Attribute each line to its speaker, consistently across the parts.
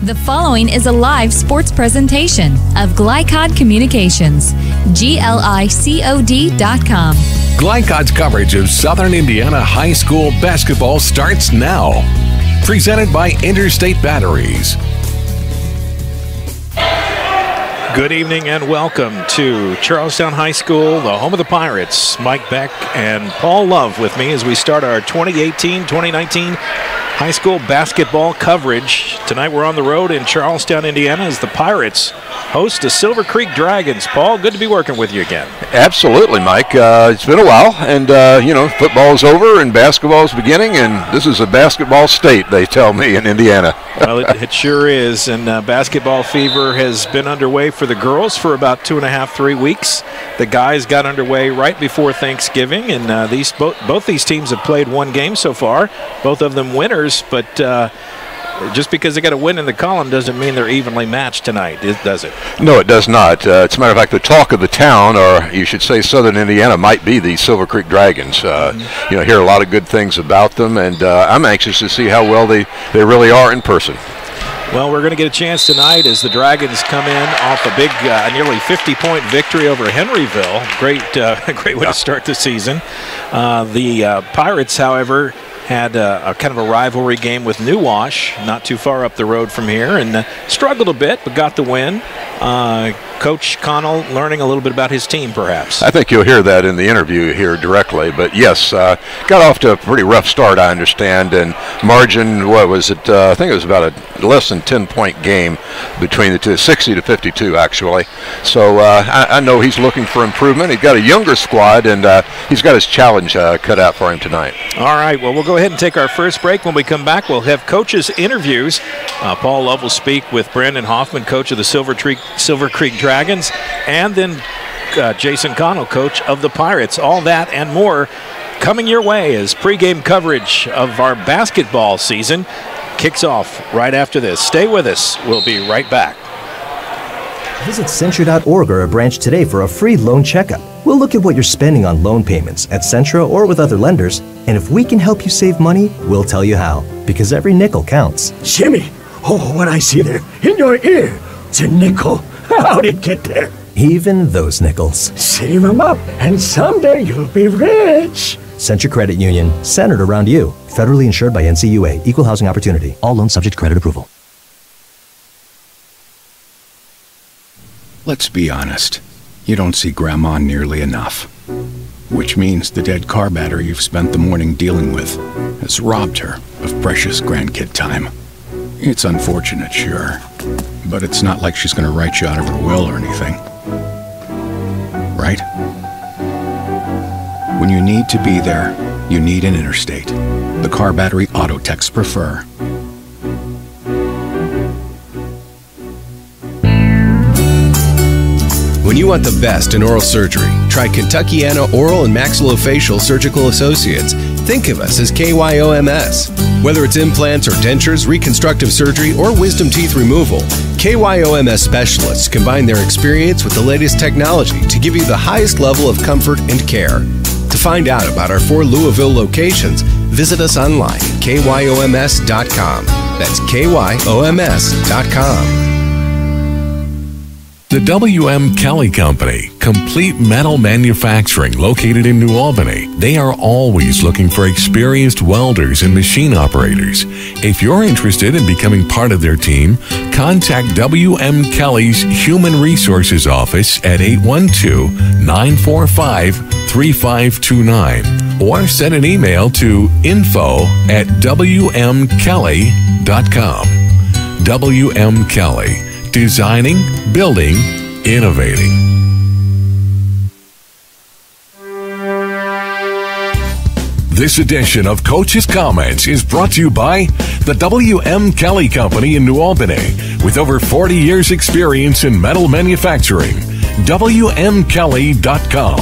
Speaker 1: The following is a live sports presentation of GLICOD Communications, GLICOD.com.
Speaker 2: GLICOD's coverage of Southern Indiana high school basketball starts now. Presented by Interstate Batteries.
Speaker 3: Good evening and welcome to Charlestown High School, the home of the Pirates. Mike Beck and Paul Love with me as we start our 2018-2019 high school basketball coverage. Tonight we're on the road in Charlestown, Indiana, as the Pirates host the Silver Creek Dragons. Paul, good to be working with you again.
Speaker 4: Absolutely, Mike. It's been a while, and football's over and basketball's beginning, and this is a basketball state, they tell me, in Indiana.
Speaker 3: Well, it sure is, and basketball fever has been underway for the girls for about 2.5, 3 weeks. The guys got underway right before Thanksgiving, and both these teams have played one game so far, both of them winners, but just because they got a win in the column doesn't mean they're evenly matched tonight, does it? No, it does not. As a matter of fact, the talk of the town, or you should say Southern Indiana, might be the Silver Creek Dragons. Hear a lot of good things about them, and I'm anxious to see how well they really are in person. Well, we're going to get a chance tonight as the Dragons come in off a big, nearly 50-point victory over Henryville. Great way to start the season. The Pirates, however, had a kind of a rivalry game with New Wash, not too far up the road from here, and struggled a bit, but got the win. Coach Connell learning a little bit about his team, perhaps. I think you'll hear that in the interview here directly. But yes, got off to a pretty rough start, I understand. And margin, what was it? I think it was about a less than 10-point game between the two, 60 to 52, actually. So I know he's looking for improvement. He's got a younger squad, and he's got his challenge cut out for him tonight. All right. Well, we'll go ahead and take our first break. When we come back, we'll have coaches' interviews. Paul Love will speak with Brandon Hoffman, coach of the Silver Creek Dragons, and then Jason Connell, coach of the Pirates. All that and more coming your way as pregame coverage of our basketball season kicks off right after this. Stay with us. We'll be right back.
Speaker 5: Visit Centra.org or a branch today for a free loan checkup. We'll look at what you're spending on loan payments at Centra or with other lenders, and if we can help you save money, we'll tell you how, because every nickel counts.
Speaker 6: Jimmy, what I see there in your ear, it's a nickel. How'd it get there?
Speaker 5: Even those nickels.
Speaker 6: Save them up, and someday you'll be rich.
Speaker 5: Centra Credit Union, centered around you. Federally insured by NCUA. Equal housing opportunity. All loans subject to credit approval.
Speaker 7: Let's be honest. You don't see Grandma nearly enough. Which means the dead car battery you've spent the morning dealing with has robbed her of precious grandkid time. It's unfortunate, sure, but it's not like she's going to write you out of her will or anything. Right? When you need to be there, you need an Interstate. The car battery auto techs prefer.
Speaker 8: When you want the best in oral surgery, try Kentuckiana Oral and Maxillofacial Surgical Associates. Think of us as KYOMS. Whether it's implants or dentures, reconstructive surgery, or wisdom teeth removal, KYOMS specialists combine their experience with the latest technology to give you the highest level of comfort and care. To find out about our 4 Louisville locations, visit us online at KYOMS.com. That's KYOMS.com.
Speaker 2: The W.M. Kelly Company, complete metal manufacturing located in New Albany. They are always looking for experienced welders and machine operators. If you're interested in becoming part of their team, contact W.M. Kelly's Human Resources Office at 812-945-3529 or send an email to info@wmkelly.com. W.M. Kelly. Designing, building, innovating. This edition of Coach's Comments is brought to you by the W.M. Kelly Company in New Albany. With over 40 years experience in metal manufacturing, WMKelly.com.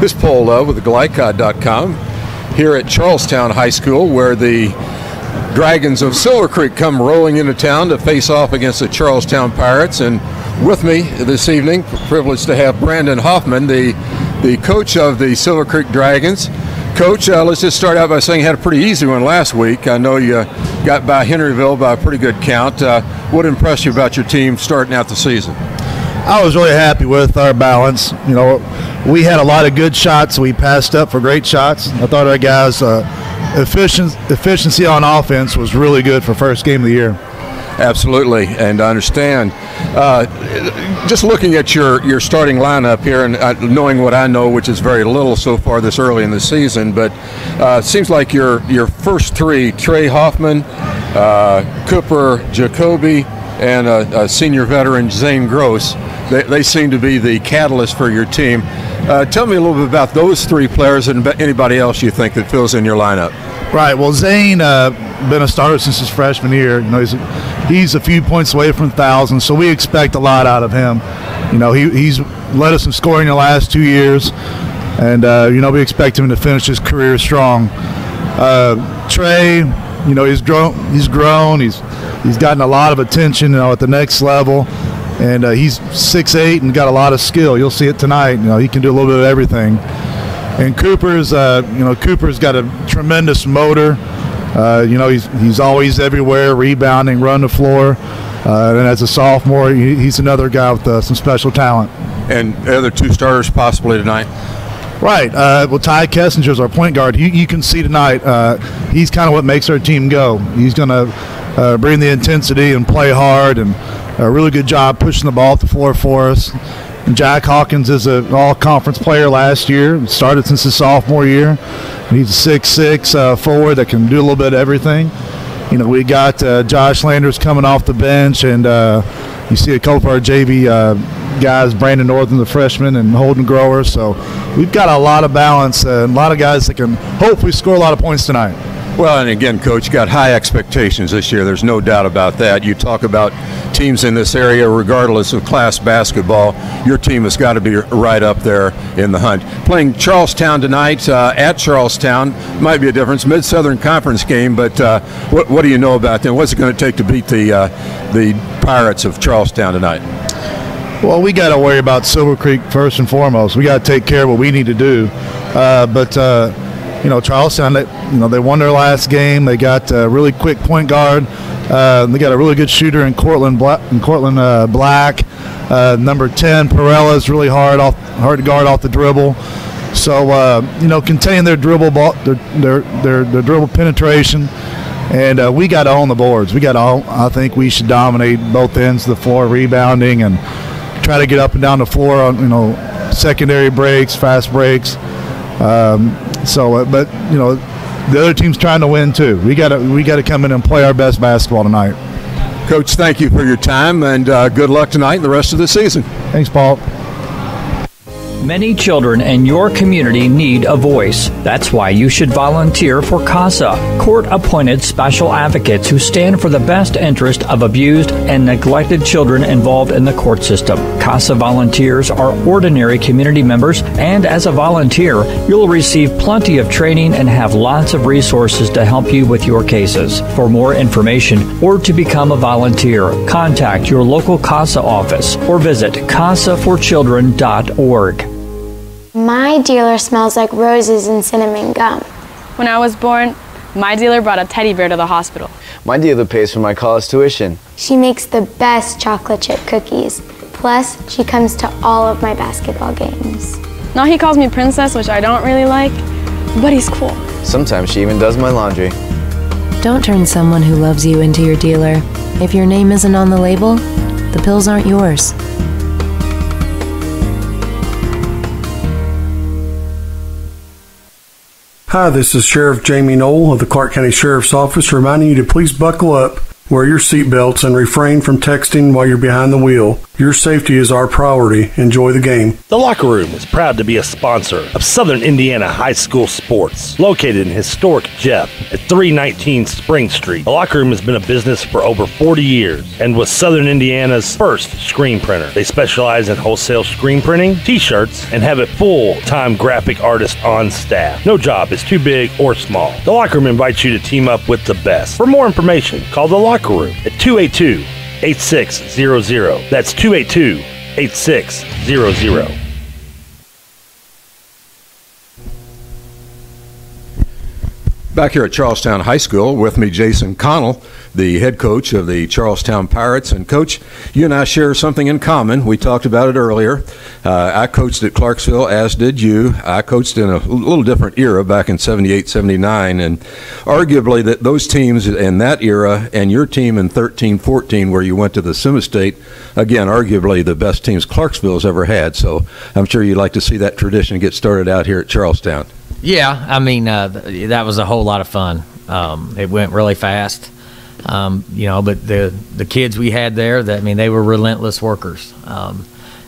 Speaker 4: This is Paul Love with the GLICOD.com. Here at Charlestown High School, where the Dragons of Silver Creek come rolling into town to face off against the Charlestown Pirates. And with me this evening, privileged to have Brandon Hoffman, the coach of the Silver Creek Dragons. Coach, let's just start out by saying you had a pretty easy one last week. I know you got by Henryville by a pretty good count. What impressed you about your team starting out the season?
Speaker 9: I was really happy with our balance. You know, we had a lot of good shots. We passed up for great shots. I thought our guys' efficiency on offense was really good for first game of the year.
Speaker 4: Absolutely, and I understand. Just looking at your starting lineup here and knowing what I know, which is very little so far this early in the season, but it seems like your first three, Trey Hoffman, Cooper Jacoby, and a senior veteran, Zane Gross, they seem to be the catalyst for your team. Tell me a little bit about those three players and anybody else you think that fills in your lineup.
Speaker 9: Right. Well, Zane been a starter since his freshman year. You know, he's a few points away from 1,000, so we expect a lot out of him. You know, he's led us in scoring the last 2 years, and you know, we expect him to finish his career strong. Trey, you know, he's grown. He's gotten a lot of attention, you know, at the next level, and he's 6'8" and got a lot of skill. You'll see it tonight. You know, he can do a little bit of everything. And Cooper's got a tremendous motor. You know, he's always everywhere, rebounding, run the floor. And as a sophomore, he's another guy with some special talent.
Speaker 4: And the other two starters possibly tonight?
Speaker 9: Right. Well, Ty Kessinger's our point guard. You can see tonight he's kind of what makes our team go. He's going to bring the intensity and play hard, and a really good job pushing the ball off the floor for us. And Jack Hawkins is an all-conference player last year, started since his sophomore year. He's a 6'6" forward that can do a little bit of everything. You know, we got Josh Landers coming off the bench, and you see a couple of our JV guys, Brandon Northern, the freshman, and Holden Grower. So we've got a lot of balance and a lot of guys that can hopefully score a lot of points tonight.
Speaker 4: Well, and again, Coach, you got high expectations this year. There's no doubt about that. You talk about teams in this area, regardless of class basketball, your team has got to be right up there in the hunt. Playing Charlestown tonight at Charlestown might be a difference. Mid-Southern Conference game, but what do you know about them? What's it going to take to beat the Pirates of Charlestown tonight?
Speaker 9: Well, we got to worry about Silver Creek first and foremost. We got to take care of what we need to do. You know, Charlestown, they won their last game. They got a really quick point guard. They got a really good shooter in Cortland Black. Number 10, Perella, is really hard to guard off the dribble. So, you know, contain their dribble ball, their dribble penetration. And we got to own the boards. I think we should dominate both ends of the floor, rebounding, and try to get up and down the floor on, you know, secondary breaks, fast breaks. But you know, the other team's trying to win too. We got to come in and play our best basketball tonight.
Speaker 4: Coach, thank you for your time, and good luck tonight and the rest of the season.
Speaker 9: Thanks, Paul.
Speaker 10: Many children in your community need a voice. That's why you should volunteer for CASA, court-appointed special advocates who stand for the best interest of abused and neglected children involved in the court system. CASA volunteers are ordinary community members, and as a volunteer, you'll receive plenty of training and have lots of resources to help you with your cases. For more information or to become a volunteer, contact your local CASA office or visit casaforchildren.org.
Speaker 11: My dealer smells like roses and cinnamon gum.
Speaker 12: When I was born, my dealer brought a teddy bear to the hospital.
Speaker 13: My dealer pays for my college tuition.
Speaker 11: She makes the best chocolate chip cookies. Plus, she comes to all of my basketball games.
Speaker 12: Now he calls me princess, which I don't really like, but he's cool.
Speaker 13: Sometimes she even does my laundry.
Speaker 14: Don't turn someone who loves you into your dealer. If your name isn't on the label, the pills aren't yours.
Speaker 15: Hi, this is Sheriff Jamie Knoll of the Clark County Sheriff's Office reminding you to please buckle up, wear your seatbelts, and refrain from texting while you're behind the wheel. Your safety is our priority. Enjoy the game.
Speaker 16: The Locker Room is proud to be a sponsor of Southern Indiana High School Sports, located in historic Jeff at 319 Spring Street. The Locker Room has been a business for over 40 years and was Southern Indiana's first screen printer. They specialize in wholesale screen printing, t-shirts, and have a full-time graphic artist on staff. No job is too big or small. The Locker Room invites you to team up with the best. For more information, call The Locker Room at 282-8600. That's 282-8600.
Speaker 4: Back here at Charlestown High School, with me, Jason Connell, the head coach of the Charlestown Pirates. And, Coach, you and I share something in common. We talked about it earlier. I coached at Clarksville, as did you. I coached in a little different era back in 78, 79. And arguably that those teams in that era and your team in 13, 14, where you went to the Semi-State, again, arguably the best teams Clarksville's ever had. So I'm sure you'd like to see that tradition get started out here at Charlestown.
Speaker 17: Yeah, I mean, that was a whole lot of fun. It went really fast, but the kids we had there, they were relentless workers.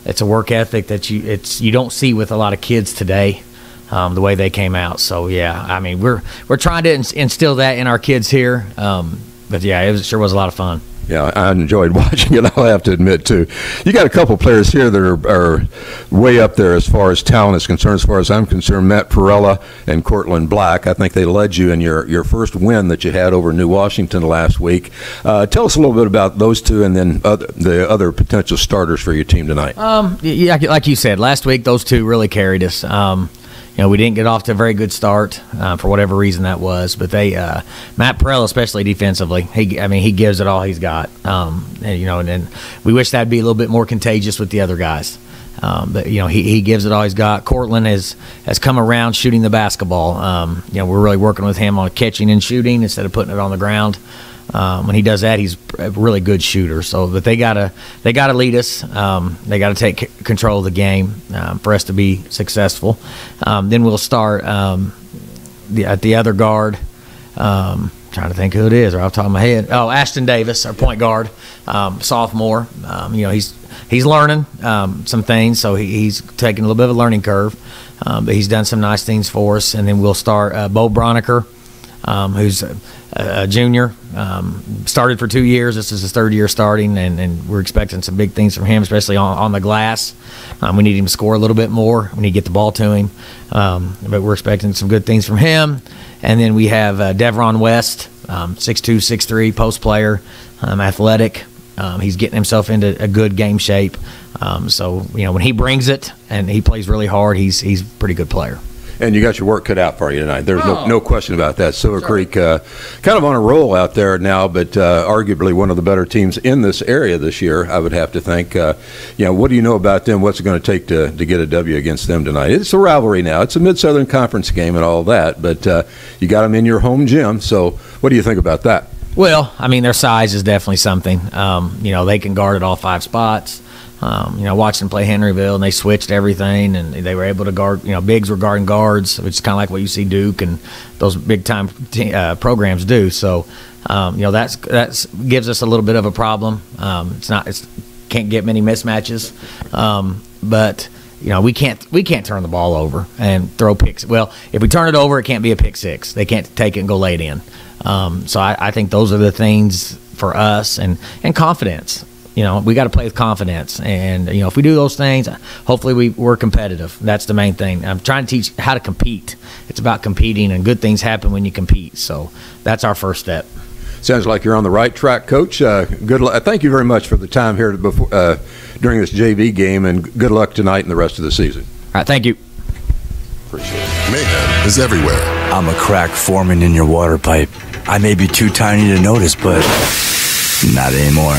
Speaker 17: It's a work ethic that you don't see with a lot of kids today, the way they came out. So yeah, I mean, we're trying to instill that in our kids here. But yeah, it sure was a lot of fun.
Speaker 4: Yeah, I enjoyed watching it, I'll have to admit, too. You got a couple players here that are way up there as far as talent is concerned. As far as I'm concerned, Matt Perella and Cortland Black, I think they led you in your first win that you had over New Washington last week. Tell us a little bit about those two and then the other potential starters for your team tonight.
Speaker 17: Yeah, like you said, last week those two really carried us. We didn't get off to a very good start for whatever reason that was, but Matt Perella, especially defensively, he gives it all he's got. And we wish that'd be a little bit more contagious with the other guys. But he gives it all he's got. Cortland has come around shooting the basketball. We're really working with him on catching and shooting instead of putting it on the ground. When he does that, he's a really good shooter. So, but they gotta lead us. They gotta take control of the game for us to be successful. Then we'll start at the other guard. Trying to think who it is, or off the top of my head. Oh, Ashton Davis, our point guard, sophomore. He's learning some things, so he's taking a little bit of a learning curve. But he's done some nice things for us. And then we'll start Bo Broniker, who's a junior, started for 2 years. This is his third year starting, and we're expecting some big things from him, especially on the glass. We need him to score a little bit more. We need to get the ball to him, but we're expecting some good things from him. And then we have Devron West, 6'2", 6'3", post player, athletic. He's getting himself into a good game shape. So when he brings it and he plays really hard, he's a pretty good player.
Speaker 4: And you got your work cut out for you tonight. There's no question about that. Silver Creek kind of on a roll out there now, but arguably one of the better teams in this area this year, I would have to think. What do you know about them? What's it going to take to get a W against them tonight? It's a rivalry now. It's a Mid-Southern Conference game and all that, but you got them in your home gym. So what do you think about that?
Speaker 17: Well, their size is definitely something. They can guard at all 5 spots. Watched them play Henryville, and they switched everything, and they were able to guard. Bigs were guarding guards, which is kind of like what you see Duke and those big time programs do. So, that gives us a little bit of a problem. It can't get many mismatches, but we can't turn the ball over and throw picks. Well, if we turn it over, it can't be a pick six. They can't take it and go lay it in. So I think those are the things for us, and confidence. We got to play with confidence, and if we do those things, hopefully we're competitive. That's the main thing. I'm trying to teach how to compete. It's about competing, and good things happen when you compete. So that's our first step.
Speaker 4: Sounds like you're on the right track, Coach. Good luck. Thank you very much for the time here during this JV game, and good luck tonight and the rest of the season.
Speaker 17: All right, thank you.
Speaker 4: Appreciate it.
Speaker 18: Mayhem is everywhere.
Speaker 19: I'm a crack forming in your water pipe. I may be too tiny to notice, but not anymore.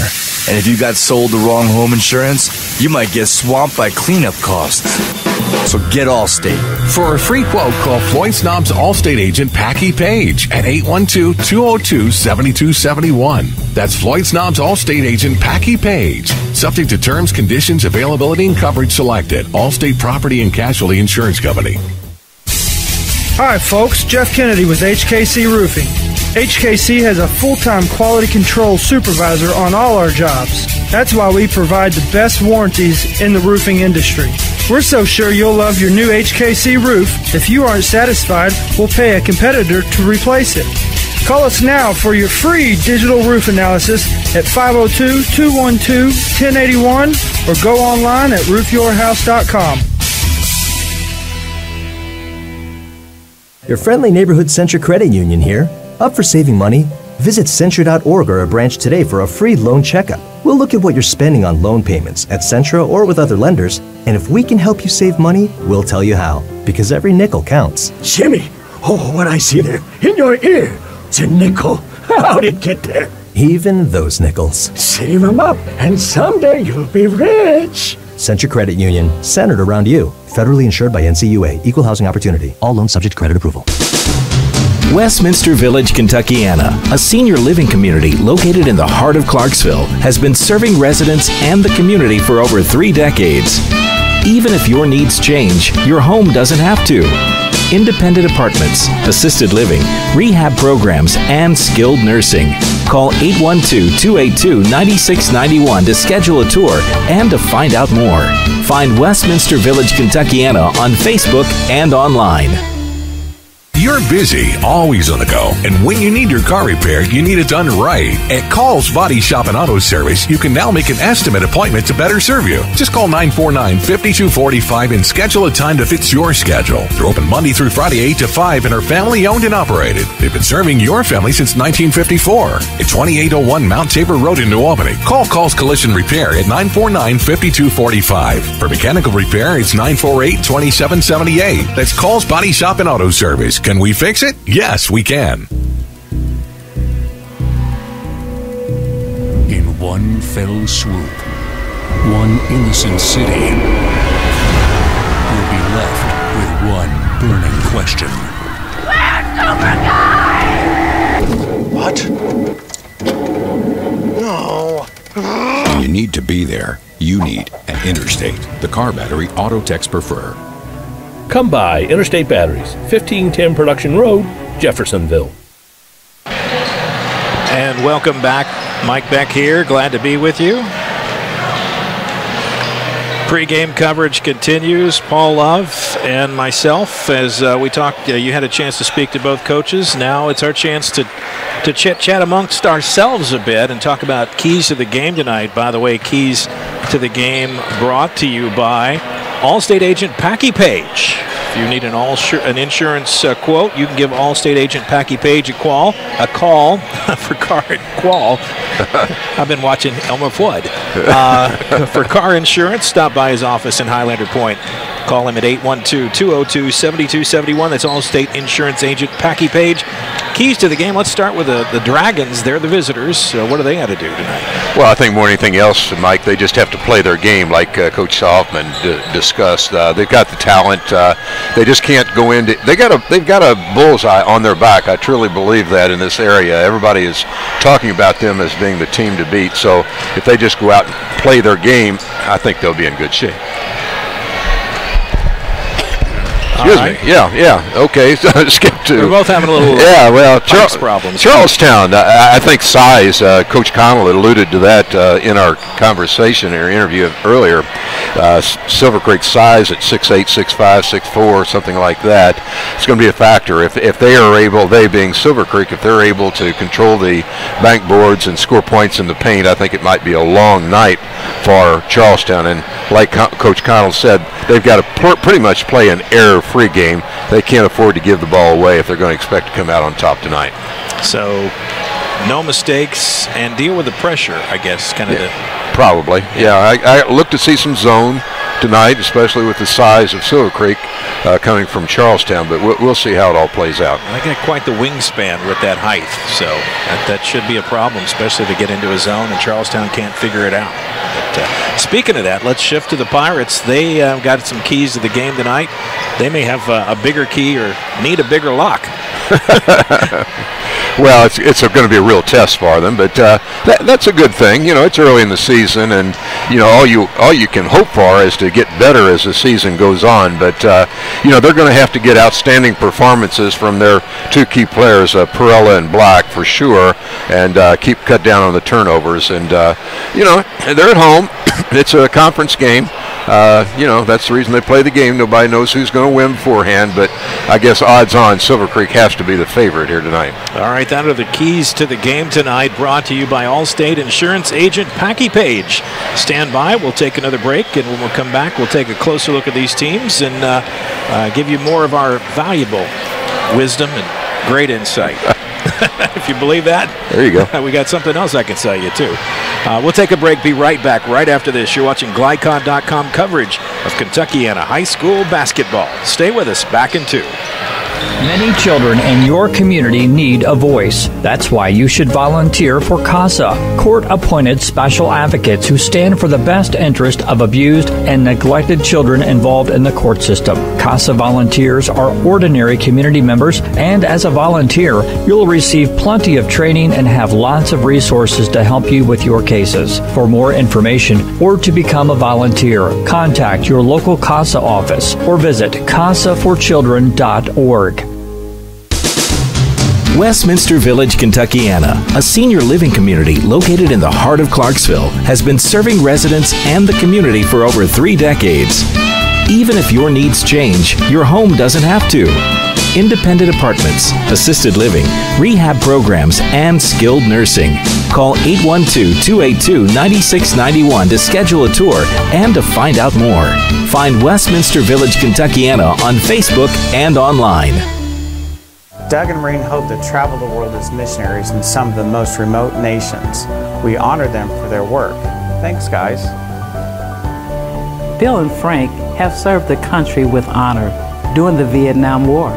Speaker 19: And if you got sold the wrong home insurance, you might get swamped by cleanup costs. So get Allstate.
Speaker 2: For a free quote, call Floyd Snob's Allstate agent, Packy Page, at 812-202-7271. That's Floyd Snob's Allstate agent, Packy Page. Subject to terms, conditions, availability, and coverage selected. Allstate Property and Casualty Insurance Company.
Speaker 20: Hi, folks. Jeff Kennedy with HKC Roofing. HKC has a full-time quality control supervisor on all our jobs. That's why we provide the best warranties in the roofing industry. We're so sure you'll love your new HKC roof. If you aren't satisfied, we'll pay a competitor to replace it. Call us now for your free digital roof analysis at 502-212-1081 or go online at roofyourhouse.com.
Speaker 5: Your friendly neighborhood Centra Credit Union here. Up for saving money? Visit Centra.org or a branch today for a free loan checkup. We'll look at what you're spending on loan payments at Centra or with other lenders, and if we can help you save money, we'll tell you how, because every nickel counts.
Speaker 6: Jimmy, Oh, what I see there in your ear. It's a nickel. How'd it get there?
Speaker 5: Even those nickels.
Speaker 6: Save 'em up, and someday you'll be rich.
Speaker 5: Centra Credit Union, centered around you. Federally insured by NCUA. Equal housing opportunity. All loans subject to credit approval.
Speaker 18: Westminster Village, Kentuckiana, a senior living community located in the heart of Clarksville, has been serving residents and the community for over 3 decades. Even if your needs change, your home doesn't have to. Independent apartments, assisted living, rehab programs, and skilled nursing. Call 812-282-9691 to schedule a tour and to find out more. Find Westminster Village, Kentuckiana on Facebook and online.
Speaker 2: You're busy, always on the go, and when you need your car repaired, you need it done right. At Call's Body Shop and Auto Service, you can now make an estimate appointment to better serve you. Just call 949-5245 and schedule a time that fits your schedule. They're open Monday through Friday 8 to 5 and are family owned and operated. They've been serving your family since 1954. At 2801 Mount Tabor Road in New Albany. Call Call's Collision Repair at 949-5245. For mechanical repair, it's 948-2778. That's Call's Body Shop and Auto Service. Can we fix it? Yes, we can.
Speaker 21: In one fell swoop, one innocent city will be left with one burning question.
Speaker 7: What? No. When you need to be there, you need an Interstate, the car battery auto techs prefer.
Speaker 22: Come by Interstate Batteries, 1510 Production Road, Jeffersonville.
Speaker 3: And welcome back. Mike Beck here. Glad to be with you. Pre-game coverage continues. Paul Love and myself, as we talked, you had a chance to speak to both coaches. Now it's our chance to chit-chat amongst ourselves a bit and talk about keys to the game tonight. By the way, keys to the game brought to you by Allstate agent Packy Page. If you need an insurance quote, you can give Allstate agent Packy Page a call for car qual. I've been watching Elmer Fudd. For car insurance, stop by his office in Highlander Point. Call him at 812-202-7271. That's Allstate insurance agent Packy Page. Keys to the game. Let's start with the Dragons. They're the visitors. What do they got to do tonight?
Speaker 4: Well, I think more than anything else, Mike, they just have to play their game like Coach Hoffman discussed. They've got the talent. They just can't go into. They've got a bullseye on their back. I truly believe that in this area. Everybody is talking about them as being the team to beat. So if they just go out and play their game, I think they'll be in good shape. Excuse me. Yeah. Okay. So skip to.
Speaker 3: We're both having a little.
Speaker 4: Yeah. Well,
Speaker 3: problems.
Speaker 4: Charlestown. I think size. Coach Connell alluded to that in our conversation or interview earlier. Silver Creek size at 6'8", 6'5", 6'4", something like that. It's going to be a factor. If they are able, they being Silver Creek, if they're able to control the bank boards and score points in the paint, I think it might be a long night for Charlestown. And like Coach Connell said, they've got to pretty much play an error-free game. They can't afford to give the ball away if they're going to expect to come out on top tonight.
Speaker 3: So no mistakes and deal with the pressure, I guess, kind of
Speaker 4: Probably. Yeah, I look to see some zone tonight, especially with the size of Silver Creek coming from Charlestown, but we'll see how it all plays out.
Speaker 3: I got quite the wingspan with that height, so that should be a problem, especially to get into a zone, and Charlestown can't figure it out. But speaking of that, let's shift to the Pirates. They got some keys to the game tonight. They may have a bigger key or need a bigger lock.
Speaker 4: Well, it's going to be a real test for them, but that's a good thing. You know, it's early in the season, and you know all you can hope for is to get better as the season goes on. But you know, they're going to have to get outstanding performances from their two key players, Perella and Black, for sure, and cut down on the turnovers. And you know, they're at home. It's a conference game. You know, that's the reason they play the game. Nobody knows who's going to win beforehand, but I guess odds on Silver Creek has to be the favorite here tonight.
Speaker 3: All right, that are the keys to the game tonight, brought to you by Allstate Insurance agent Packy Page. Stand by. We'll take another break, and when we come back, we'll take a closer look at these teams and give you more of our valuable wisdom and great insight. If you believe that.
Speaker 4: There you go.
Speaker 3: We got something else I can tell you, too. We'll take a break, be right back right after this. You're watching GLICOD.com coverage of Kentuckiana High School basketball. Stay with us. Back in 2.
Speaker 10: Many children in your community need a voice. That's why you should volunteer for CASA, court-appointed special advocates who stand for the best interest of abused and neglected children involved in the court system. CASA volunteers are ordinary community members, and as a volunteer, you'll receive plenty of training and have lots of resources to help you with your cases. For more information or to become a volunteer, contact your local CASA office or visit casaforchildren.org.
Speaker 18: Westminster Village, Kentuckiana, a senior living community located in the heart of Clarksville, has been serving residents and the community for over 3 decades. Even if your needs change, your home doesn't have to. Independent apartments, assisted living, rehab programs, and skilled nursing. Call 812-282-9691 to schedule a tour and to find out more. Find Westminster Village, Kentuckiana on Facebook and online.
Speaker 1: Doug and Maureen hope to travel the world as missionaries in some of the most remote nations. We honor them for their work. Thanks, guys.
Speaker 8: Bill and Frank have served the country with honor during the Vietnam War.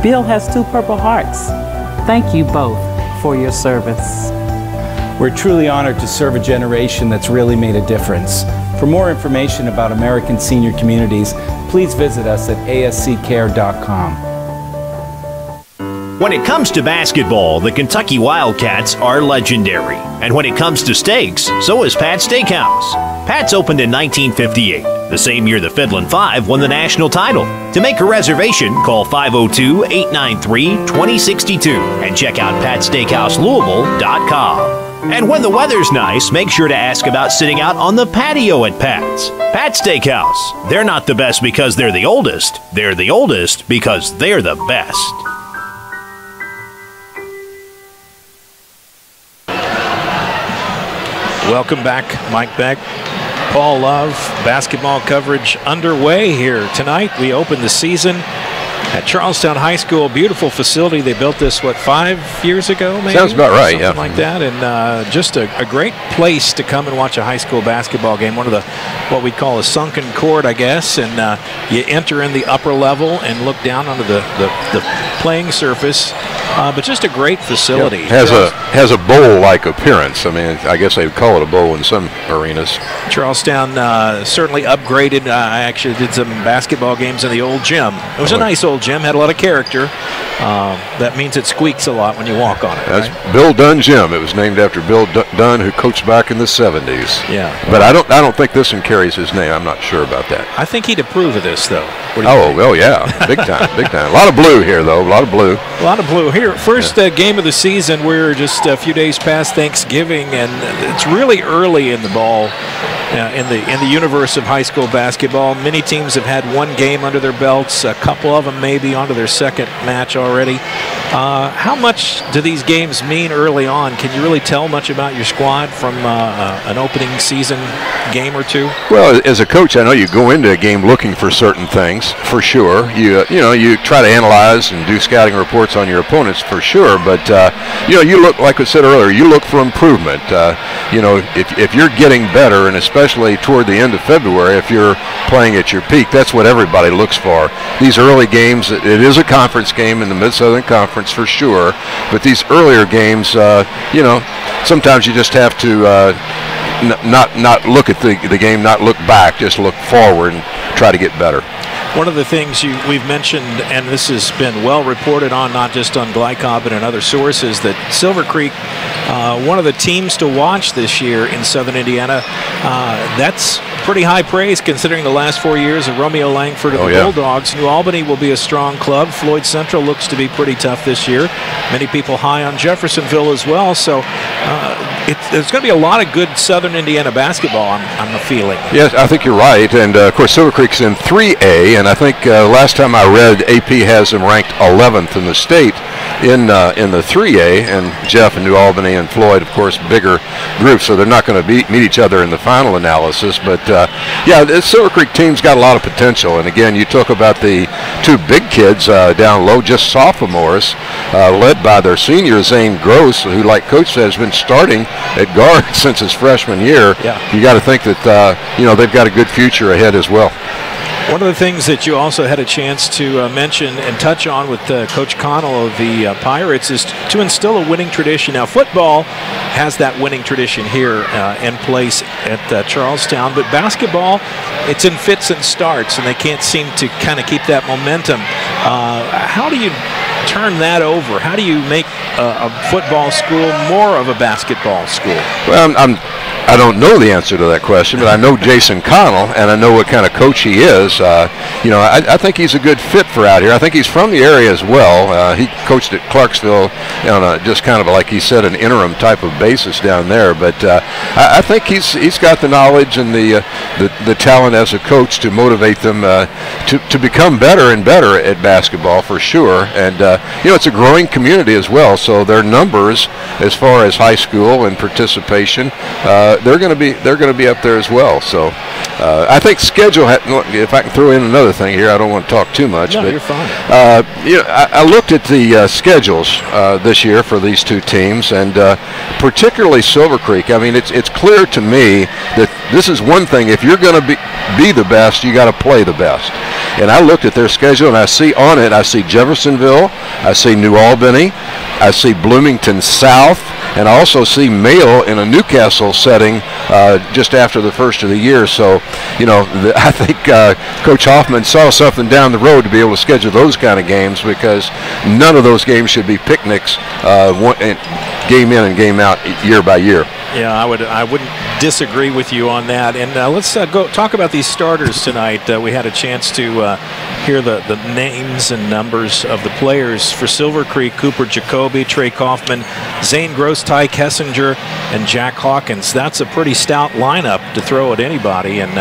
Speaker 8: Bill has 2 Purple Hearts. Thank you both for your service.
Speaker 23: We're truly honored to serve a generation that's really made a difference. For more information about American senior communities, please visit us at asccare.com.
Speaker 24: When it comes to basketball, the Kentucky Wildcats are legendary. And when it comes to steaks, so is Pat's Steakhouse. Pat's opened in 1958, the same year the Fiddlin' Five won the national title. To make a reservation, call 502-893-2062 and check out patsteakhouselouisville.com. And when the weather's nice, make sure to ask about sitting out on the patio at Pat's. Pat's Steakhouse. They're not the best because they're the oldest. They're the oldest because they're the best.
Speaker 3: Welcome back, Mike Beck, Paul Love. Basketball coverage underway here tonight. We opened the season at Charlestown High School. Beautiful facility. They built this, 5 years ago, maybe?
Speaker 4: Sounds about right,
Speaker 3: Something like that. And just a great place to come and watch a high school basketball game. One of what we call a sunken court, I guess. And you enter in the upper level and look down onto the playing surface. But just a great facility.
Speaker 4: Yep. Has a bowl-like appearance. I mean, I guess they would call it a bowl in some arenas.
Speaker 3: Charlestown certainly upgraded. I actually did some basketball games in the old gym. It was a nice old gym, had a lot of character. That means it squeaks a lot when you walk on it.
Speaker 4: That's
Speaker 3: right?
Speaker 4: Bill Dunn Gym. It was named after Bill Dunn, who coached back in the 70s.
Speaker 3: Yeah.
Speaker 4: But I don't think this one carries his name. I'm not sure about that.
Speaker 3: I think he'd approve of this, though.
Speaker 4: Oh, yeah. Big time, big time. A lot of blue here, though. A lot of blue.
Speaker 3: A lot of blue here. First game of the season. We're just a few days past Thanksgiving, and it's really early in the ball. In the universe of high school basketball, many teams have had one game under their belts. A couple of them maybe onto their second match already. How much do these games mean early on? Can you really tell much about your squad from an opening season game or two?
Speaker 4: Well, as a coach, I know you go into a game looking for certain things, for sure. You try to analyze and do scouting reports on your opponents, for sure. But you look, like I said earlier, you look for improvement. If you're getting better, and especially toward the end of February, if you're playing at your peak, that's what everybody looks for. These early games, it is a conference game in the Mid-Southern Conference for sure, but these earlier games, sometimes you just have to not look at the game, not look back, just look forward and try to get better.
Speaker 3: One of the things we've mentioned, and this has been well reported on, not just on GLICOD but in other sources, that Silver Creek, one of the teams to watch this year in Southern Indiana, that's pretty high praise considering the last 4 years of Romeo Langford and the Bulldogs. New Albany will be a strong club. Floyd Central looks to be pretty tough this year. Many people high on Jeffersonville as well. So there's going to be a lot of good Southern Indiana basketball, I'm feeling.
Speaker 4: Yes, I think you're right. And, of course, Silver Creek's in 3A, and I think last time I read, AP has them ranked 11th in the state in the 3A, and Jeff and New Albany and Floyd, of course, bigger groups, so they're not going to meet each other in the final analysis. But, the Silver Creek team's got a lot of potential. And, again, you talk about the two big kids down low, just sophomores, led by their senior, Zane Gross, who, like Coach said, has been starting at guard since his freshman year.
Speaker 3: Yeah.
Speaker 4: You got to think that, they've got a good future ahead as well.
Speaker 3: One of the things that you also had a chance to mention and touch on with Coach Connell of the Pirates is to instill a winning tradition. Now, football has that winning tradition here in place at Charlestown, but basketball, it's in fits and starts, and they can't seem to kind of keep that momentum. How do you turn that over? How do you make a football school more of a basketball school?
Speaker 4: Well, I don't know the answer to that question, but I know Jason Connell, and I know what kind of coach he is. I think he's a good fit for out here. I think he's from the area as well. He coached at Clarksville on just kind of, like he said, an interim type of basis down there. But I think he's got the knowledge and the talent as a coach to motivate them to become better and better at basketball for sure. And it's a growing community as well, so their numbers as far as high school and participation, they're going to be up there as well. So I think schedule. If I can throw in another thing here, I don't want to talk too much.
Speaker 3: No,
Speaker 4: but,
Speaker 3: you're fine.
Speaker 4: I looked at the schedules this year for these two teams, and particularly Silver Creek. I mean, it's clear to me that this is one thing. If you're going to be the best, you got to play the best. And I looked at their schedule, and I see Jeffersonville, I see New Albany, I see Bloomington South, and I also see Mayo in a Newcastle setting just after the first of the year. So, I think Coach Hoffman saw something down the road to be able to schedule those kind of games, because none of those games should be picnics, game in and game out, year by year.
Speaker 3: Yeah, I wouldn't disagree with you on that. And let's go talk about these starters tonight. We had a chance to hear the names and numbers of the players for Silver Creek: Cooper Jacoby, Trey Kaufman, Zane Gross, Ty Kessinger, and Jack Hawkins. That's a pretty stout lineup to throw at anybody, and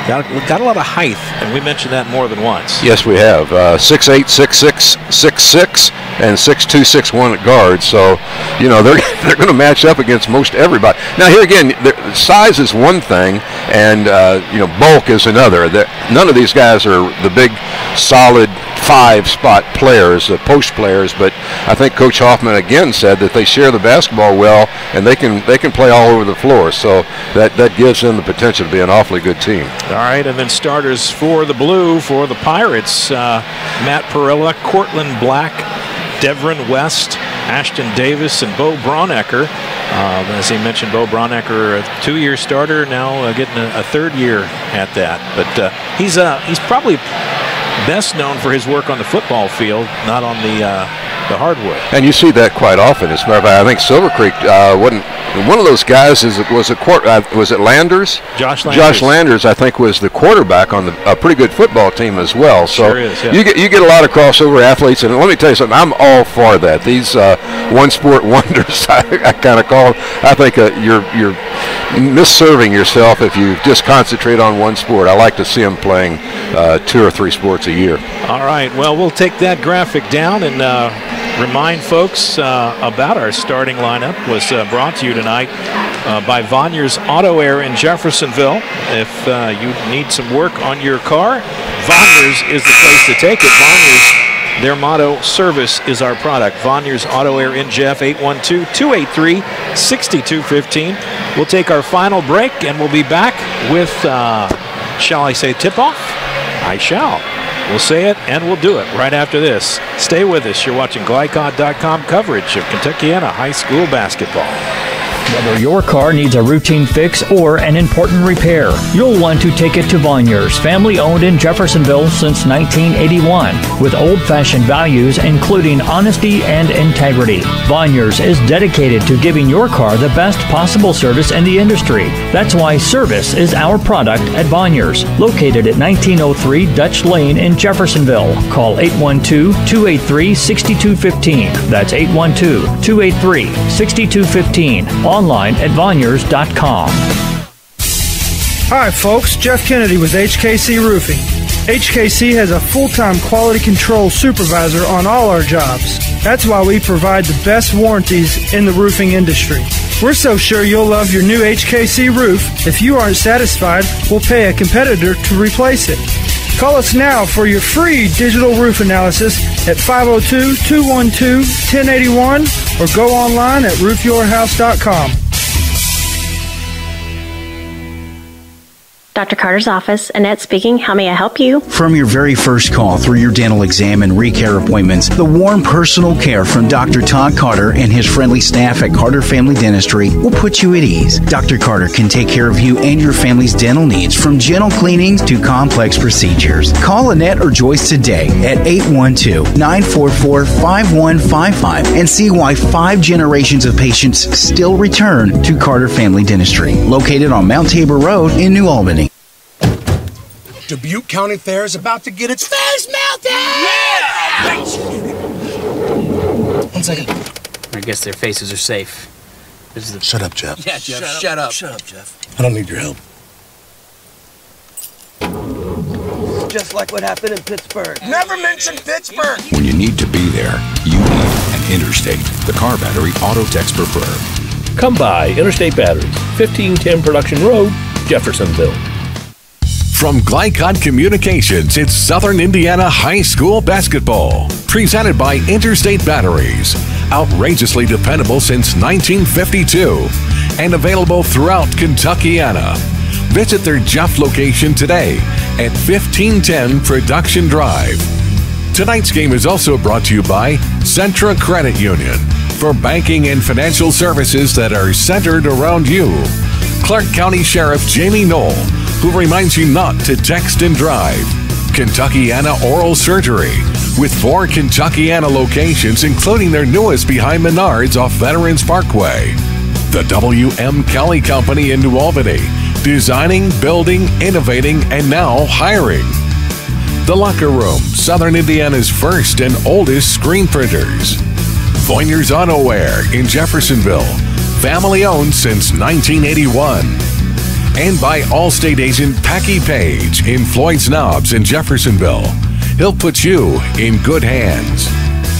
Speaker 3: got a lot of height, and we mentioned that more than once.
Speaker 4: Yes, we have 6'8", 6'6", 6'6", and 6'2", 6'1" at guard. So, they're going to match up against most everybody. Now, here again, size is one thing, and bulk is another. None of these guys are the big, solid five-spot players, post players, but I think Coach Hoffman again said that they share the basketball well, and they can play all over the floor. So that gives them the potential to be an awfully good team.
Speaker 3: All right, and then starters for the Blue, for the Pirates: Matt Perilla, Cortland Black, Devrin West, Ashton Davis, and Bo Braunecker. As he mentioned, Bo Braunecker, a 2-year starter, now getting a 3rd year at that. But he's probably best known for his work on the football field, not on the hardwood.
Speaker 4: And you see that quite often. As a matter of fact, I think Silver Creek one of those guys was it Landers?
Speaker 3: Josh Landers.
Speaker 4: Josh Landers, I think, was the quarterback on a pretty good football team as well. So
Speaker 3: sure is, yeah.
Speaker 4: you get a lot of crossover athletes, and let me tell you something. I'm all for that. These one-sport wonders, I kind of call them. I think you're misserving yourself if you just concentrate on one sport. I like to see them playing 2 or 3 sports a year.
Speaker 3: All right. Well, we'll take that graphic down and remind folks about our starting lineup. Was brought to you tonight by Voniers Auto Air in Jeffersonville. If you need some work on your car, Voniers is the place to take it. Voniers, their motto, service is our product. Voniers Auto Air in Jeff, 812-283-6215. We'll take our final break, and we'll be back with, shall I say tip-off? I shall. We'll say it, and we'll do it right after this. Stay with us. You're watching GLICOD.com coverage of Kentuckiana high school basketball.
Speaker 10: Whether your car needs a routine fix or an important repair, you'll want to take it to Voniers, family owned in Jeffersonville since 1981, with old-fashioned values including honesty and integrity. Voniers is dedicated to giving your car the best possible service in the industry. That's why service is our product at Voniers, located at 1903 Dutch Lane in Jeffersonville. Call 812-283-6215. That's 812-283-6215. Online at Voniers.com.
Speaker 20: Hi folks, Jeff Kennedy with HKC Roofing. HKC has a full-time quality control supervisor on all our jobs. That's why we provide the best warranties in the roofing industry. We're so sure you'll love your new HKC roof. If you aren't satisfied, we'll pay a competitor to replace it. Call us now for your free digital roof analysis at 502-212-1081 or go online at roofyourhouse.com.
Speaker 9: Dr. Carter's office. Annette speaking. How may I help you?
Speaker 11: From your very first call through your dental exam and recare appointments, the warm personal care from Dr. Todd Carter and his friendly staff at Carter Family Dentistry will put you at ease. Dr. Carter can take care of you and your family's dental needs, from gentle cleanings to complex procedures. Call Annette or Joyce today at 812-944-5155 and see why 5 generations of patients still return to Carter Family Dentistry, located on Mount Tabor Road in New Albany.
Speaker 12: Dubuque County Fair is about to get its face melted! Yeah!
Speaker 13: 1 second. I guess their faces are safe. This is the...
Speaker 12: Shut up, Jeff.
Speaker 13: Yeah, Jeff, shut up. Shut up, Jeff.
Speaker 12: I don't need your help.
Speaker 13: Just like what happened in Pittsburgh.
Speaker 12: Never mention Pittsburgh!
Speaker 7: When you need to be there, you need an Interstate, the car battery auto techs prefer.
Speaker 22: Come by Interstate Batteries, 1510 Production Road, Jeffersonville.
Speaker 2: From GLICOD Communications, it's Southern Indiana High School Basketball. Presented by Interstate Batteries. Outrageously dependable since 1952. And available throughout Kentuckiana. Visit their Jeff location today at 1510 Production Drive. Tonight's game is also brought to you by Centra Credit Union. For banking and financial services that are centered around you. Clark County Sheriff Jamie Knoll, who reminds you not to text and drive. Kentuckiana Oral Surgery, with 4 Kentuckiana locations, including their newest behind Menards off Veterans Parkway. The W.M. Kelly Company in New Albany, designing, building, innovating, and now hiring. The Locker Room, Southern Indiana's first and oldest screen printers. Voinier's Auto-Wear in Jeffersonville, family owned since 1981. And by Allstate agent Packy Page in Floyd's Knobs in Jeffersonville. He'll put you in good hands.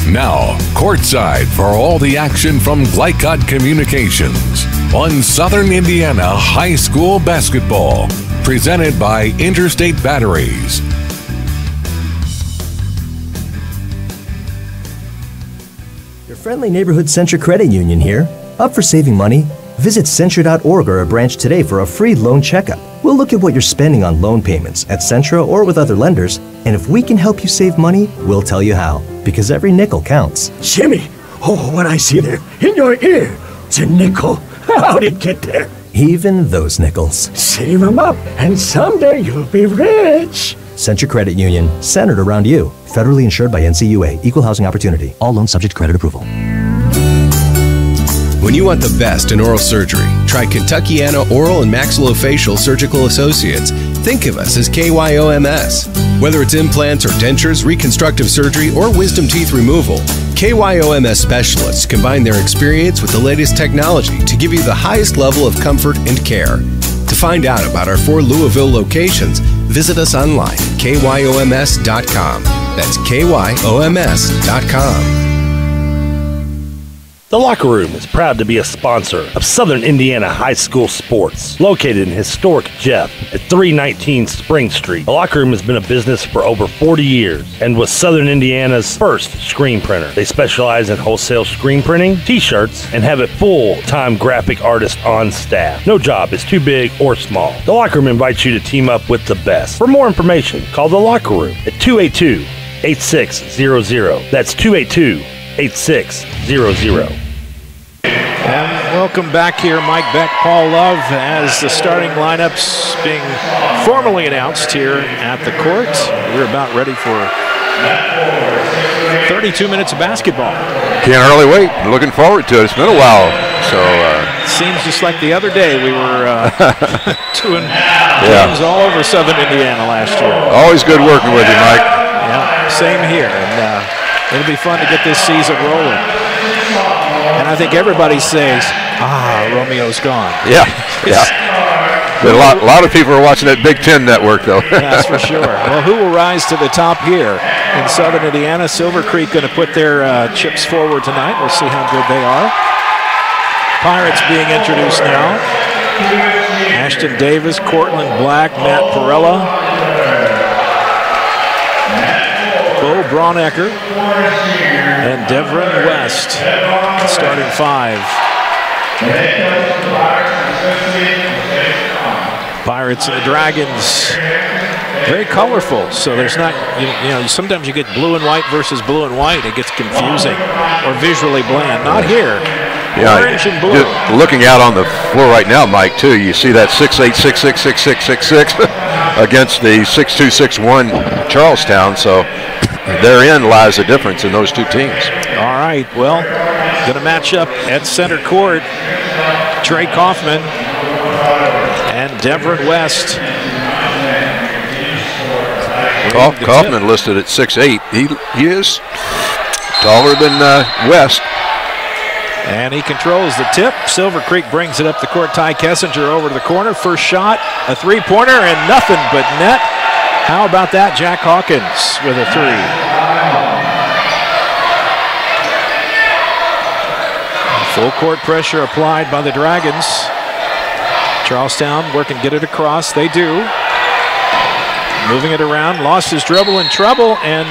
Speaker 2: Now, courtside for all the action from GLICOD Communications on Southern Indiana High School Basketball. Presented by Interstate Batteries.
Speaker 5: Your friendly neighborhood Centra Credit Union here. Up for saving money? Visit Centra.org or a branch today for a free loan checkup. We'll look at what you're spending on loan payments at Centra or with other lenders, and if we can help you save money, we'll tell you how, because every nickel counts.
Speaker 6: Jimmy, oh, what I see there in your ear, it's a nickel. How'd it get there?
Speaker 5: Even those nickels.
Speaker 6: Save them up, and someday you'll be rich.
Speaker 5: Centra Credit Union, centered around you. Federally insured by NCUA. Equal housing opportunity. All loans subject to credit approval.
Speaker 25: When you want the best in oral surgery, try Kentuckiana Oral and Maxillofacial Surgical Associates. Think of us as KYOMS. Whether it's implants or dentures, reconstructive surgery, or wisdom teeth removal, KYOMS specialists combine their experience with the latest technology to give you the highest level of comfort and care. To find out about our 4 Louisville locations, visit us online at KYOMS.com. That's KYOMS.com.
Speaker 16: The Locker Room is proud to be a sponsor of Southern Indiana High School Sports, located in historic Jeff at 319 Spring Street. The Locker Room has been a business for over 40 years and was Southern Indiana's first screen printer. They specialize in wholesale screen printing, t-shirts, and have a full-time graphic artist on staff. No job is too big or small. The Locker Room invites you to team up with the best. For more information, call The Locker Room at 282-8600. That's 282-8600.
Speaker 3: And welcome back here, Mike Beck, Paul Love, as the starting lineups being formally announced here at the court. We're about ready for 32 minutes of basketball.
Speaker 4: Can't hardly wait. Looking forward to it. It's been a while. So
Speaker 3: seems just like the other day we were doing games all over Southern Indiana last year.
Speaker 4: Always good working with you, Mike.
Speaker 3: Yeah, same here. And it'll be fun to get this season rolling. And I think everybody says, Romeo's gone.
Speaker 4: Yeah. But a lot of people are watching that Big Ten network, though.
Speaker 3: That's for sure. Well, who will rise to the top here in Southern Indiana? Silver Creek going to put their chips forward tonight. We'll see how good they are. Pirates being introduced now. Ashton Davis, Cortland Black, Matt Perella, Bo Braunecker, and Devron West, starting 5. Pirates and the Dragons, very colorful. So there's not, you know, sometimes you get blue and white versus blue and white. It gets confusing or visually bland. Not here.
Speaker 4: Yeah,
Speaker 3: orange and blue.
Speaker 4: Looking out on the floor right now, Mike, too, you see that 6'8", 6'6", 6'6", 6'6", against the 6'2", 6'1" Charlestown. So therein lies the difference in those two teams.
Speaker 3: All right, well, going to match up at center court. Trey Kaufman and Deveron West.
Speaker 4: Kaufman listed at 6'8". He is taller than West.
Speaker 3: And he controls the tip. Silver Creek brings it up the court. Ty Kessinger over to the corner. First shot, a three-pointer, and nothing but net. How about that? Jack Hawkins with a three. Full court pressure applied by the Dragons. Charlestown working, get it across. They do. Moving it around, lost his dribble in trouble, and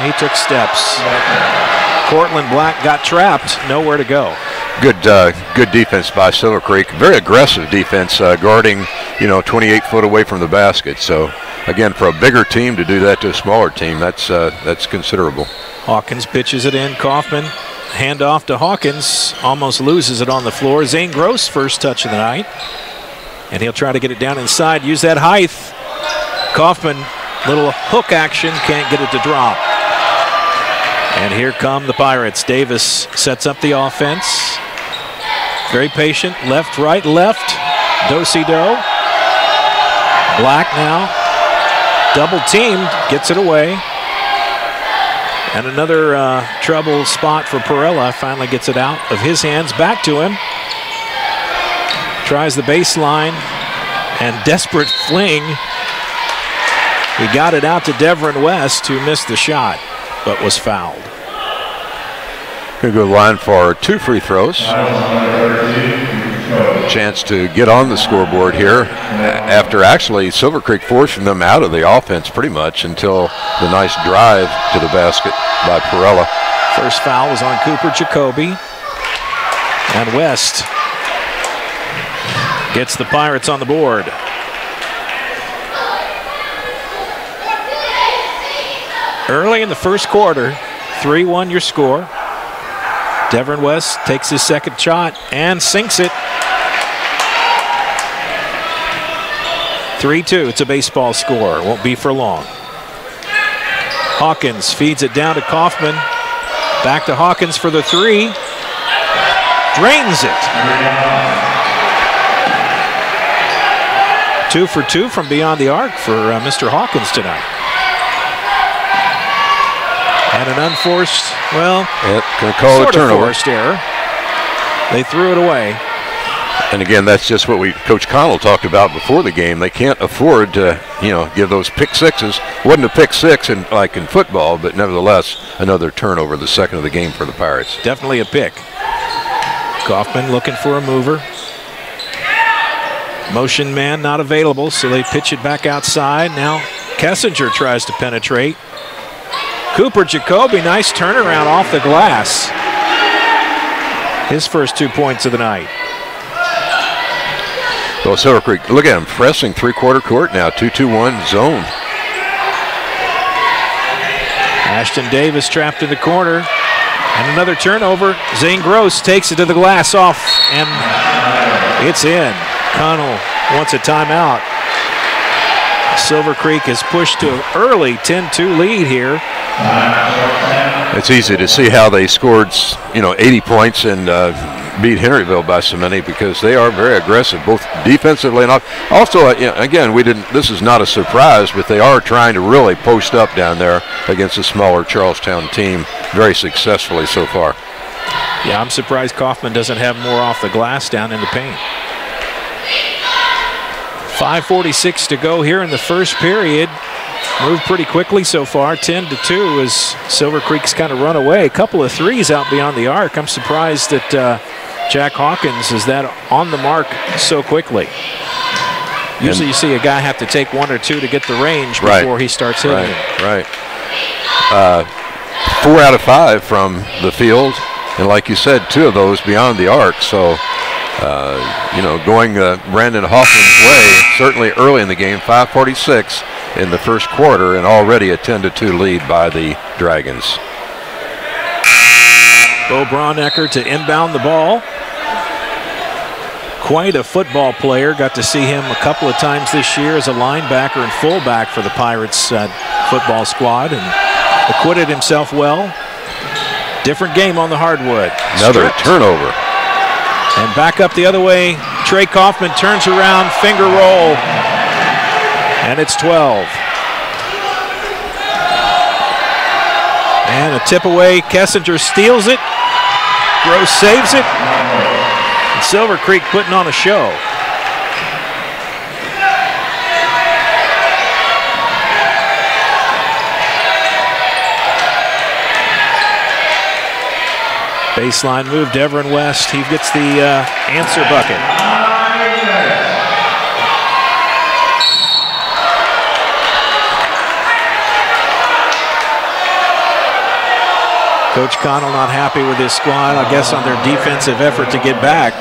Speaker 3: he took steps. Cortland Black got trapped, nowhere to go.
Speaker 4: Good defense by Silver Creek. Very aggressive defense, guarding, 28 foot away from the basket. So, again, for a bigger team to do that to a smaller team, that's considerable.
Speaker 3: Hawkins pitches it in. Kaufman, handoff to Hawkins, almost loses it on the floor. Zane Gross, first touch of the night. And he'll try to get it down inside, use that height. Kaufman, little hook action, can't get it to drop. And here come the Pirates. Davis sets up the offense. Very patient, left, right, left. Do-si-do. Black now, double teamed, gets it away. And another trouble spot for Perella, finally gets it out of his hands, back to him. Tries the baseline, and desperate fling. He got it out to Deveron West, who missed the shot, but was fouled.
Speaker 4: Going to go line for 2 free throws. Chance to get on the scoreboard here after actually Silver Creek forcing them out of the offense pretty much until the nice drive to the basket by Perella.
Speaker 3: First foul was on Cooper Jacoby. And West gets the Pirates on the board. Early in the first quarter, 3-1 your score. Deveron West takes his second shot and sinks it. 3-2, it's a baseball score, won't be for long. Hawkins feeds it down to Kaufman. Back to Hawkins for the three. Drains it. 2 for 2 from beyond the arc for Mr. Hawkins tonight. And an unforced, well, sort of forced error. They threw it away.
Speaker 4: And again, that's just what Coach Connell talked about before the game. They can't afford to, give those pick sixes. Wasn't a pick six like in football, but nevertheless, another turnover, the second of the game for the Pirates.
Speaker 3: Definitely a pick. Kaufman looking for a mover. Motion man not available, so they pitch it back outside. Now Kessinger tries to penetrate. Cooper Jacoby, nice turnaround off the glass. His first 2 points of the night.
Speaker 4: Well, Silver Creek, look at him pressing three-quarter court now, 2-2-1 zone.
Speaker 3: Ashton Davis trapped in the corner. And another turnover. Zane Gross takes it to the glass off, and it's in. Connell wants a timeout. Silver Creek has pushed to an early 10-2 lead here.
Speaker 4: It's easy to see how they scored, 80 points and beat Henryville by so many, because they are very aggressive, both defensively and also. Again, this is not a surprise, but they are trying to really post up down there against a smaller Charlestown team very successfully so far.
Speaker 3: Yeah, I'm surprised Kaufman doesn't have more off the glass down in the paint. 5:46 to go here in the first period. Moved pretty quickly so far, 10-2 as Silver Creek's kind of run away. A couple of threes out beyond the arc. I'm surprised that Jack Hawkins is that on the mark so quickly. Usually you see a guy have to take 1 or 2 to get the range before he starts hitting it.
Speaker 4: Right. 4 out of 5 from the field, and like you said, 2 of those beyond the arc. So going Brandon Hoffman's way, certainly early in the game, 5:46 in the first quarter, and already a 10-2 lead by the Dragons.
Speaker 3: Bo Braunecker to inbound the ball. Quite a football player. Got to see him a couple of times this year as a linebacker and fullback for the Pirates football squad, and acquitted himself well. Different game on the hardwood.
Speaker 4: Another turnover.
Speaker 3: And back up the other way. Trey Kaufman turns around, finger roll, and it's 12. And a tip away. Kessinger steals it. Gross saves it. And Silver Creek putting on a show. Baseline move, Deveron West. He gets the answer bucket. Coach Connell not happy with his squad, I guess, on their defensive effort to get back.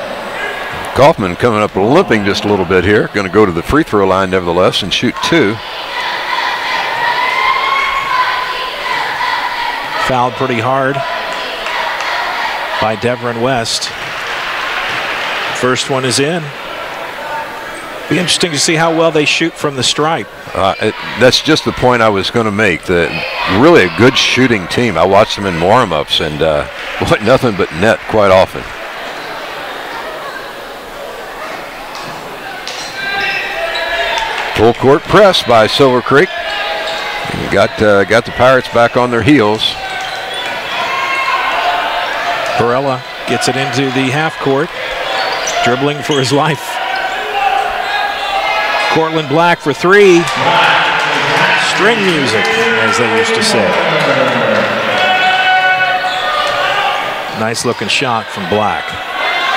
Speaker 4: Kaufman coming up limping just a little bit here. Going to go to the free throw line nevertheless and shoot 2.
Speaker 3: Fouled pretty hard by Deveron West. First one is in. Be interesting to see how well they shoot from the stripe.
Speaker 4: That's just the point I was going to make. Really a good shooting team. I watched them in warm-ups, and nothing but net quite often. Full court press by Silver Creek. And got the Pirates back on their heels.
Speaker 3: Perella gets it into the half court, dribbling for his life. Cortland Black for 3. String music, as they used to say. Nice looking shot from Black.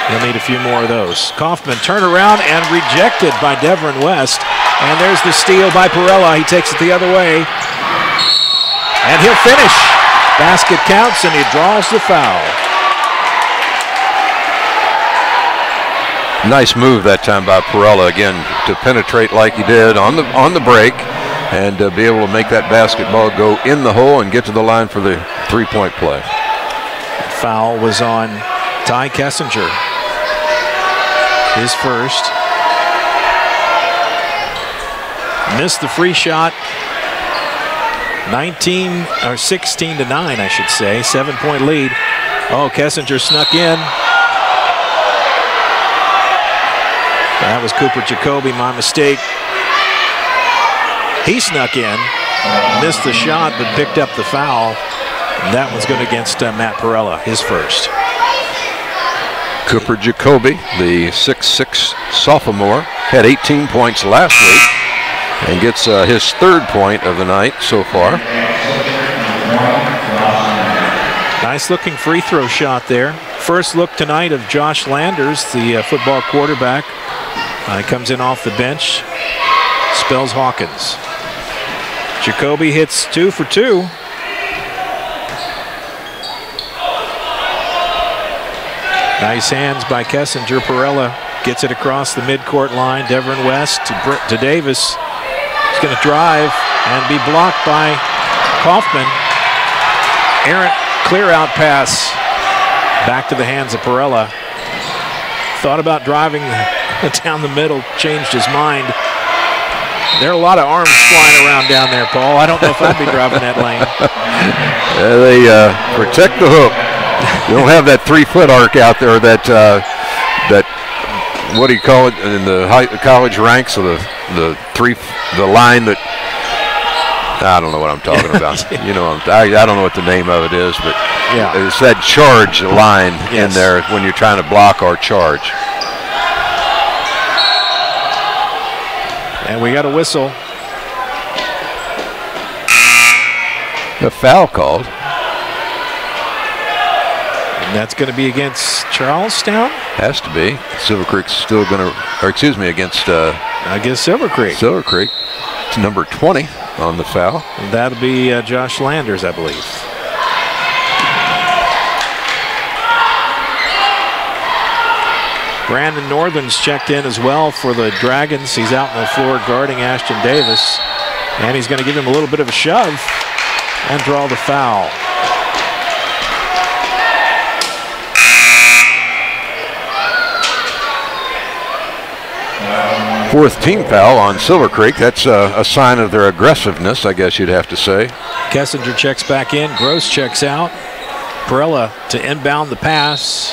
Speaker 3: He'll need a few more of those. Kaufman turn around and rejected by Deveron West. And there's the steal by Perella. He takes it the other way. And he'll finish. Basket counts and he draws the foul.
Speaker 4: Nice move that time by Perella, again, to penetrate like he did on the break and be able to make that basketball go in the hole and get to the line for the three-point play.
Speaker 3: Foul was on Ty Kessinger. His first. Missed the free shot. 16 to 9, I should say. 7-point lead. Oh, Kessinger snuck in. That was Cooper Jacoby, my mistake. He snuck in, missed the shot, but picked up the foul. And that one's good against Matt Perella, his first.
Speaker 4: Cooper Jacoby, the 6'6" sophomore, had 18 points last week and gets his 3rd point of the night so far.
Speaker 3: Nice looking free throw shot there. First look tonight of Josh Landers, the football quarterback. He comes in off the bench, spells Hawkins. Jacoby hits 2 for 2. Nice hands by Kessinger. Perella gets it across the midcourt line. Deveron West to Davis. He's going to drive and be blocked by Kaufman. Errant clear out pass back to the hands of Perella. Thought about driving down the middle, changed his mind. There are a lot of arms flying around down there, Paul. I don't know if I'd be driving that lane.
Speaker 4: They protect the hook. You don't have that 3-foot arc out there that what do you call it in the college ranks, or the line that, I don't know what I'm talking about. You know, I don't know what the name of it is, but yeah, it's that charge line in there when you're trying to block or charge.
Speaker 3: And we got a whistle.
Speaker 4: A foul called.
Speaker 3: And that's going to be against Charlestown?
Speaker 4: Has to be. Silver Creek's still going to, or excuse me, against
Speaker 3: Silver Creek.
Speaker 4: Silver Creek. It's number 20 on the foul.
Speaker 3: And that'll be Josh Landers, I believe. Brandon Northern's checked in as well for the Dragons. He's out on the floor guarding Ashton Davis. And he's going to give him a little bit of a shove and draw the foul.
Speaker 4: Fourth team foul on Silver Creek. That's a sign of their aggressiveness, I guess you'd have to say.
Speaker 3: Kessinger checks back in. Gross checks out. Perella to inbound the pass.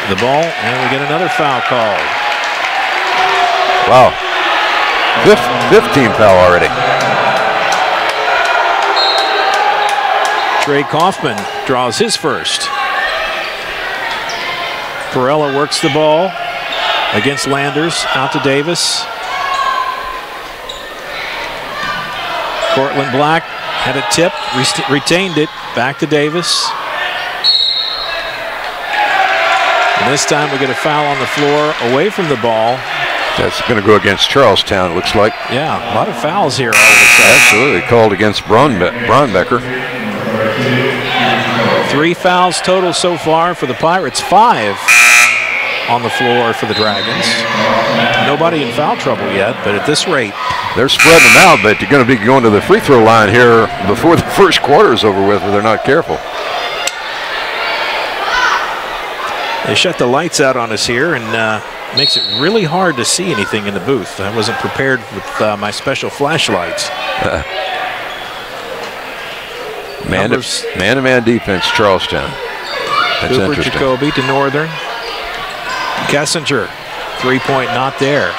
Speaker 3: The ball, and we get another foul called.
Speaker 4: Wow. Fifth team foul already.
Speaker 3: Trey Kaufman draws his first. Perella works the ball against Landers, out to Davis. Cortland Black had it tipped, retained it, back to Davis. And this time we get a foul on the floor away from the ball.
Speaker 4: That's going to go against Charlestown, it looks like.
Speaker 3: Yeah, a lot of fouls here all of a sudden.
Speaker 4: Absolutely, called against Braunbecker.
Speaker 3: 3 fouls total so far for the Pirates, 5 on the floor for the Dragons. Nobody in foul trouble yet, but at this rate.
Speaker 4: They're spreading them out, but you're going to be going to the free throw line here before the first quarter is over with if they're not careful.
Speaker 3: They shut the lights out on us here and makes it really hard to see anything in the booth. I wasn't prepared with my special flashlights.
Speaker 4: Man-to-man defense, Charlestown. That's
Speaker 3: Cooper
Speaker 4: interesting.
Speaker 3: Jacoby to Northern. Kessinger, 3-point not there.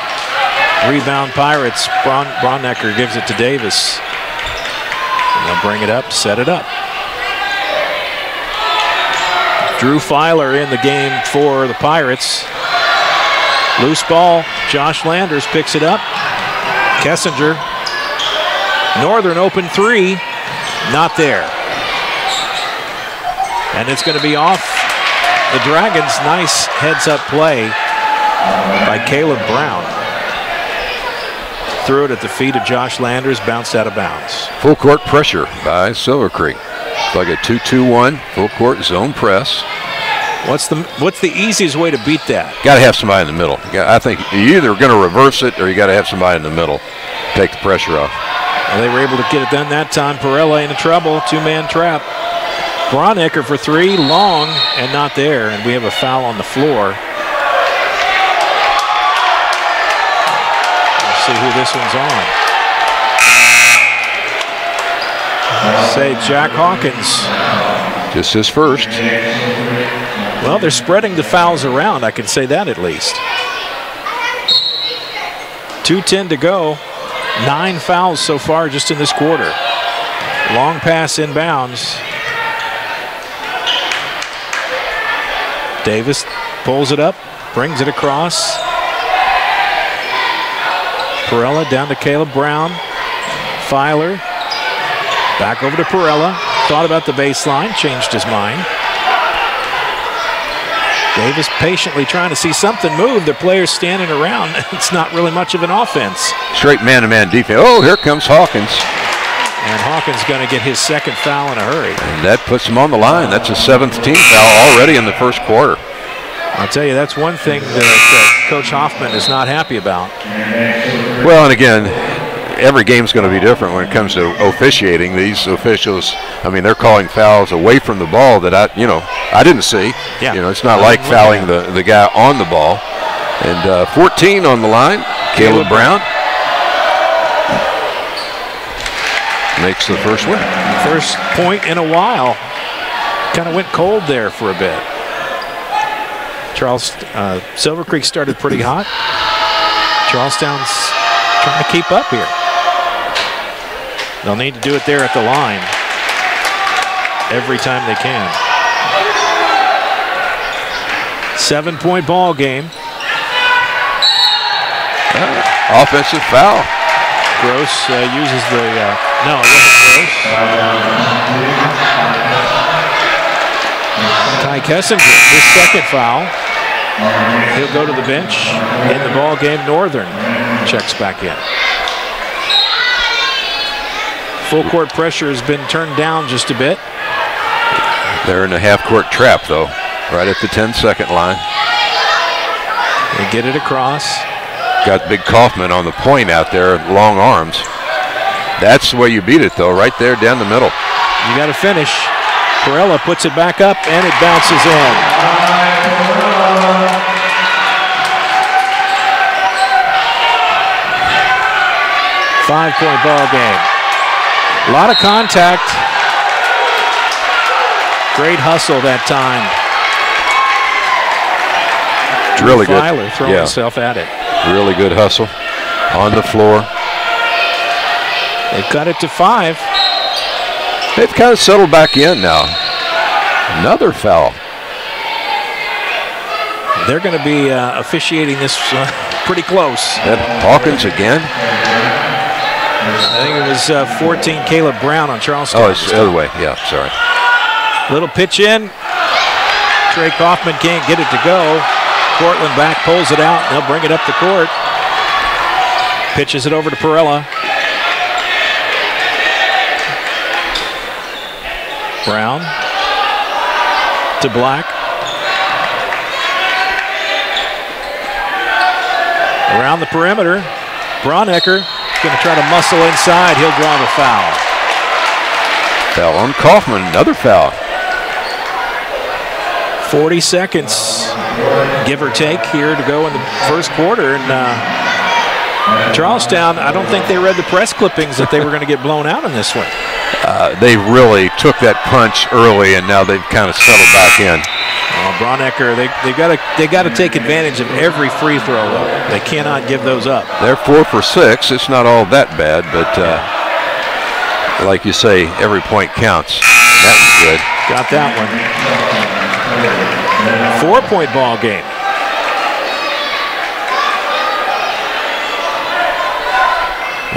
Speaker 3: Rebound Pirates. Bronnecker gives it to Davis. And they'll bring it up, set it up. Drew Filer in the game for the Pirates. Loose ball, Josh Landers picks it up. Kessinger. Northern open 3, not there. And it's going to be off the Dragons. Nice heads-up play by Caleb Brown. Threw it at the feet of Josh Landers, bounced out of bounds.
Speaker 4: Full court pressure by Silver Creek. It's like a 2-2-1 full court zone press.
Speaker 3: What's the easiest way to beat that?
Speaker 4: Got to have somebody in the middle. I think you're either going to reverse it or you got to have somebody in the middle. Take the pressure off.
Speaker 3: Well, they were able to get it done that time. Perella into trouble, 2-man trap. Bronnecker for 3, long and not there, and we have a foul on the floor. Let's see who this one's on. Say Jack Hawkins.
Speaker 4: Just his first.
Speaker 3: Well, they're spreading the fouls around, I can say that at least. 2:10 to go. 9 fouls so far just in this quarter. Long pass inbounds. Davis pulls it up, brings it across. Perella down to Caleb Brown. Filer back over to Perella. Thought about the baseline, changed his mind. Davis patiently trying to see something move. The players standing around. It's not really much of an offense.
Speaker 4: Straight man-to-man defense. Oh, here comes Hawkins.
Speaker 3: And Hawkins going to get his second foul in a hurry.
Speaker 4: And that puts him on the line. That's a 7th team foul already in the first quarter.
Speaker 3: I'll tell you, that's one thing that Coach Hoffman is not happy about.
Speaker 4: Well, and again, every game's going to be different when it comes to officiating. These officials, I mean, they're calling fouls away from the ball that I didn't see.
Speaker 3: Yeah.
Speaker 4: It's not like fouling the guy on the ball. And 14 on the line, Caleb Brown makes the first win.
Speaker 3: First point in a while. Kind of went cold there for a bit. Silver Creek started pretty hot. Charlestown's trying to keep up here. They'll need to do it there at the line every time they can. 7-point ball game.
Speaker 4: Offensive foul.
Speaker 3: Gross uses the, no, it wasn't Gross. Ty Kessinger, his second foul. He'll go to the bench in the ball game. Northern checks back in. Full court pressure has been turned down just a bit.
Speaker 4: They're in a half-court trap, though, right at the 10-second line.
Speaker 3: They get it across.
Speaker 4: Got Big Kaufman on the point out there, long arms. That's the way you beat it, though, right there down the middle.
Speaker 3: You got to finish. Perella puts it back up, and it bounces in. Five-point ball game. A lot of contact. Great hustle that time.
Speaker 4: It's really good.
Speaker 3: Filer throwing himself at it.
Speaker 4: Really good hustle on the floor.
Speaker 3: They've cut it to 5.
Speaker 4: They've kind of settled back in now. Another foul.
Speaker 3: They're going to be officiating this pretty close.
Speaker 4: Hawkins again?
Speaker 3: I think it was 14 Caleb Brown on Charleston.
Speaker 4: Oh, it's the other way. Yeah, sorry.
Speaker 3: Little pitch in. Trey Kaufman can't get it to go. Cortland back, pulls it out. They'll bring it up the court. Pitches it over to Perella. Brown to Black. Around the perimeter. Bronnecker going to try to muscle inside. He'll draw the foul.
Speaker 4: Foul on Kaufman. Another foul.
Speaker 3: 40 seconds, give or take, here to go in the first quarter. And Charlestown, I don't think they read the press clippings that they were going to get blown out in this one.
Speaker 4: They really took that punch early, and now they've kind of settled back in.
Speaker 3: Bronnecker, they got to take advantage of every free throw. They cannot give those up.
Speaker 4: They're 4 for 6. It's not all that bad, but like you say, every point counts. That was good.
Speaker 3: Got that one. 4-point ball game.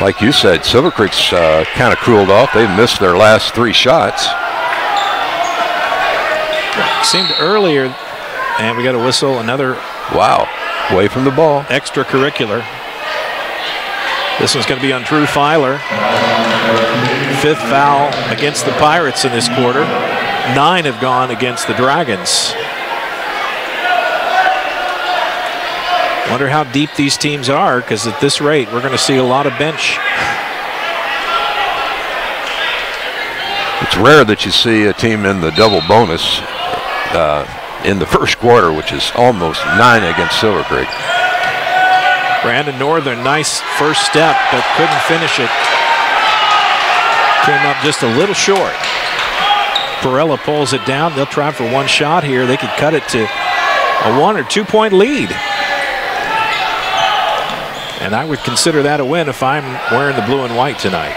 Speaker 4: Like you said, Silver Creek's kind of cooled off. They've missed their last 3 shots.
Speaker 3: Seemed earlier, and we got a whistle. Another.
Speaker 4: Wow, away from the ball.
Speaker 3: Extracurricular. This one's going to be on Drew Filer. 5th foul against the Pirates in this quarter. 9 have gone against the Dragons. Wonder how deep these teams are, because at this rate, we're going to see a lot of bench.
Speaker 4: It's rare that you see a team in the double bonus in the first quarter, which is almost 9 against Silver Creek.
Speaker 3: Brandon Northern, nice first step, but couldn't finish it. Came up just a little short. Perella pulls it down. They'll try for one shot here. They could cut it to a 1 or 2 point lead. And I would consider that a win if I'm wearing the blue and white tonight.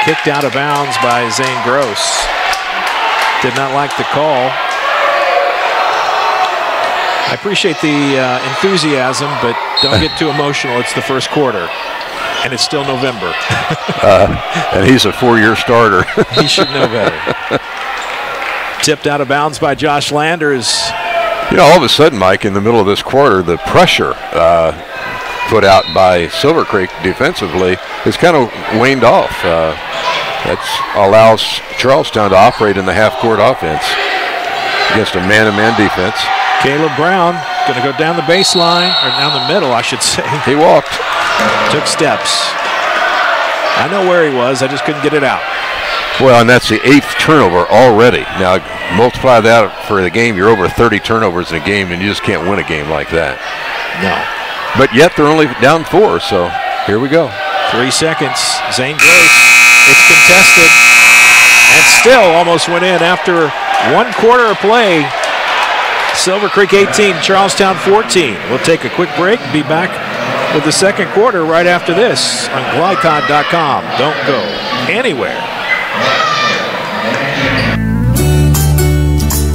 Speaker 3: Kicked out of bounds by Zane Gross. Did not like the call. I appreciate the enthusiasm, but don't get too emotional. It's the first quarter, and it's still November.
Speaker 4: And he's a 4-year starter.
Speaker 3: He should know better. Tipped out of bounds by Josh Landers.
Speaker 4: You know, all of a sudden, Mike, in the middle of this quarter, the pressure put out by Silver Creek defensively has kind of waned off. That allows Charlestown to operate in the half-court offense against a man-to-man defense.
Speaker 3: Caleb Brown going to go down the baseline, or down the middle, I should say.
Speaker 4: He walked.
Speaker 3: Took steps. I know where he was. I just couldn't get it out.
Speaker 4: Well, and that's the 8th turnover already. Now, multiply that for the game. You're over 30 turnovers in a game, and you just can't win a game like that.
Speaker 3: No.
Speaker 4: But yet they're only down 4, so here we go.
Speaker 3: 3 seconds. Zane Gross. It's contested. And still almost went in after 1 quarter of play. Silver Creek 18, Charlestown 14. We'll take a quick break. Be back with the second quarter right after this on GLICOD.com. Don't go anywhere.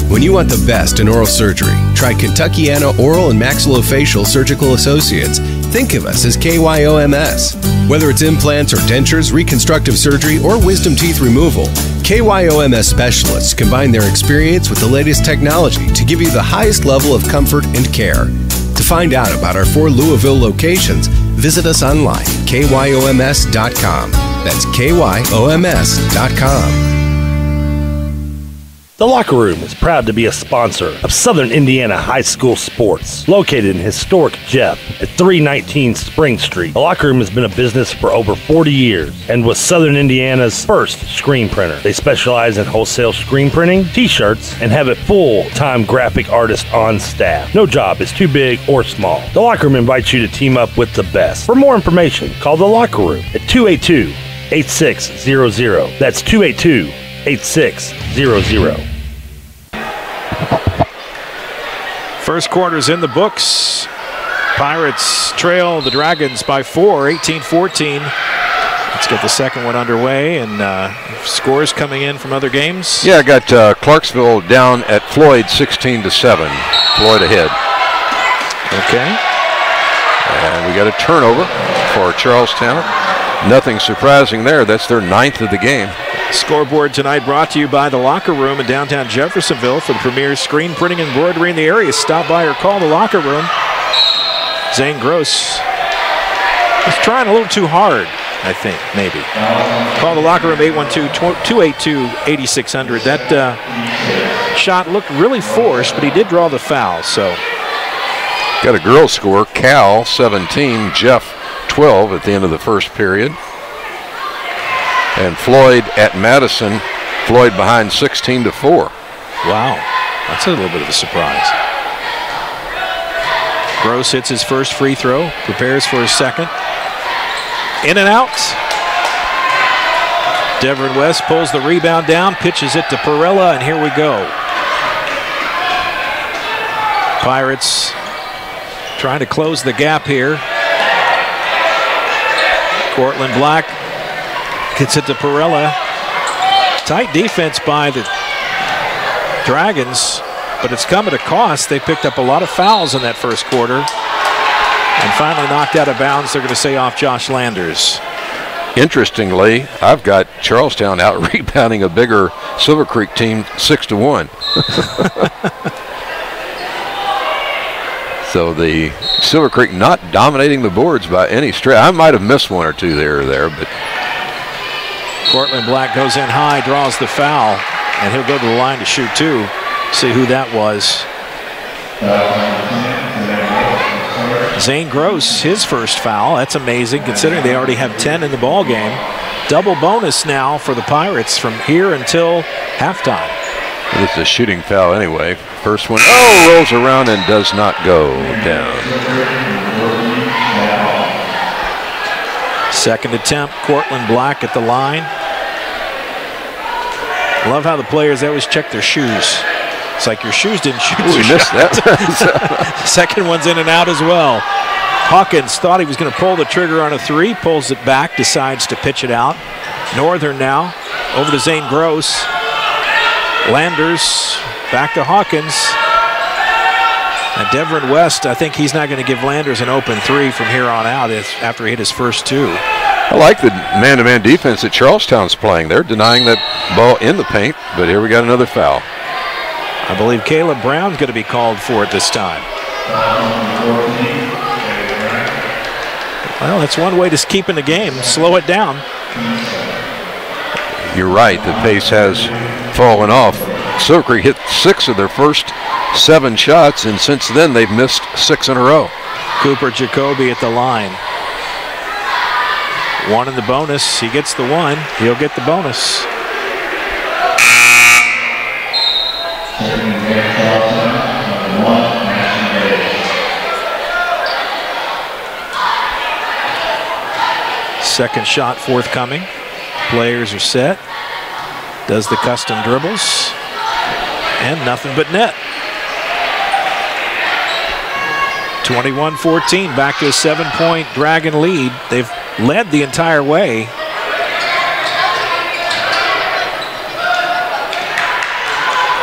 Speaker 25: When you want the best in oral surgery, try Kentuckiana Oral and Maxillofacial Surgical Associates. Think of us as KYOMS. Whether it's implants or dentures, reconstructive surgery, or wisdom teeth removal, KYOMS specialists combine their experience with the latest technology to give you the highest level of comfort and care. To find out about our 4 Louisville locations, visit us online, KYOMS.com. That's KYOMS.com.
Speaker 22: The Locker Room is proud to be a sponsor of Southern Indiana High School Sports, located in historic Jeff at 319 Spring Street. The Locker Room has been a business for over 40 years and was Southern Indiana's first screen printer. They specialize in wholesale screen printing, t-shirts, and have a full-time graphic artist on staff. No job is too big or small. The Locker Room invites you to team up with the best. For more information, call The Locker Room at 282-8600. That's 282-8600.
Speaker 3: First quarter's in the books. Pirates trail the Dragons by 4, 18-14. Let's get the second one underway, and scores coming in from other games.
Speaker 4: Yeah, I got Clarksville down at Floyd 16-7. Floyd ahead.
Speaker 3: Okay.
Speaker 4: And we got a turnover for Charlestown. Nothing surprising there. That's their 9th of the game.
Speaker 3: Scoreboard tonight brought to you by The Locker Room in downtown Jeffersonville. For the premier screen printing and embroidery in the area, stop by or call The Locker Room. Zane Gross is trying a little too hard, I think, maybe. Call The Locker Room, 812-282-8600. That shot looked really forced, but he did draw the foul, so.
Speaker 4: Got a girls score, Cal 17, Jeff 12 at the end of the first period. And Floyd at Madison, Floyd behind 16-4.
Speaker 3: Wow, that's a little bit of a surprise. Gross hits his first free throw, prepares for his second. In and out. Devin West pulls the rebound down, pitches it to Perella, and here we go. Pirates trying to close the gap here. Cortland Black gets it to Perella. Tight defense by the Dragons, but it's come at a cost. They picked up a lot of fouls in that first quarter and finally knocked out of bounds. They're going to say off Josh Landers.
Speaker 4: Interestingly, I've got Charlestown out rebounding a bigger Silver Creek team 6-1. So the Silver Creek not dominating the boards by any stretch. I might have missed one or two there or there, but
Speaker 3: Cortland Black goes in high, draws the foul, and he'll go to the line to shoot two. See who that was. Zane Gross, his first foul. That's amazing considering they already have 10 in the ball game. Double bonus now for the Pirates from here until halftime.
Speaker 4: This is a shooting foul anyway. First one, rolls around and does not go down.
Speaker 3: Second attempt, Cortland Black at the line. Love how the players always check their shoes. It's like your shoes didn't shoot the
Speaker 4: missed
Speaker 3: shot.
Speaker 4: that.
Speaker 3: Second one's in and out as well. Hawkins thought he was going to pull the trigger on a three, pulls it back, decides to pitch it out. Northern now, over to Zane Gross. Landers, back to Hawkins. And Devin West, I think he's not going to give Landers an open three from here on out after he hit his first two.
Speaker 4: I like the man-to-man defense that Charlestown's playing. They're denying that ball in the paint, but here we got another foul.
Speaker 3: I believe Caleb Brown's going to be called for it this time. Well, that's one way to keep in the game. Slow it down.
Speaker 4: You're right. The pace has fallen off. Silver Creek hit 6 of their first 7 shots, and since then they've missed 6 in a row.
Speaker 3: Cooper Jacoby at the line. One in the bonus. He gets the one. He'll get the bonus. Second shot forthcoming. Players are set. Does the custom dribbles. And nothing but net. 21-14, back to a 7-point Dragon lead. They've led the entire way.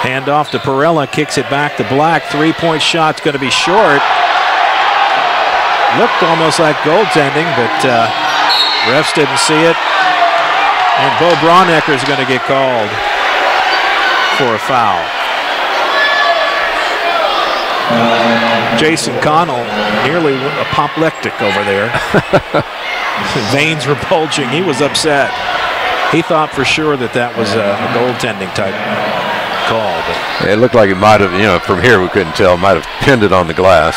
Speaker 3: Hand off to Perella, kicks it back to Black. 3-point shot's going to be short. Looked almost like goaltending, but refs didn't see it. And Bo Bronnecker is going to get called for a foul. Jason Connell nearly apoplectic over there. Veins were bulging. He was upset. He thought for sure that was a goaltending type call. But
Speaker 4: it looked like it might have, from here we couldn't tell, might have pinned it on the glass.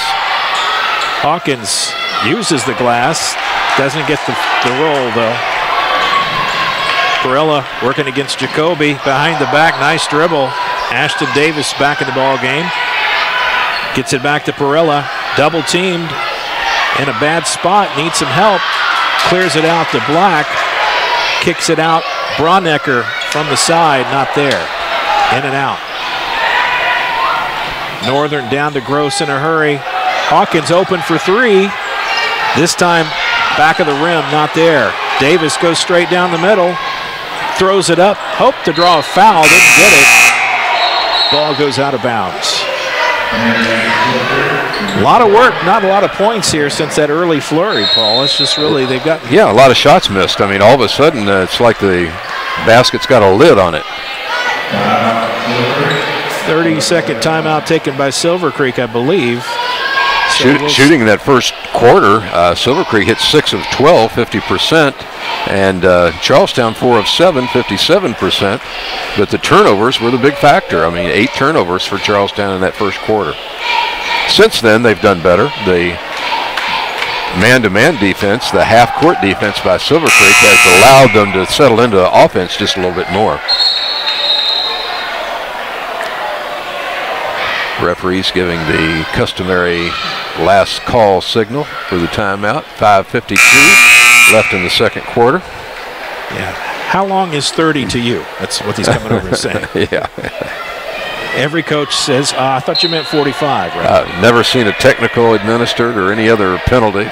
Speaker 3: Hawkins uses the glass, doesn't get the roll though. Perella working against Jacoby behind the back, nice dribble. Ashton Davis back in the ball game. Gets it back to Perella, double teamed in a bad spot, needs some help. Clears it out to Black, kicks it out. Bronnecker from the side, not there. In and out. Northern down to Gross in a hurry. Hawkins open for three. This time back of the rim, not there. Davis goes straight down the middle. Throws it up, hoped to draw a foul, didn't get it. Ball goes out of bounds. A lot of work, not a lot of points here since that early flurry, Paul. It's just really, they've got...
Speaker 4: Yeah, a lot of shots missed. I mean, all of a sudden, it's like the basket's got a lid on it.
Speaker 3: 30-second timeout taken by Silver Creek, I believe. So
Speaker 4: shooting in that first quarter, Silver Creek hit 6 of 12, 50%, and Charlestown 4 of 7, 57%. But the turnovers were the big factor. I mean, 8 turnovers for Charlestown in that first quarter. Since then, they've done better. The man-to-man defense, the half-court defense by Silver Creek has allowed them to settle into offense just a little bit more. Referees giving the customary last call signal for the timeout. 5:52 left in the second quarter.
Speaker 3: Yeah. How long is 30 to you? That's what he's coming over and saying.
Speaker 4: Yeah.
Speaker 3: Every coach says, I thought you meant 45, right?
Speaker 4: Never seen a technical administered or any other penalty.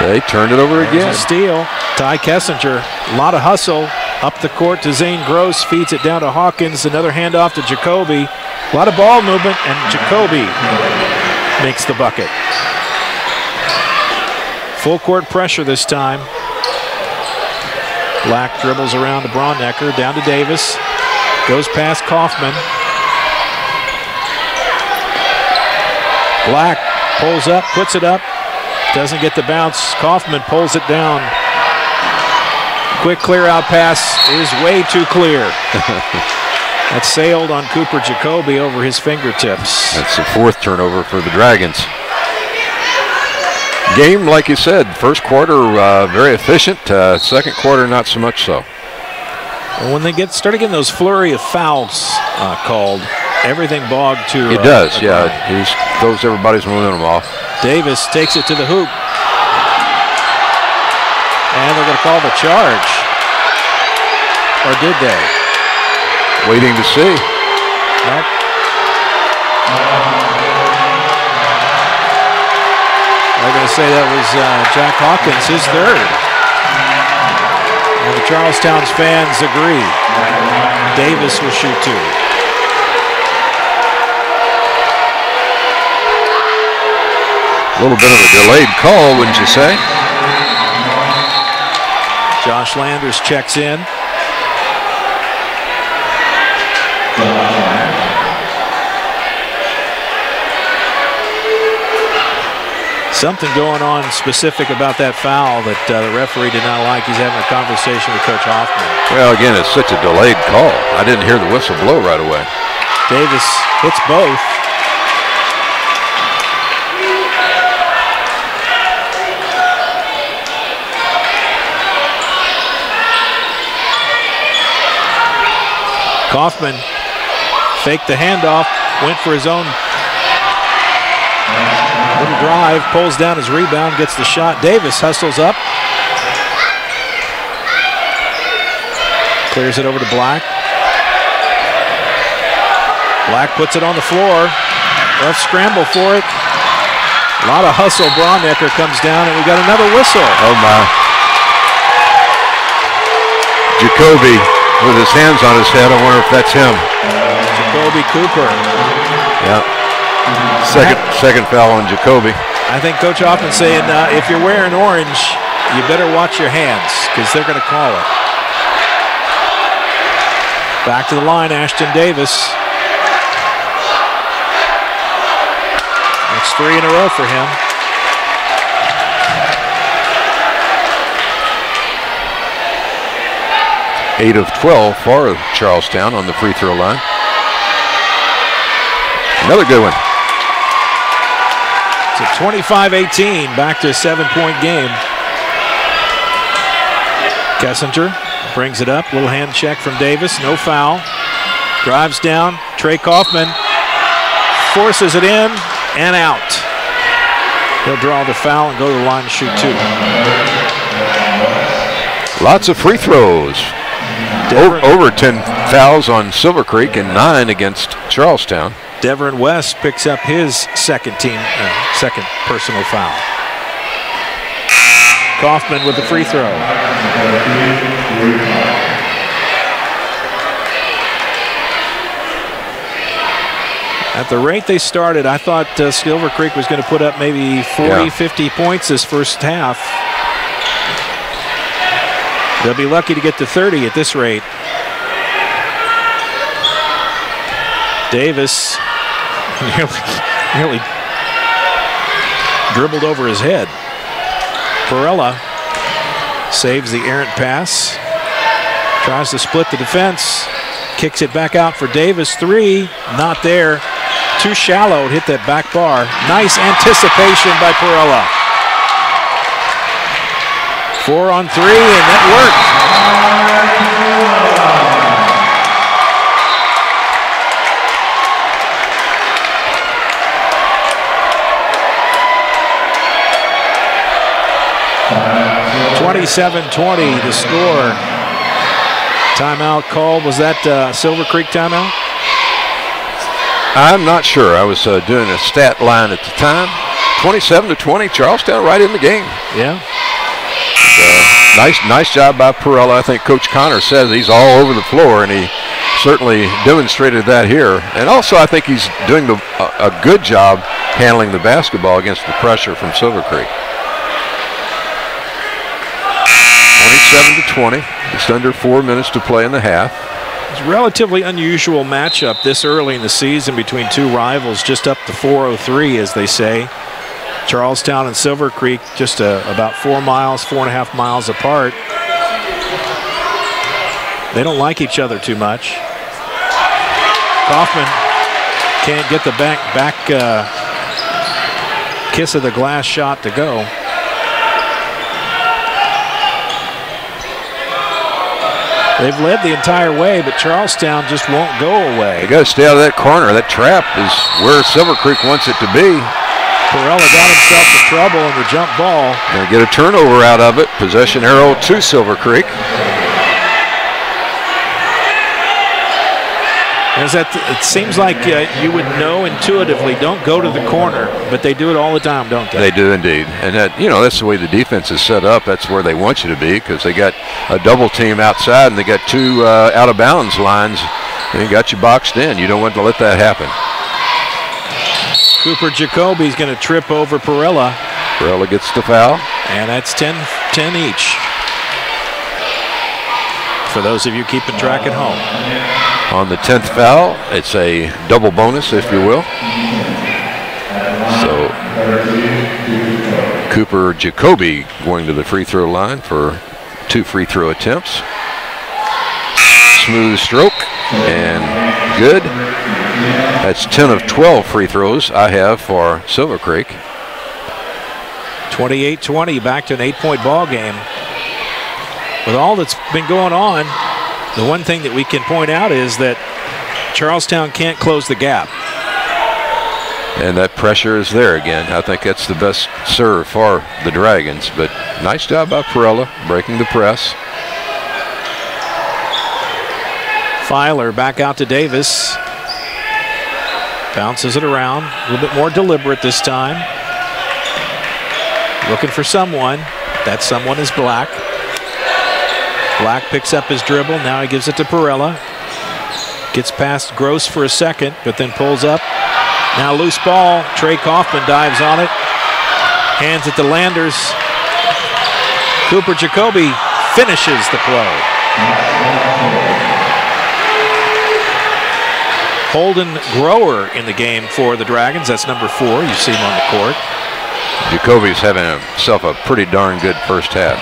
Speaker 4: They turned it over again.
Speaker 3: There's a steal. Ty Kessinger, a lot of hustle. Up the court to Zane Gross, feeds it down to Hawkins. Another handoff to Jacoby. A lot of ball movement, and Jacoby makes the bucket. Full court pressure this time. Black dribbles around to Bronnecker, down to Davis. Goes past Kaufman. Black pulls up, puts it up. Doesn't get the bounce. Kaufman pulls it down. Quick clear out pass is way too clear. That sailed on Cooper Jacoby over his fingertips.
Speaker 4: That's the 4th turnover for the Dragons. Game, like you said, first quarter very efficient. Second quarter, not so much so.
Speaker 3: Well, when they started getting those flurry of fouls called, everything bogged to.
Speaker 4: It does, yeah. He throws everybody's momentum off.
Speaker 3: Davis takes it to the hoop. And they're going to call the charge. Or did they?
Speaker 4: Waiting to see.
Speaker 3: Nope. They're going to say that was Jack Hawkins, his 3rd. And the Charlestown's fans agree. Davis will shoot 2.
Speaker 4: A little bit of a delayed call, wouldn't you say?
Speaker 3: Josh Landers checks in. Something going on specific about that foul that the referee did not like. He's having a conversation with Coach Hoffman.
Speaker 4: Well, again, it's such a delayed call. I didn't hear the whistle blow right away.
Speaker 3: Davis hits both. Kaufman faked the handoff, went for his own little drive, pulls down his rebound, gets the shot. Davis hustles up. Clears it over to Black. Black puts it on the floor. Rough scramble for it. A lot of hustle. Bronnecker comes down, and we got another whistle.
Speaker 4: Oh, my. Jacoby with his hands on his head. I wonder if that's him.
Speaker 3: Jacoby Cooper.
Speaker 4: Yeah. Second foul on Jacoby.
Speaker 3: I think Coach Hoffman's saying if you're wearing orange, you better watch your hands because they're going to call it. Back to the line, Ashton Davis. That's 3 in a row for him.
Speaker 4: 8 of 12 for Charlestown on the free throw line. Another good one.
Speaker 3: It's a 25-18, back to a 7-point game. Kessinger brings it up, little hand check from Davis, no foul. Drives down, Trey Kaufman forces it in and out. He'll draw the foul and go to the line to shoot 2.
Speaker 4: Lots of free throws. Over 10 fouls on Silver Creek and 9 against Charlestown.
Speaker 3: Deveron West picks up his second personal foul. Kaufman with the free throw. At the rate they started, I thought Silver Creek was going to put up maybe 40, 50 points this first half. They'll be lucky to get to 30 at this rate. Davis nearly dribbled over his head. Perella saves the errant pass. Tries to split the defense. Kicks it back out for Davis. 3, not there. Too shallow, hit that back bar. Nice anticipation by Perella. 4 on 3, and that worked. 27-20 to score. Timeout called. Was that Silver Creek timeout?
Speaker 4: I'm not sure. I was doing a stat line at the time. 27-20, Charlestown right in the game.
Speaker 3: Yeah.
Speaker 4: Nice job by Perella. I think Coach Connor says he's all over the floor, and he certainly demonstrated that here. And also, I think he's doing a good job handling the basketball against the pressure from Silver Creek. 27-20. Just under 4 minutes to play in the half.
Speaker 3: It's a relatively unusual matchup this early in the season between two rivals, just up to 403, as they say. Charlestown and Silver Creek just about 4.5 miles apart. They don't like each other too much. Kaufman can't get the back kiss of the glass shot to go. They've led the entire way, but Charlestown just won't go away.
Speaker 4: They got to stay out of that corner. That trap is where Silver Creek wants it to be.
Speaker 3: Perella got himself in trouble in the jump ball.
Speaker 4: Going to get a turnover out of it. Possession arrow to Silver Creek.
Speaker 3: It seems like you would know intuitively, don't go to the corner, but they do it all the time, don't they?
Speaker 4: They do indeed. And that's the way the defense is set up. That's where they want you to be, because they got a double team outside and they got 2 out of bounds lines, and they got you boxed in. You don't want to let that happen.
Speaker 3: Cooper Jacoby's going to trip over Perella.
Speaker 4: Perella gets the foul.
Speaker 3: And that's 10 each. For those of you keeping track at home.
Speaker 4: On the 10th foul, it's a double bonus, if you will. So Cooper Jacoby going to the free throw line for 2 free throw attempts. Smooth stroke and good. That's 10 of 12 free throws I have for Silver Creek.
Speaker 3: 28-20, back to an 8-point ball game. With all that's been going on, the one thing that we can point out is that Charlestown can't close the gap.
Speaker 4: And that pressure is there again. I think that's the best serve for the Dragons, but nice job by Perella breaking the press.
Speaker 3: Filer back out to Davis. Bounces it around, a little bit more deliberate this time. Looking for someone. That someone is Black. Black picks up his dribble. Now he gives it to Perella. Gets past Gross for a second, but then pulls up. Now loose ball. Trey Kaufman dives on it. Hands it to Landers. Cooper Jacoby finishes the play. Holden Grower in the game for the Dragons. That's number 4. You see him on the court.
Speaker 4: Jacoby's having himself a pretty darn good first half.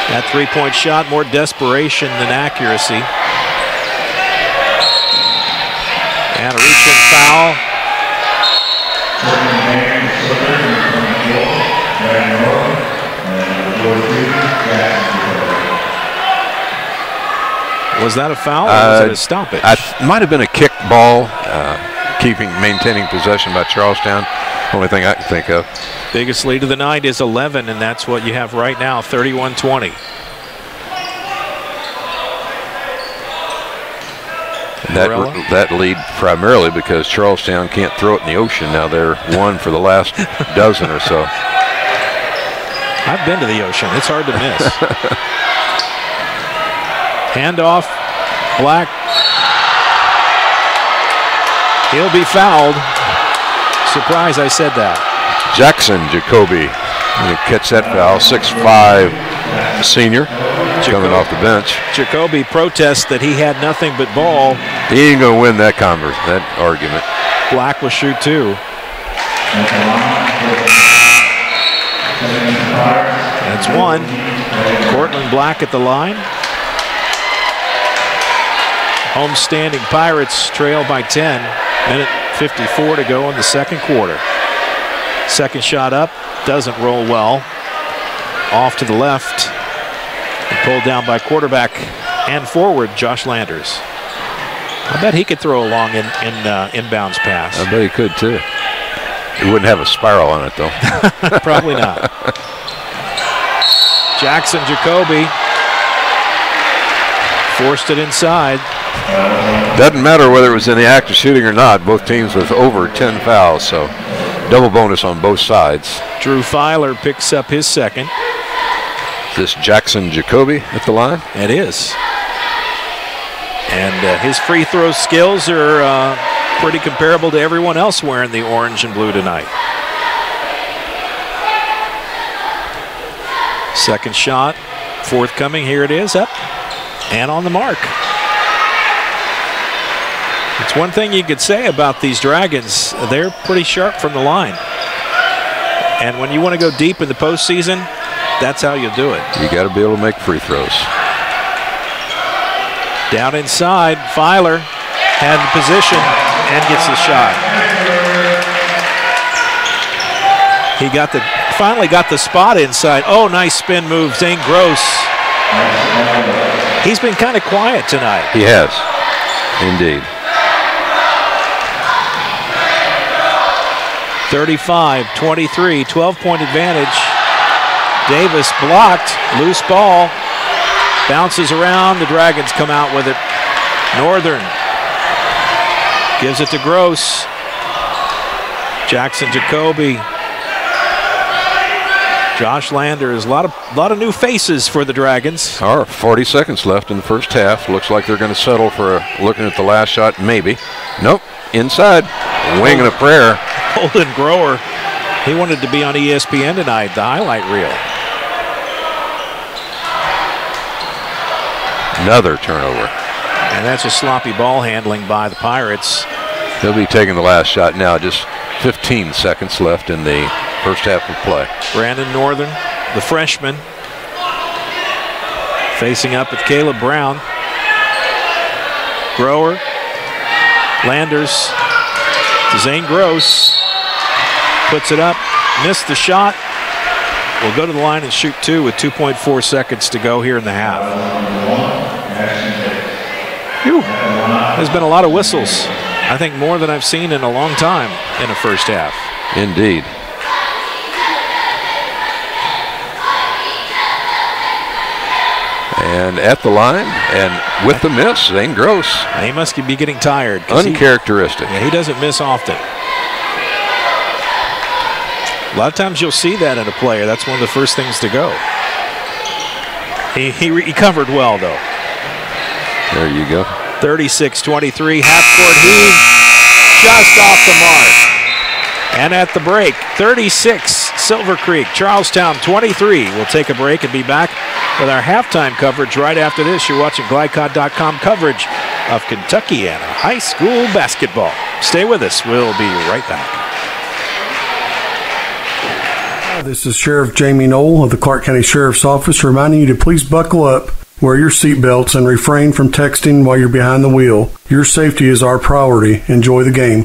Speaker 3: That three-point shot, more desperation than accuracy. And a reach-in foul. Was that a foul or was it a stoppage?
Speaker 4: It might have been a kicked ball, maintaining possession by Charlestown. Only thing I can think of.
Speaker 3: Biggest lead of the night is 11, and that's what you have right now, 31-20.
Speaker 4: That lead primarily because Charlestown can't throw it in the ocean. Now they're one for the last dozen or so.
Speaker 3: I've been to the ocean. It's hard to miss. Handoff. Black. He'll be fouled. Surprise I said that.
Speaker 4: Jackson Jacoby going to catch that foul. 6'5" senior coming off the bench.
Speaker 3: Jacoby protests that he had nothing but ball.
Speaker 4: He ain't going to win that argument.
Speaker 3: Black will shoot two. That's one. Cortland Black at the line. Homestanding Pirates trail by 10. Minute 54 to go in the second quarter. Second shot up, doesn't roll well. Off to the left. And pulled down by quarterback and forward Josh Landers. I bet he could throw a long inbounds pass.
Speaker 4: I bet he could too. He wouldn't have a spiral on it though.
Speaker 3: Probably not. Jackson Jacoby forced it inside.
Speaker 4: Doesn't matter whether it was in the act of shooting or not. Both teams with over 10 fouls, so double bonus on both sides.
Speaker 3: Drew Filer picks up his second.
Speaker 4: This Jackson Jacoby at the line?
Speaker 3: It is. And his free throw skills are pretty comparable to everyone else wearing the orange and blue tonight. Second shot, forthcoming. Here it is, up and on the mark. It's one thing you could say about these Dragons. They're pretty sharp from the line. And when you want to go deep in the postseason, that's how you do it.
Speaker 4: You got to be able to make free throws.
Speaker 3: Down inside, Filer had the position and gets the shot. He finally got the spot inside. Oh, nice spin move, Zane Gross. He's been kind of quiet tonight.
Speaker 4: He has, indeed.
Speaker 3: 35-23, 12-point advantage. Davis blocked, loose ball. Bounces around, the Dragons come out with it. Northern gives it to Gross. Jackson Jacoby. Josh Landers, a lot of new faces for the Dragons.
Speaker 4: 40 seconds left in the first half. Looks like they're going to settle for looking at the last shot, maybe. Nope, inside. Wing and a prayer.
Speaker 3: Holden Grower, he wanted to be on ESPN tonight, the highlight reel.
Speaker 4: Another turnover.
Speaker 3: And that's a sloppy ball handling by the Pirates.
Speaker 4: They'll be taking the last shot now. Just 15 seconds left in the first half of play.
Speaker 3: Brandon Northern, the freshman, facing up with Caleb Brown. Grower, Landers, to Zane Gross. Puts it up, missed the shot. Will go to the line and shoot two with 2.4 seconds to go here in the half. Whew. There's been a lot of whistles. I think more than I've seen in a long time in a first half.
Speaker 4: Indeed. And at the line, and with the miss, Zane Gross.
Speaker 3: He must be getting tired.
Speaker 4: Uncharacteristic.
Speaker 3: He doesn't miss often. A lot of times you'll see that in a player. That's one of the first things to go. He recovered well, though.
Speaker 4: There you go.
Speaker 3: 36-23, half-court heave, just off the mark. And at the break, 36, Silver Creek, Charlestown 23. We'll take a break and be back with our halftime coverage right after this. You're watching GLICOD.com coverage of Kentuckiana high school basketball. Stay with us. We'll be right back.
Speaker 14: Hi, this is Sheriff Jamie Knoll of the Clark County Sheriff's Office reminding you to please buckle up, wear your seatbelts, and refrain from texting while you're behind the wheel. Your safety is our priority. Enjoy the game.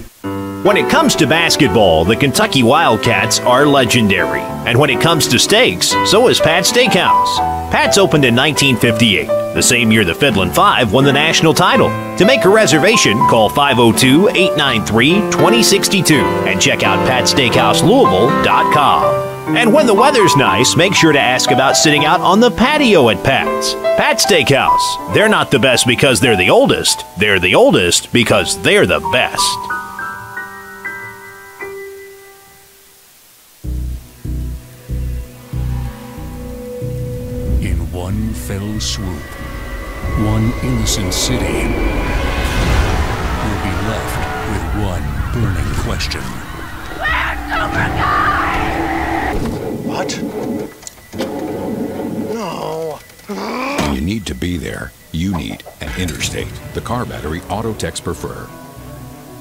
Speaker 24: When it comes to basketball, the Kentucky Wildcats are legendary. And when it comes to steaks, so is Pat's Steakhouse. Pat's opened in 1958, the same year the Fiddlin' Five won the national title. To make a reservation, call 502-893-2062 and check out PatSteakhouseLouisville.com. And when the weather's nice, make sure to ask about sitting out on the patio at Pat's. Pat's Steakhouse. They're not the best because they're the oldest. They're the oldest because they're the best.
Speaker 15: In one fell swoop, one innocent city will be left with one burning question.
Speaker 17: What? No.
Speaker 7: When you need to be there, you need an Interstate, the car battery auto techs prefer.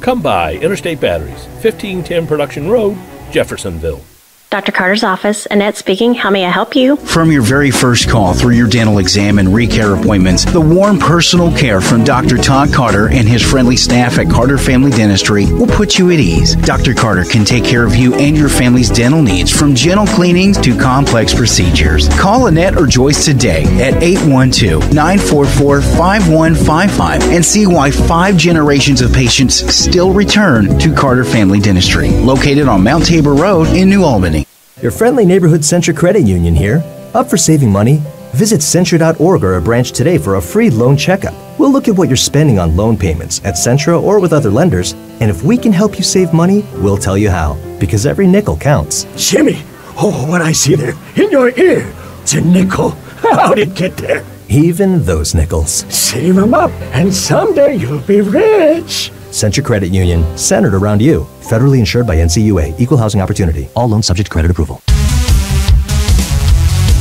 Speaker 16: Come by Interstate Batteries, 1510 Production Road, Jeffersonville.
Speaker 9: Dr. Carter's office, Annette speaking. How may I help you?
Speaker 11: From your very first call through your dental exam and recare appointments, the warm personal care from Dr. Todd Carter and his friendly staff at Carter Family Dentistry will put you at ease. Dr. Carter can take care of you and your family's dental needs, from gentle cleanings to complex procedures. Call Annette or Joyce today at 812-944-5155 and see why 5 generations of patients still return to Carter Family Dentistry, located on Mount Tabor Road in New Albany.
Speaker 5: Your friendly neighborhood Centra Credit Union here. Up for saving money? Visit Centra.org or a branch today for a free loan checkup. We'll look at what you're spending on loan payments at Centra or with other lenders, and if we can help you save money, we'll tell you how, because every nickel counts.
Speaker 6: Jimmy, oh, what I see there in your ear. It's a nickel. How'd it get there?
Speaker 5: Even those nickels.
Speaker 6: Save them up, and someday you'll be rich.
Speaker 5: Centra Credit Union, centered around you. Federally insured by NCUA. Equal housing opportunity. All loans subject to credit approval.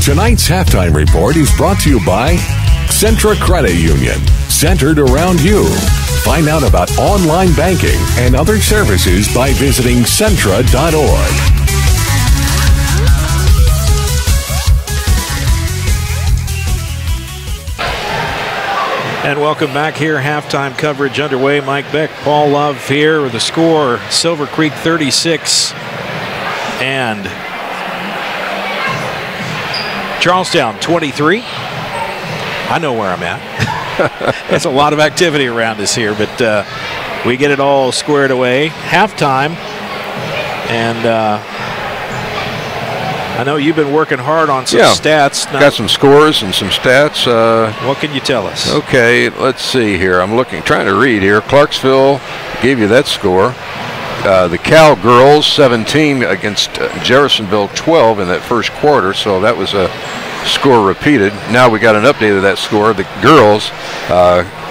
Speaker 2: Tonight's halftime report is brought to you by Centra Credit Union, centered around you. Find out about online banking and other services by visiting Centra.org.
Speaker 3: And welcome back here. Halftime coverage underway. Mike Beck, Paul Love here with the score. Silver Creek 36 and Charlestown 23. I know where I'm at. There's a lot of activity around us here, but we get it all squared away. Halftime, and I know you've been working hard on some stats.
Speaker 4: Got some scores and some stats.
Speaker 3: What can you tell us?
Speaker 4: Okay, let's see here. I'm trying to read here. Clarksville gave you that score. The Cal girls 17 against Jeffersonville 12 in that first quarter, so that was a score repeated. Now we got an update of that score. The girls,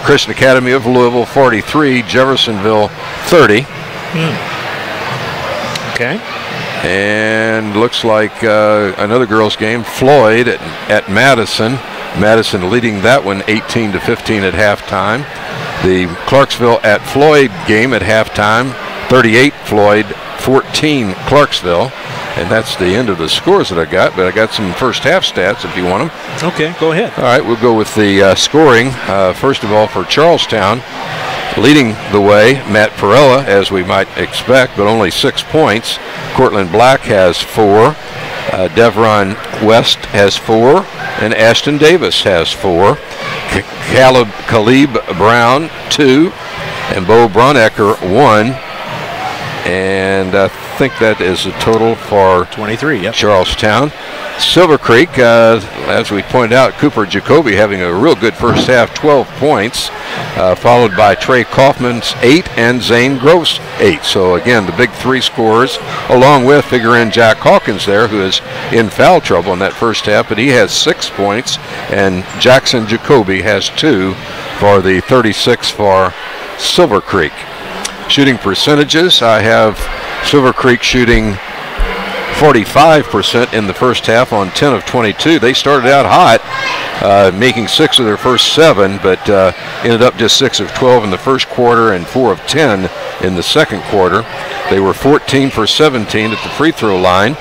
Speaker 4: Christian Academy of Louisville 43, Jeffersonville 30.
Speaker 3: Okay.
Speaker 4: And looks like another girls' game, Floyd at Madison. Madison leading that one 18-15 at halftime. The Clarksville at Floyd game at halftime, 38 Floyd, 14 Clarksville. And that's the end of the scores that I got, but I got some first half stats if you want them.
Speaker 3: Okay, go ahead.
Speaker 4: All right, we'll go with the scoring. First of all, for Charlestown, leading the way, Matt Perella, as we might expect, but only 6 points. Cortland Black has 4. Devron West has 4. And Ashton Davis has 4. Caleb Brown, 2. And Bo Bronecker, 1. And I think that is a total for
Speaker 3: 23, yep.
Speaker 4: Charlestown. Silver Creek, as we pointed out, Cooper Jacoby having a real good first half, 12 points, followed by Trey Kaufman's 8 and Zane Gross 8. So again, the big 3 scores, along with figure in Jack Hawkins there, who is in foul trouble in that first half, but he has 6 points, and Jackson Jacoby has 2 for the 36 for Silver Creek. Shooting percentages, I have Silver Creek shooting 45% in the first half on 10 of 22. They started out hot, making 6 of their first 7, but ended up just 6 of 12 in the first quarter and 4 of 10 in the second quarter. They were 14 for 17 at the free throw line.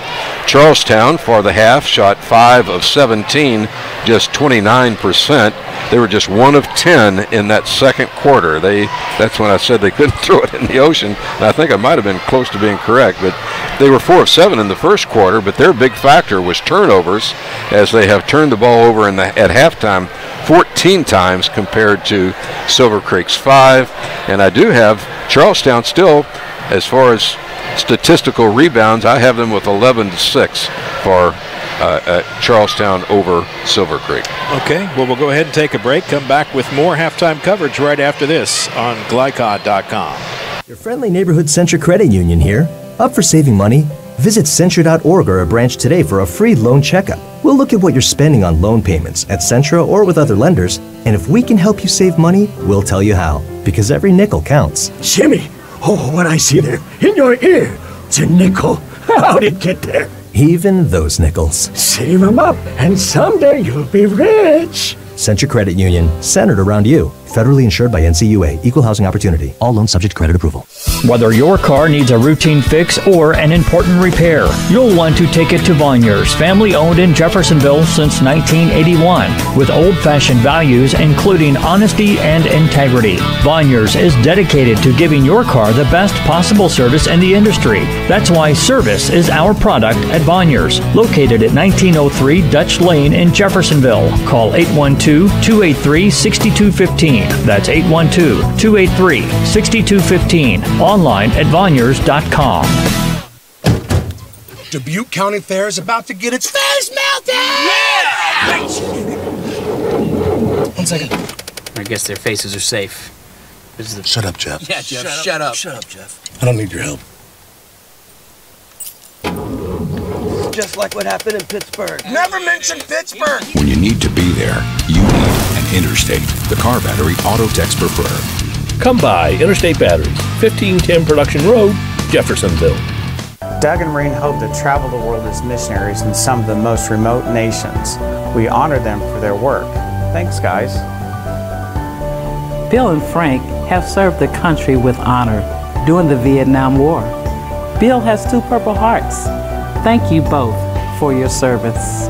Speaker 4: Charlestown, for the half, shot 5 of 17, just 29%. They were just 1 of 10 in that second quarter. That's when I said they couldn't throw it in the ocean, and I think I might have been close to being correct, but they were 4 of 7 in the first quarter, but their big factor was turnovers, as they have turned the ball over at halftime 14 times compared to Silver Creek's 5. And I do have Charlestown still, as far as statistical rebounds, I have them with 11-6 for Charlestown over Silver Creek.
Speaker 3: Okay, well, we'll go ahead and take a break. Come back with more halftime coverage right after this on GLICOD.com.
Speaker 5: Your friendly neighborhood Centra Credit Union here. Up for saving money? Visit Centra.org or a branch today for a free loan checkup. We'll look at what you're spending on loan payments at Centra or with other lenders, and if we can help you save money, we'll tell you how, because every nickel counts.
Speaker 6: Jimmy, oh, what I see there in your ear. It's a nickel. How'd it get there?
Speaker 5: Even those nickels.
Speaker 6: Save them up, and someday you'll be rich.
Speaker 5: Centra Credit Union, centered around you. Federally insured by NCUA. Equal housing opportunity. All loans subject to credit approval.
Speaker 10: Whether your car needs a routine fix or an important repair, you'll want to take it to Vonyers, family owned in Jeffersonville since 1981, with old-fashioned values including honesty and integrity. Vonyers is dedicated to giving your car the best possible service in the industry. That's why service is our product at Vonyers, located at 1903 Dutch Lane in Jeffersonville. Call 812-283-6215. That's 812-283-6215. Online at Vonyers.com.
Speaker 12: Dubuque County Fair is about to get its face melted! Yeah!
Speaker 13: 1 second. I guess their faces are safe.
Speaker 12: Shut up, Jeff.
Speaker 13: Yeah, Jeff, shut up.
Speaker 12: Shut up, Jeff. I don't need your help.
Speaker 1: Just like what happened in Pittsburgh.
Speaker 12: Never mention Pittsburgh!
Speaker 7: When you need to be there, you need an Interstate, the car battery auto techs prefer.
Speaker 16: Come by Interstate Batteries, 1510 Production Road, Jeffersonville.
Speaker 8: Doug and Maureen hope to travel the world as missionaries in some of the most remote nations. We honor them for their work. Thanks, guys.
Speaker 18: Bill and Frank have served the country with honor during the Vietnam War. Bill has 2 Purple Hearts. Thank you both for your service.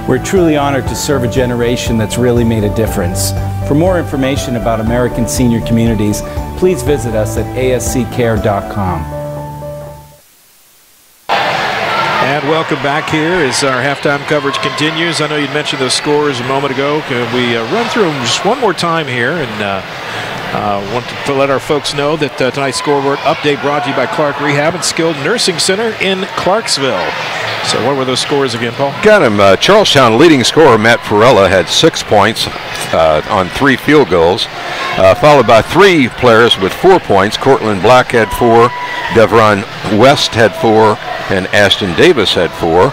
Speaker 23: We're truly honored to serve a generation that's really made a difference. For more information about American senior communities, please visit us at asccare.com.
Speaker 3: And welcome back here as our halftime coverage continues. I know you'd mentioned those scores a moment ago. Can we run through them just one more time here? And want to let our folks know that tonight's scoreboard update brought to you by Clark Rehab and Skilled Nursing Center in Clarksville. So what were those scores again, Paul?
Speaker 4: Got him. Charlestown leading scorer Matt Perella had 6 points on 3 field goals, followed by 3 players with 4 points. Cortland Black had 4, Devron West had 4, and Ashton Davis had 4.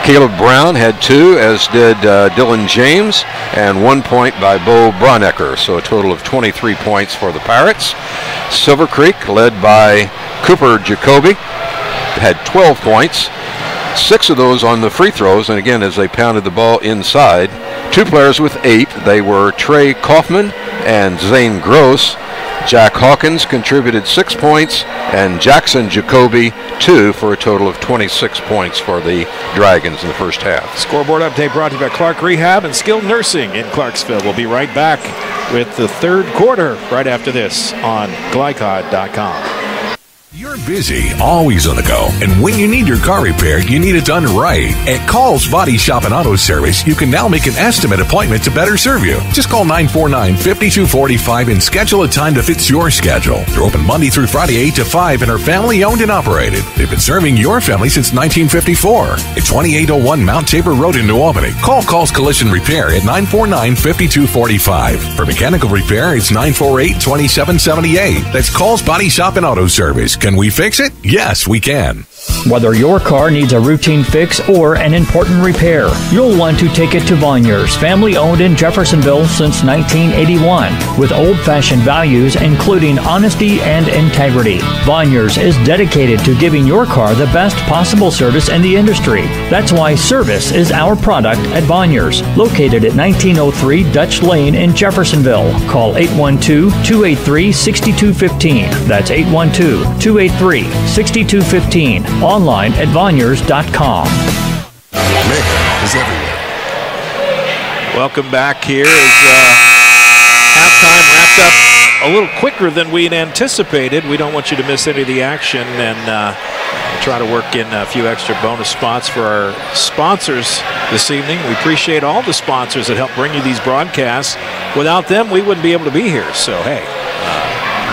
Speaker 4: Caleb Brown had 2, as did Dylan James, and 1 point by Bo Bronecker. So a total of 23 points for the Pirates. Silver Creek, led by Cooper Jacoby, had 12 points. 6 of those on the free throws, and again, as they pounded the ball inside. 2 players with 8. They were Trey Kaufman and Zane Gross. Jack Hawkins contributed 6 points, and Jackson Jacoby 2, for a total of 26 points for the Dragons in the first half.
Speaker 3: Scoreboard update brought to you by Clark Rehab and Skilled Nursing in Clarksville. We'll be right back with the third quarter right after this on GLICOD.com.
Speaker 2: You're busy, always on the go, and when you need your car repaired, you need it done right. At Call's Body Shop and Auto Service, you can now make an estimate appointment to better serve you. Just call 949-5245 and schedule a time that fits your schedule. They're open Monday through Friday 8 to 5 and are family owned and operated. They've been serving your family since 1954. At 2801 Mount Tabor Road in New Albany. Call Call's Collision Repair at 949-5245. For mechanical repair, it's 948-2778. That's Call's Body Shop and Auto Service. Can we fix it? Yes, we can.
Speaker 10: Whether your car needs a routine fix or an important repair, you'll want to take it to Vonyers, family owned in Jeffersonville since 1981, with old-fashioned values including honesty and integrity. Vonyers is dedicated to giving your car the best possible service in the industry. That's why service is our product at Vonyers, located at 1903 Dutch Lane in Jeffersonville. Call 812-283-6215. That's 812-283-6215. 283-6215. Online at Vonyers.com.
Speaker 15: Mayhem is everywhere.
Speaker 3: Welcome back here as halftime wrapped up a little quicker than we'd anticipated. We don't want you to miss any of the action and try to work in a few extra bonus spots for our sponsors this evening. We appreciate all the sponsors that help bring you these broadcasts. Without them, we wouldn't be able to be here. So, hey,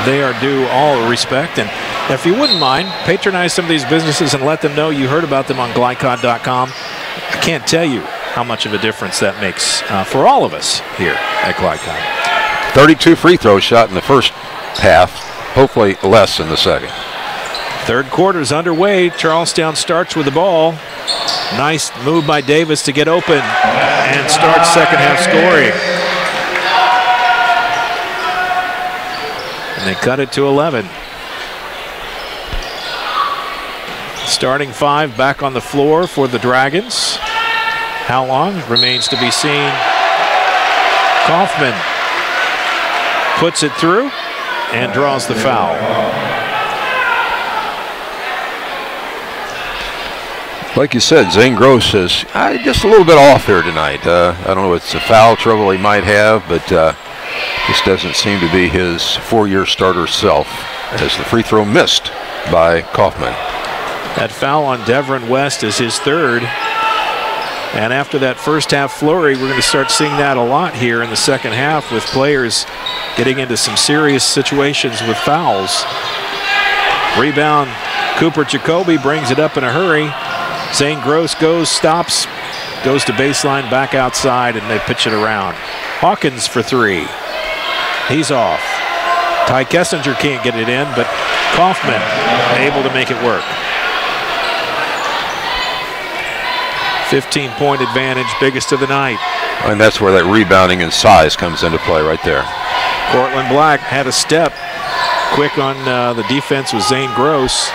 Speaker 3: they are due all respect. And if you wouldn't mind, patronize some of these businesses and let them know you heard about them on GLICOD.com. I can't tell you how much of a difference that makes for all of us here at GLICOD.
Speaker 4: 32 free throws shot in the first half, hopefully less in the second.
Speaker 3: Third quarter's underway. Charlestown starts with the ball. Nice move by Davis to get open and start second half scoring. And they cut it to 11. Starting five back on the floor for the Dragons. How long remains to be seen. Kaufman puts it through and draws the foul.
Speaker 4: Like you said, Zane Gross is just a little bit off here tonight. I don't know, it's a foul trouble he might have, but this doesn't seem to be his four-year starter self, as the free throw missed by Kaufman.
Speaker 3: That foul on Devon West is his third. And after that first half flurry, we're going to start seeing that a lot here in the second half with players getting into some serious situations with fouls. Rebound, Cooper Jacoby brings it up in a hurry. Zane Gross goes, stops, goes to baseline, back outside, and they pitch it around. Hawkins for three. He's off. Ty Kessinger can't get it in, but Kaufman able to make it work. 15-point advantage, biggest of the night.
Speaker 4: And that's where that rebounding and size comes into play right there.
Speaker 3: Cortland Black had a step. Quick on the defense was Zane Gross.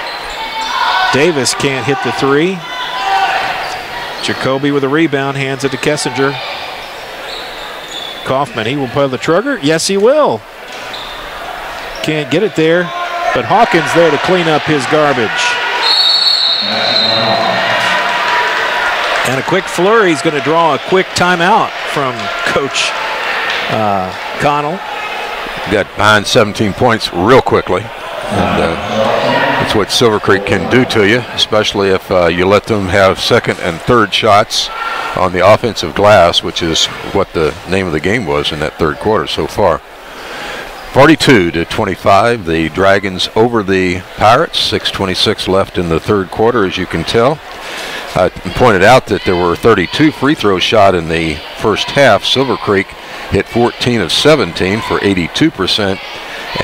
Speaker 3: Davis can't hit the three. Jacoby with a rebound, hands it to Kessinger. Kaufman, he will pull the trigger. Yes, he will. Can't get it there, but Hawkins there to clean up his garbage. And a quick flurry. He's going to draw a quick timeout from Coach Connell.
Speaker 4: Got behind 17 points real quickly. And, that's what Silver Creek can do to you, especially if you let them have second and third shots on the offensive glass, which is what the name of the game was in that third quarter so far. 42-25, the Dragons over the Pirates. 6:26 left in the third quarter, as you can tell. I pointed out that there were 32 free throws shot in the first half. Silver Creek hit 14 of 17 for 82%,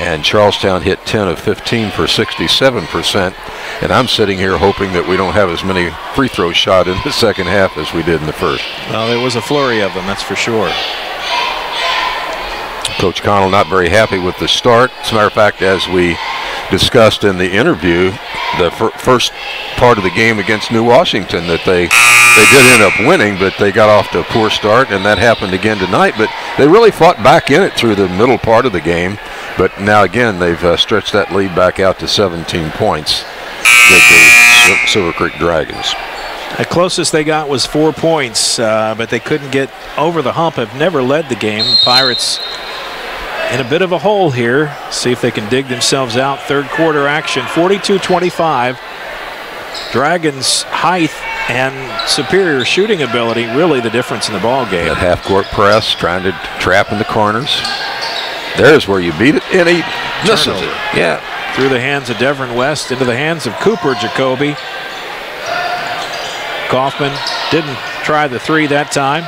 Speaker 4: and Charlestown hit 10 of 15 for 67%. And I'm sitting here hoping that we don't have as many free throws shot in the second half as we did in the first.
Speaker 3: Well, there was a flurry of them, that's for sure.
Speaker 4: Coach Connell not very happy with the start. As a matter of fact, as we discussed in the interview, the first part of the game against New Washington, that they did end up winning, but they got off to a poor start, and that happened again tonight. But they really fought back in it through the middle part of the game. But now again, they've stretched that lead back out to 17 points with the Silver Creek Dragons.
Speaker 3: The closest they got was 4 points, but they couldn't get over the hump. Have never led the game. Pirates in a bit of a hole here. See if they can dig themselves out. Third quarter action, 42-25. Dragons' height and superior shooting ability really the difference in the ball game.
Speaker 4: That half-court press, trying to trap in the corners. There's where you beat it, and he misses it. Yeah.
Speaker 3: Through the hands of Devon West, into the hands of Cooper Jacoby. Kaufman didn't try the three that time.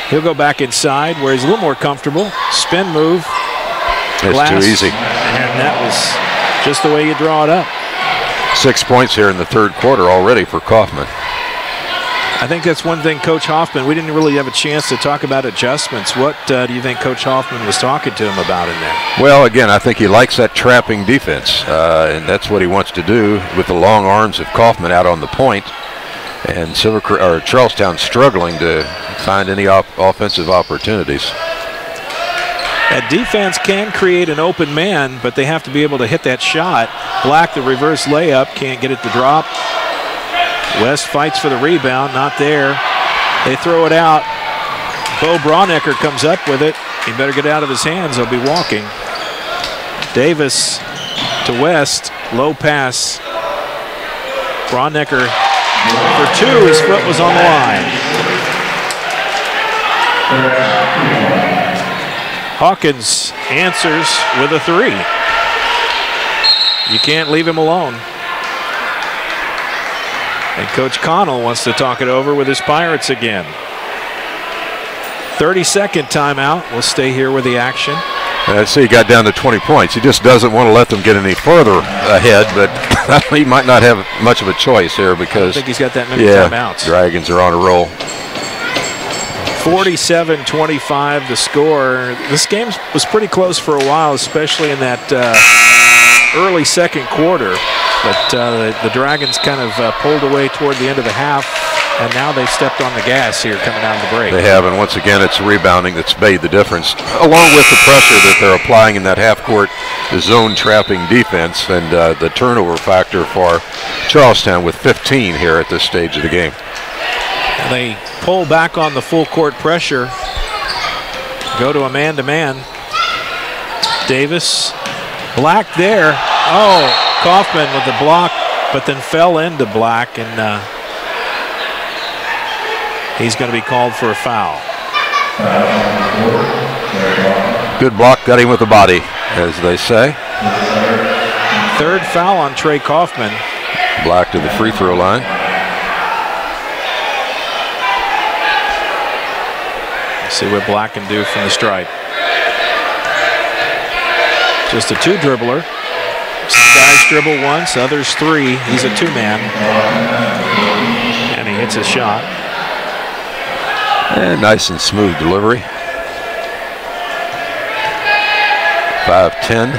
Speaker 3: He'll go back inside where he's a little more comfortable. Spin move.
Speaker 4: It's too easy.
Speaker 3: And that was just the way you draw it up.
Speaker 4: 6 points here in the third quarter already for Kaufman.
Speaker 3: I think that's one thing Coach Hoffman, we didn't really have a chance to talk about adjustments. What do you think Coach Hoffman was talking to him about in there?
Speaker 4: Well, again, I think he likes that trapping defense, and that's what he wants to do with the long arms of Kaufman out on the point. And Charlestown struggling to find any offensive opportunities.
Speaker 3: That defense can create an open man, but they have to be able to hit that shot. Black, the reverse layup, can't get it to drop. West fights for the rebound, not there. They throw it out. Bo Braunecker comes up with it. He better get out of his hands, he'll be walking. Davis to West, low pass. Braunecker for two, his foot was on the line. Hawkins answers with a three. You can't leave him alone. And Coach Connell wants to talk it over with his Pirates again. 30-second timeout. We'll stay here with the action.
Speaker 4: I see he got down to 20 points. He just doesn't want to let them get any further ahead, but he might not have much of a choice here because
Speaker 3: I think he's got that many timeouts.
Speaker 4: Dragons are on a roll.
Speaker 3: 47-25 the score. This game was pretty close for a while, especially in that early second quarter. But the Dragons kind of pulled away toward the end of the half, and now they've stepped on the gas here coming out of the break.
Speaker 4: They have, and once again, it's rebounding that's made the difference, along with the pressure that they're applying in that half-court zone trapping defense, and the turnover factor for Charlestown with 15 here at this stage of the game.
Speaker 3: They pull back on the full court pressure, go to a man-to-man. Davis, Black there. Oh, Kaufman with the block, but then fell into Black, and he's going to be called for a foul.
Speaker 4: Good block, got him with the body, as they say.
Speaker 3: Third foul on Trey Kaufman.
Speaker 4: Black to the free throw line.
Speaker 3: See what Black can do from the stripe. Just a two dribbler. Some guys dribble once, others three. He's a two-man. And he hits a shot.
Speaker 4: And nice and smooth delivery. 5-10.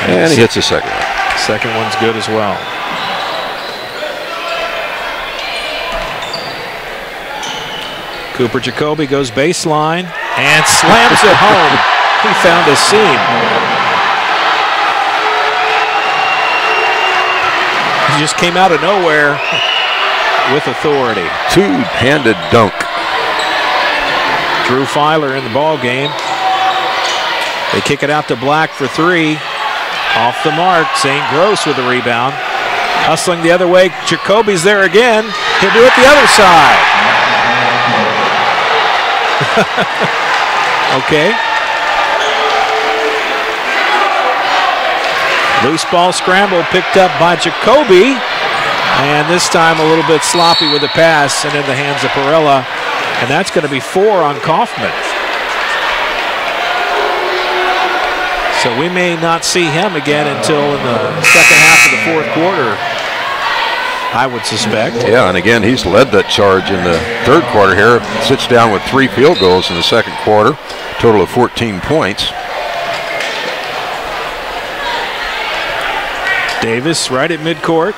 Speaker 4: And he hits a second one.
Speaker 3: Second one's good as well. Cooper Jacoby goes baseline and slams it home. He found a seam. He just came out of nowhere with authority.
Speaker 4: Two-handed dunk.
Speaker 3: Drew Filer in the ball game. They kick it out to Black for three. Off the mark. St. Gross with the rebound. Hustling the other way. Jacoby's there again. He'll do it the other side. Okay. Loose ball scramble picked up by Jacoby. And this time a little bit sloppy with the pass and in the hands of Perella. And that's going to be 4 on Kaufman. So we may not see him again until in the second half of the fourth quarter, I would suspect.
Speaker 4: Yeah, and again, he's led that charge in the third quarter here. Sits down with 3 field goals in the second quarter. Total of 14 points.
Speaker 3: Davis right at midcourt.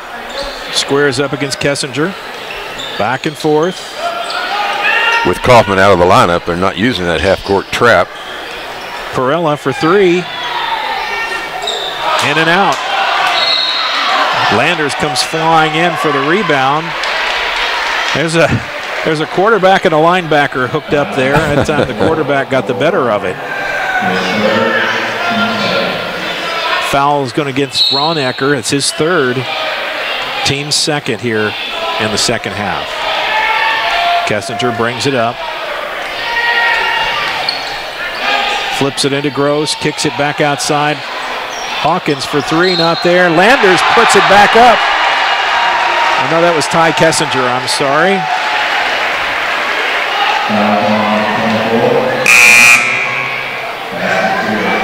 Speaker 3: Squares up against Kessinger. Back and forth.
Speaker 4: With Kaufman out of the lineup, they're not using that half-court trap.
Speaker 3: Perella for three. In and out. Landers comes flying in for the rebound. There's a quarterback and a linebacker hooked up there. That time the quarterback got the better of it. Foul is going against Braunecker. It's his third. Team's second here in the second half. Kessinger brings it up. Flips it into Gross, kicks it back outside. Hawkins for three, not there. Landers puts it back up. I know that was Ty Kessinger, I'm sorry.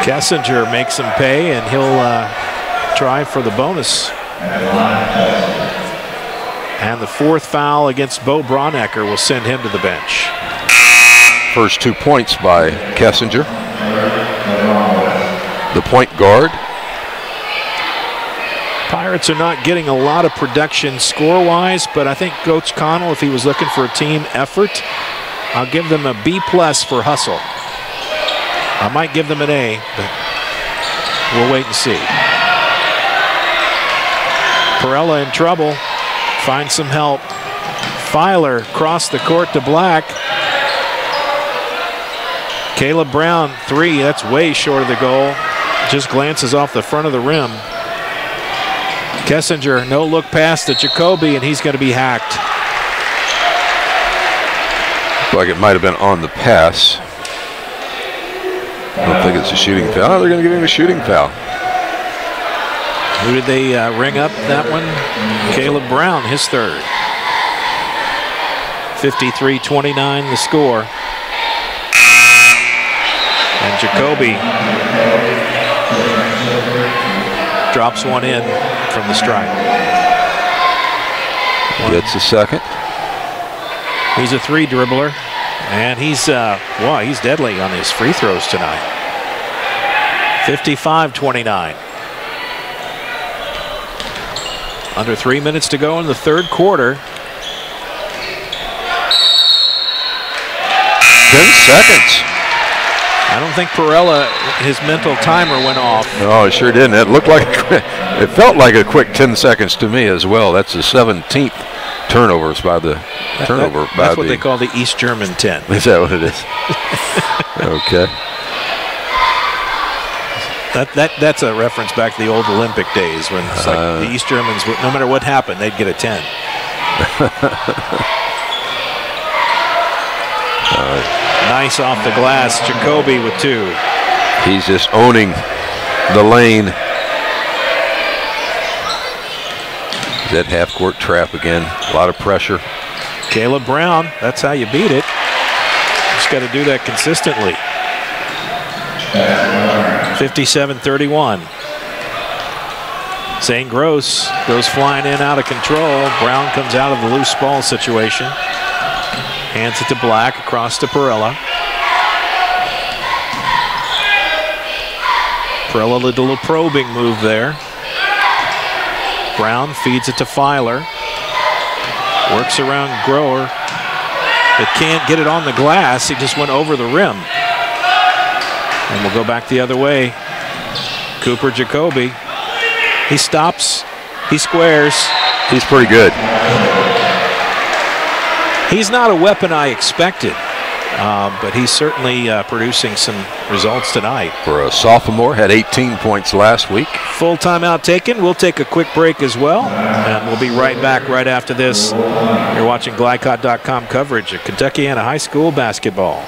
Speaker 3: Kessinger makes him pay, and he'll try for the bonus. And the fourth foul against Bo Braunecker will send him to the bench.
Speaker 4: First 2 points by Kessinger. The point guard.
Speaker 3: Pirates are not getting a lot of production score-wise, but I think Coach Connell, if he was looking for a team effort, I'll give them a B+ for hustle. I might give them an A, but we'll wait and see. Perella in trouble. Finds some help. Filer crossed the court to Black. Caleb Brown, 3. That's way short of the goal. Just glances off the front of the rim. Kessinger, no look pass to Jacoby, and he's going to be hacked.
Speaker 4: Like it might have been on the pass. I don't think it's a shooting foul. Oh, they're going to give him a shooting foul.
Speaker 3: Who did they ring up that one? Caleb Brown, his third. 53-29 the score. And Jacoby drops one in from the stripe.
Speaker 4: Gets a second.
Speaker 3: He's a 3 dribbler, and he's deadly on his free throws tonight. 55-29. Under 3 minutes to go in the third quarter.
Speaker 4: 10 seconds.
Speaker 3: I don't think Perella, his mental timer went off.
Speaker 4: No, it sure didn't. It looked like it felt like a quick 10 seconds to me as well. That's the 17th turnovers by the turnover.
Speaker 3: That's what they call the East German 10.
Speaker 4: Is that what it is? Okay.
Speaker 3: That's a reference back to the old Olympic days when it's like the East Germans, no matter what happened, they'd get a 10. Nice off the glass, Jacoby with 2.
Speaker 4: He's just owning the lane. That half-court trap again. A lot of pressure.
Speaker 3: Caleb Brown, that's how you beat it. Just got to do that consistently. 57-31. St. Gross goes flying in out of control. Brown comes out of the loose ball situation. Hands it to Black, across to Perella. Perella did a little probing move there. Brown feeds it to Filer. Works around Grower. But can't get it on the glass. He just went over the rim. And we'll go back the other way. Cooper Jacoby. He stops. He squares.
Speaker 4: He's pretty good.
Speaker 3: He's not a weapon I expected, but he's certainly producing some results tonight.
Speaker 4: For a sophomore, had 18 points last week.
Speaker 3: Full timeout taken. We'll take a quick break as well, and we'll be right back right after this. You're watching GLICOD.com coverage of Kentuckiana High School basketball.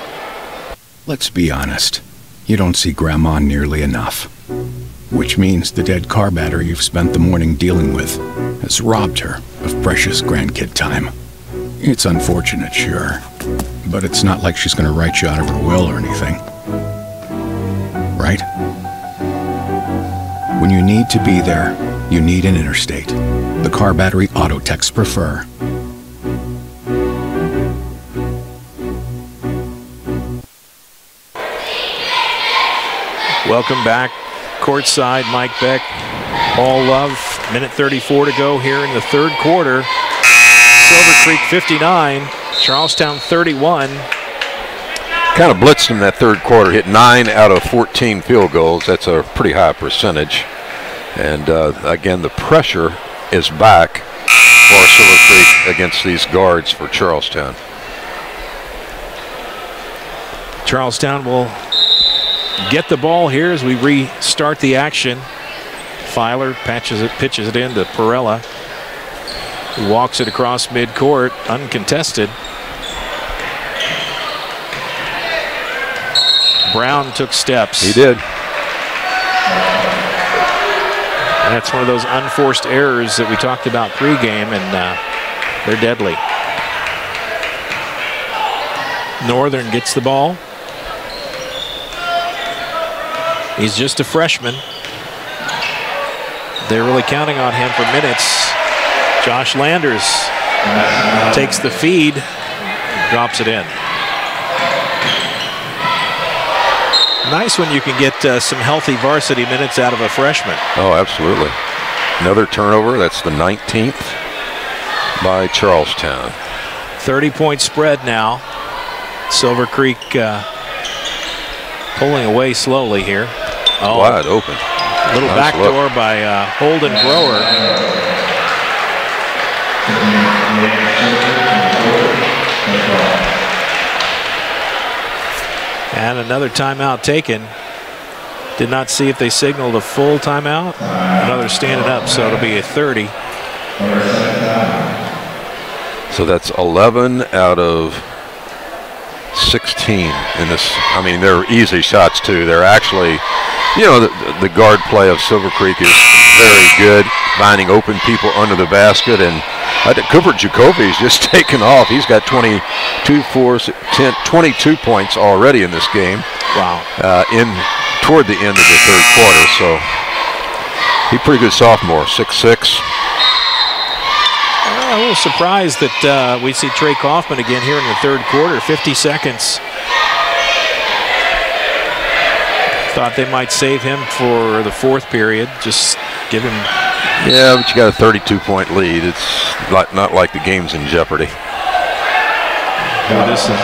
Speaker 7: Let's be honest. You don't see Grandma nearly enough. Which means the dead car battery you've spent the morning dealing with has robbed her of precious grandkid time. It's unfortunate, sure, but it's not like she's going to write you out of her will or anything. Right? When you need to be there, you need an Interstate. The car battery auto techs prefer.
Speaker 3: Welcome back. Courtside, Mike Beck, Paul Love. Minute 34 to go here in the third quarter. Silver Creek 59, Charlestown 31.
Speaker 4: Kind of blitzed him that third quarter, hit 9 out of 14 field goals. That's a pretty high percentage. And again, the pressure is back for Silver Creek against these guards for Charlestown.
Speaker 3: Charlestown will get the ball here as we restart the action. Filer pitches it in to Perella, who walks it across midcourt, uncontested. Brown took steps.
Speaker 4: He did.
Speaker 3: And that's one of those unforced errors that we talked about pregame, and they're deadly. Northern gets the ball. He's just a freshman. They're really counting on him for minutes. Josh Landers takes the feed, drops it in. Nice when you can get some healthy varsity minutes out of a freshman.
Speaker 4: Oh, absolutely. Another turnover. That's the 19th by Charlestown.
Speaker 3: 30-point spread now. Silver Creek Pulling away slowly here. Oh,
Speaker 4: wide open.
Speaker 3: Little
Speaker 4: Nice
Speaker 3: backdoor
Speaker 4: look.
Speaker 3: by Holden Grower. And another timeout taken. Did not see if they signaled a full timeout. Another standing up, so it'll be a 30.
Speaker 4: So that's 11 out of 16 in this. I mean, they're easy shots too. They're actually, you know, the guard play of Silver Creek is very good, finding open people under the basket. And Cooper Jacoby's just taken off. He's got 22 points already in this game.
Speaker 3: Wow.
Speaker 4: Toward the end of the third quarter. So he's pretty good sophomore, 6'6".
Speaker 3: A little surprised that we see Trey Kaufman again here in the third quarter. 50 seconds. Thought they might save him for the fourth period. Just give him.
Speaker 4: Yeah, but you got a 32-point lead. It's not like the game's in jeopardy.
Speaker 3: Well, this is.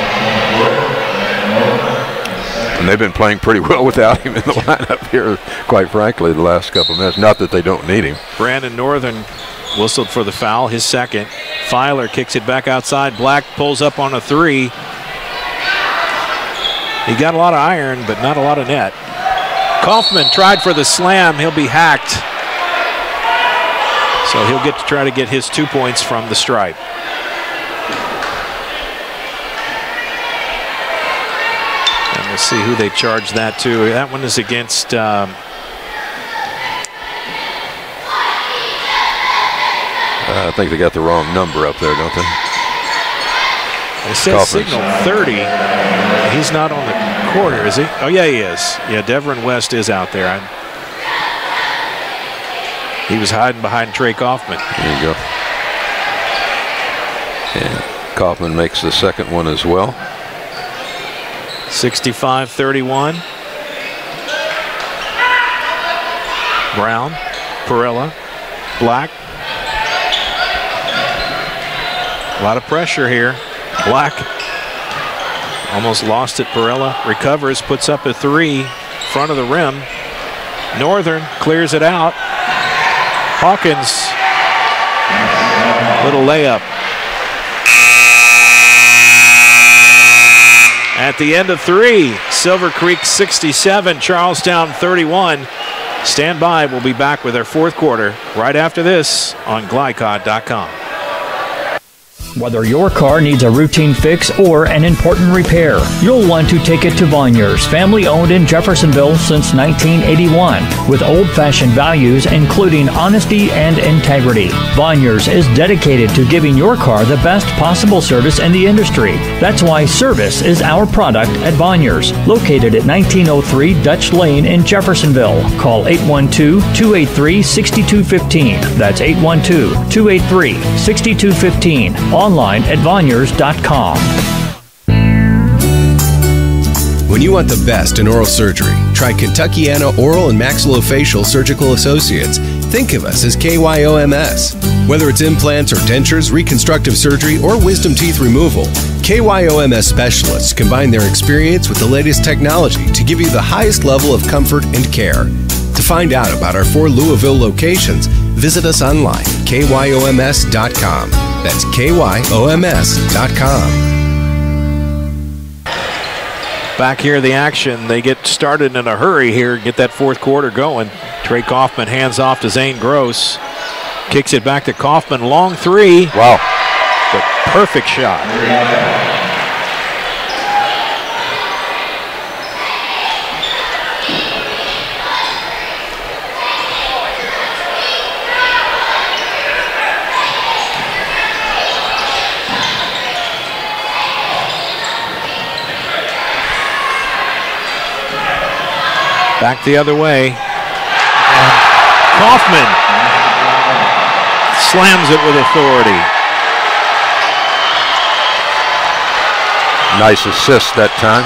Speaker 4: And they've been playing pretty well without him in the lineup here, quite frankly, the last couple of minutes. Not that they don't need him.
Speaker 3: Brandon Northern whistled for the foul, his second. Filer kicks it back outside. Black pulls up on a three. He got a lot of iron, but not a lot of net. Kaufman tried for the slam. He'll be hacked. So he'll get to try to get his 2 points from the stripe. And we'll see who they charge that to. That one is against
Speaker 4: I think they got the wrong number up there, don't they?
Speaker 3: It says signal 30. He's not on the court, is he? Oh, yeah, he is. Yeah, Devin West is out there. He was hiding behind Trey Kaufman.
Speaker 4: There you go. And Kaufman makes the second one as well.
Speaker 3: 65-31. Brown, Perella, Black. A lot of pressure here. Black almost lost it. Perella recovers, puts up a three, front of the rim. Northern clears it out. Hawkins, little layup. At the end of three, Silver Creek 67, Charlestown 31. Stand by, we'll be back with our fourth quarter right after this on GLICOD.com.
Speaker 10: Whether your car needs a routine fix or an important repair, you'll want to take it to Vonyers, family owned in Jeffersonville since 1981, with old-fashioned values including honesty and integrity. Vonyers is dedicated to giving your car the best possible service in the industry. That's why service is our product at Vonyers, located at 1903 Dutch Lane in Jeffersonville. Call 812-283-6215. That's 812-283-6215. Online at Vonyers.com.
Speaker 19: When you want the best in oral surgery, try Kentuckiana Oral and Maxillofacial Surgical Associates. Think of us as KYOMS. Whether it's implants or dentures, reconstructive surgery, or wisdom teeth removal, KYOMS specialists combine their experience with the latest technology to give you the highest level of comfort and care. To find out about our 4 Louisville locations, visit us online, KYOMS.com. That's KYOMS.com.
Speaker 3: Back here, the action. They get started in a hurry here, get that fourth quarter going. Trey Kaufman hands off to Zane Gross. Kicks it back to Kaufman. Long three.
Speaker 4: Wow.
Speaker 3: The perfect shot. Back the other way. And Kaufman slams it with authority.
Speaker 4: Nice assist that time.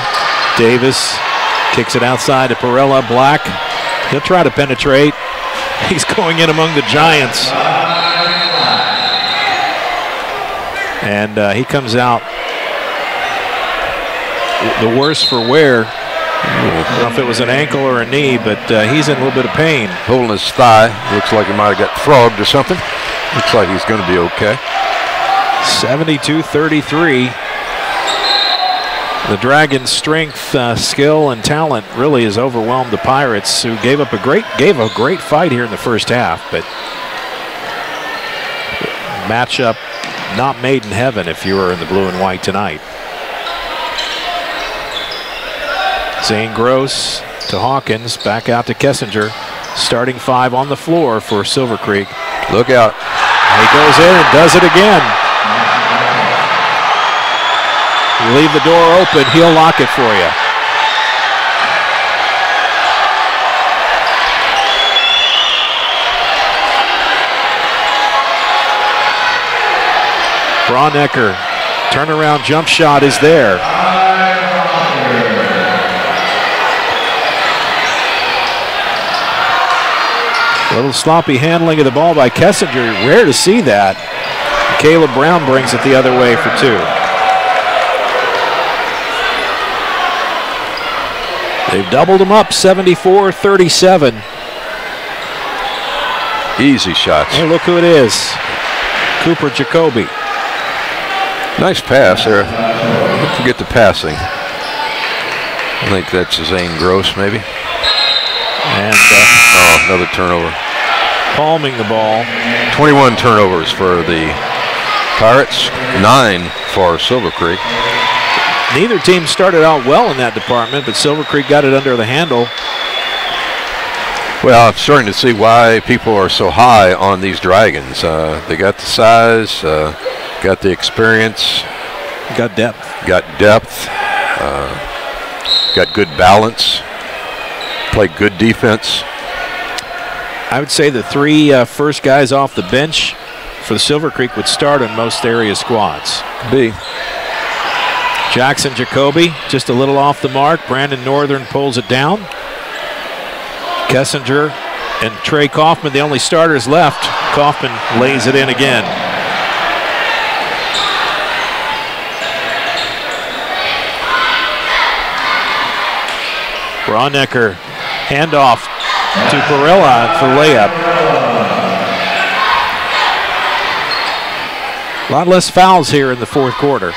Speaker 3: Davis kicks it outside to Perella. Black, he'll try to penetrate. He's going in among the Giants. And he comes out the worse for wear. I don't know if it was an ankle or a knee, but he's in a little bit of pain.
Speaker 4: Holding his thigh. Looks like he might have got frogged or something. Looks like he's going to be okay.
Speaker 3: 72-33. The Dragons' strength, skill, and talent really has overwhelmed the Pirates, who gave a great fight here in the first half, but matchup not made in heaven if you were in the blue and white tonight. Zane Gross to Hawkins, back out to Kessinger. Starting 5 on the floor for Silver Creek.
Speaker 4: Look out.
Speaker 3: He goes in and does it again. You leave the door open, he'll lock it for you. Braunecker, turnaround jump shot is there. A little sloppy handling of the ball by Kessinger. Rare to see that. Caleb Brown brings it the other way for 2. They've doubled them up, 74-37.
Speaker 4: Easy shots.
Speaker 3: Hey, look who it is. Cooper Jacoby.
Speaker 4: Nice pass there. Don't forget the passing. I think that's Zane Gross, maybe.
Speaker 3: And
Speaker 4: another turnover.
Speaker 3: Palming the ball.
Speaker 4: 21 turnovers for the Pirates, 9 for Silver Creek.
Speaker 3: Neither team started out well in that department, but Silver Creek got it under the handle.
Speaker 4: Well, I'm starting to see why people are so high on these Dragons. They got the size, got the experience.
Speaker 3: Got depth.
Speaker 4: Got depth. Got good balance. Play good defense.
Speaker 3: I would say the 3 first guys off the bench for the Silver Creek would start on most area squads.
Speaker 4: B.
Speaker 3: Jackson Jacoby just a little off the mark. Brandon Northern pulls it down. Kessinger and Trey Kaufman, the only starters left. Kaufman lays it in again. Braunecker, handoff to Perella for layup. A lot less fouls here in the fourth quarter.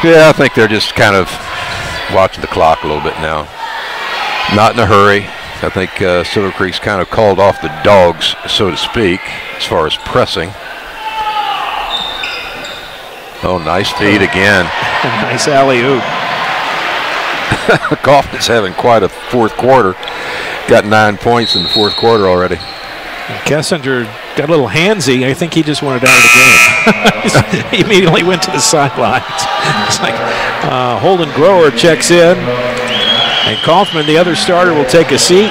Speaker 4: Yeah, I think they're just kind of watching the clock a little bit now. Not in a hurry. I think Silver Creek's kind of called off the dogs, so to speak, as far as pressing. Oh, nice feed again.
Speaker 3: Nice alley-oop.
Speaker 4: Kaufman's having quite a fourth quarter. Got 9 points in the fourth quarter already.
Speaker 3: Kessinger got a little handsy. I think he just wanted out of the game. He immediately went to the sidelines. It's like Holden Grower checks in. And Kaufman, the other starter, will take a seat.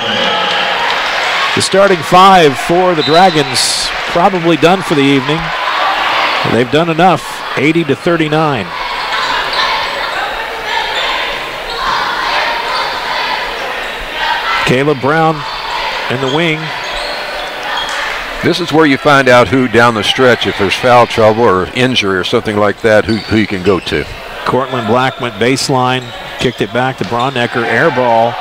Speaker 3: The starting 5 for the Dragons probably done for the evening. And they've done enough, 80-39. Caleb Brown in the wing.
Speaker 4: This is where you find out who down the stretch, if there's foul trouble or injury or something like that, who you can go to.
Speaker 3: Cortland Black went baseline, kicked it back to Braunecker, air ball.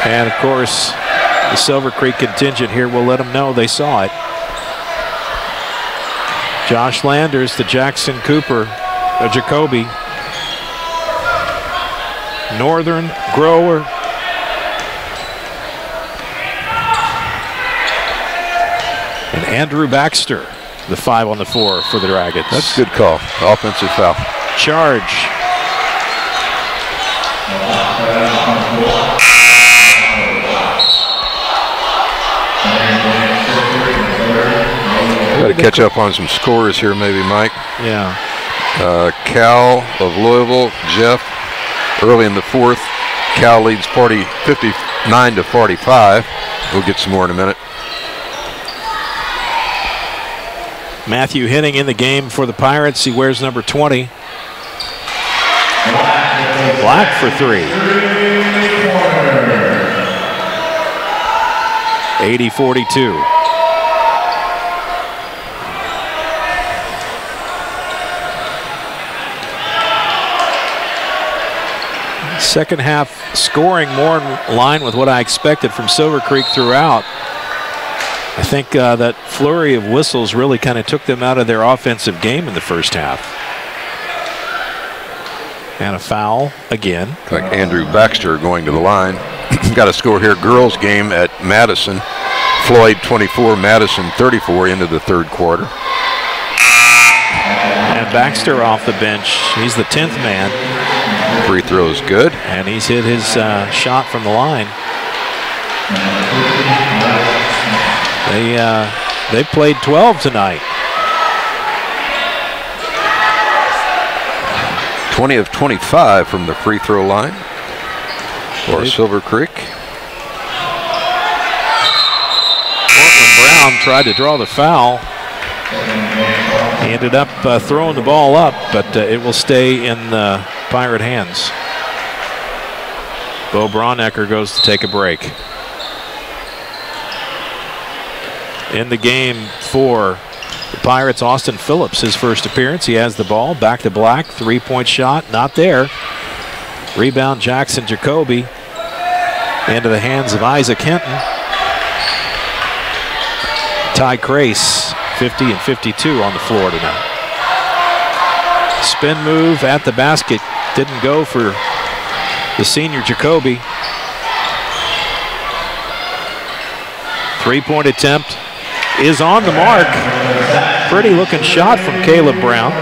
Speaker 3: And of course, the Silver Creek contingent here will let them know they saw it. Josh Landers to Jackson Cooper, Jacoby. Northern, Grower. And Andrew Baxter, the 5 on the floor for the Dragons.
Speaker 4: That's a good call. Offensive foul.
Speaker 3: Charge.
Speaker 4: Got to catch up on some scores here, maybe, Mike.
Speaker 3: Yeah.
Speaker 4: Cal of Louisville, Jeff, early in the fourth. Cal leads 59-45. We'll get some more in a minute.
Speaker 3: Matthew Henning in the game for the Pirates. He wears number 20. Black for 3. 80-42. Second half scoring more in line with what I expected from Silver Creek throughout. I think that flurry of whistles really kind of took them out of their offensive game in the first half. And a foul again.
Speaker 4: Like Andrew Baxter going to the line. Got a score here, girls game at Madison. Floyd 24, Madison 34 into the third quarter.
Speaker 3: And Baxter off the bench. He's the 10th man.
Speaker 4: Free throw is good.
Speaker 3: And he's hit his shot from the line. They played 12 tonight.
Speaker 4: 20 of 25 from the free throw line for Silver Creek.
Speaker 3: Cortland Brown tried to draw the foul. He ended up throwing the ball up, but it will stay in the Pirate hands. Bo Braunecker goes to take a break. In the game for the Pirates, Austin Phillips, his first appearance. He has the ball, back to Black, three-point shot, not there. Rebound, Jackson Jacoby into the hands of Isaac Hinton. Ty Crace, 50 and 52 on the floor tonight. Spin move at the basket, didn't go for the senior Jacoby. Three-point attempt is on the mark. Pretty looking shot from Caleb Brown.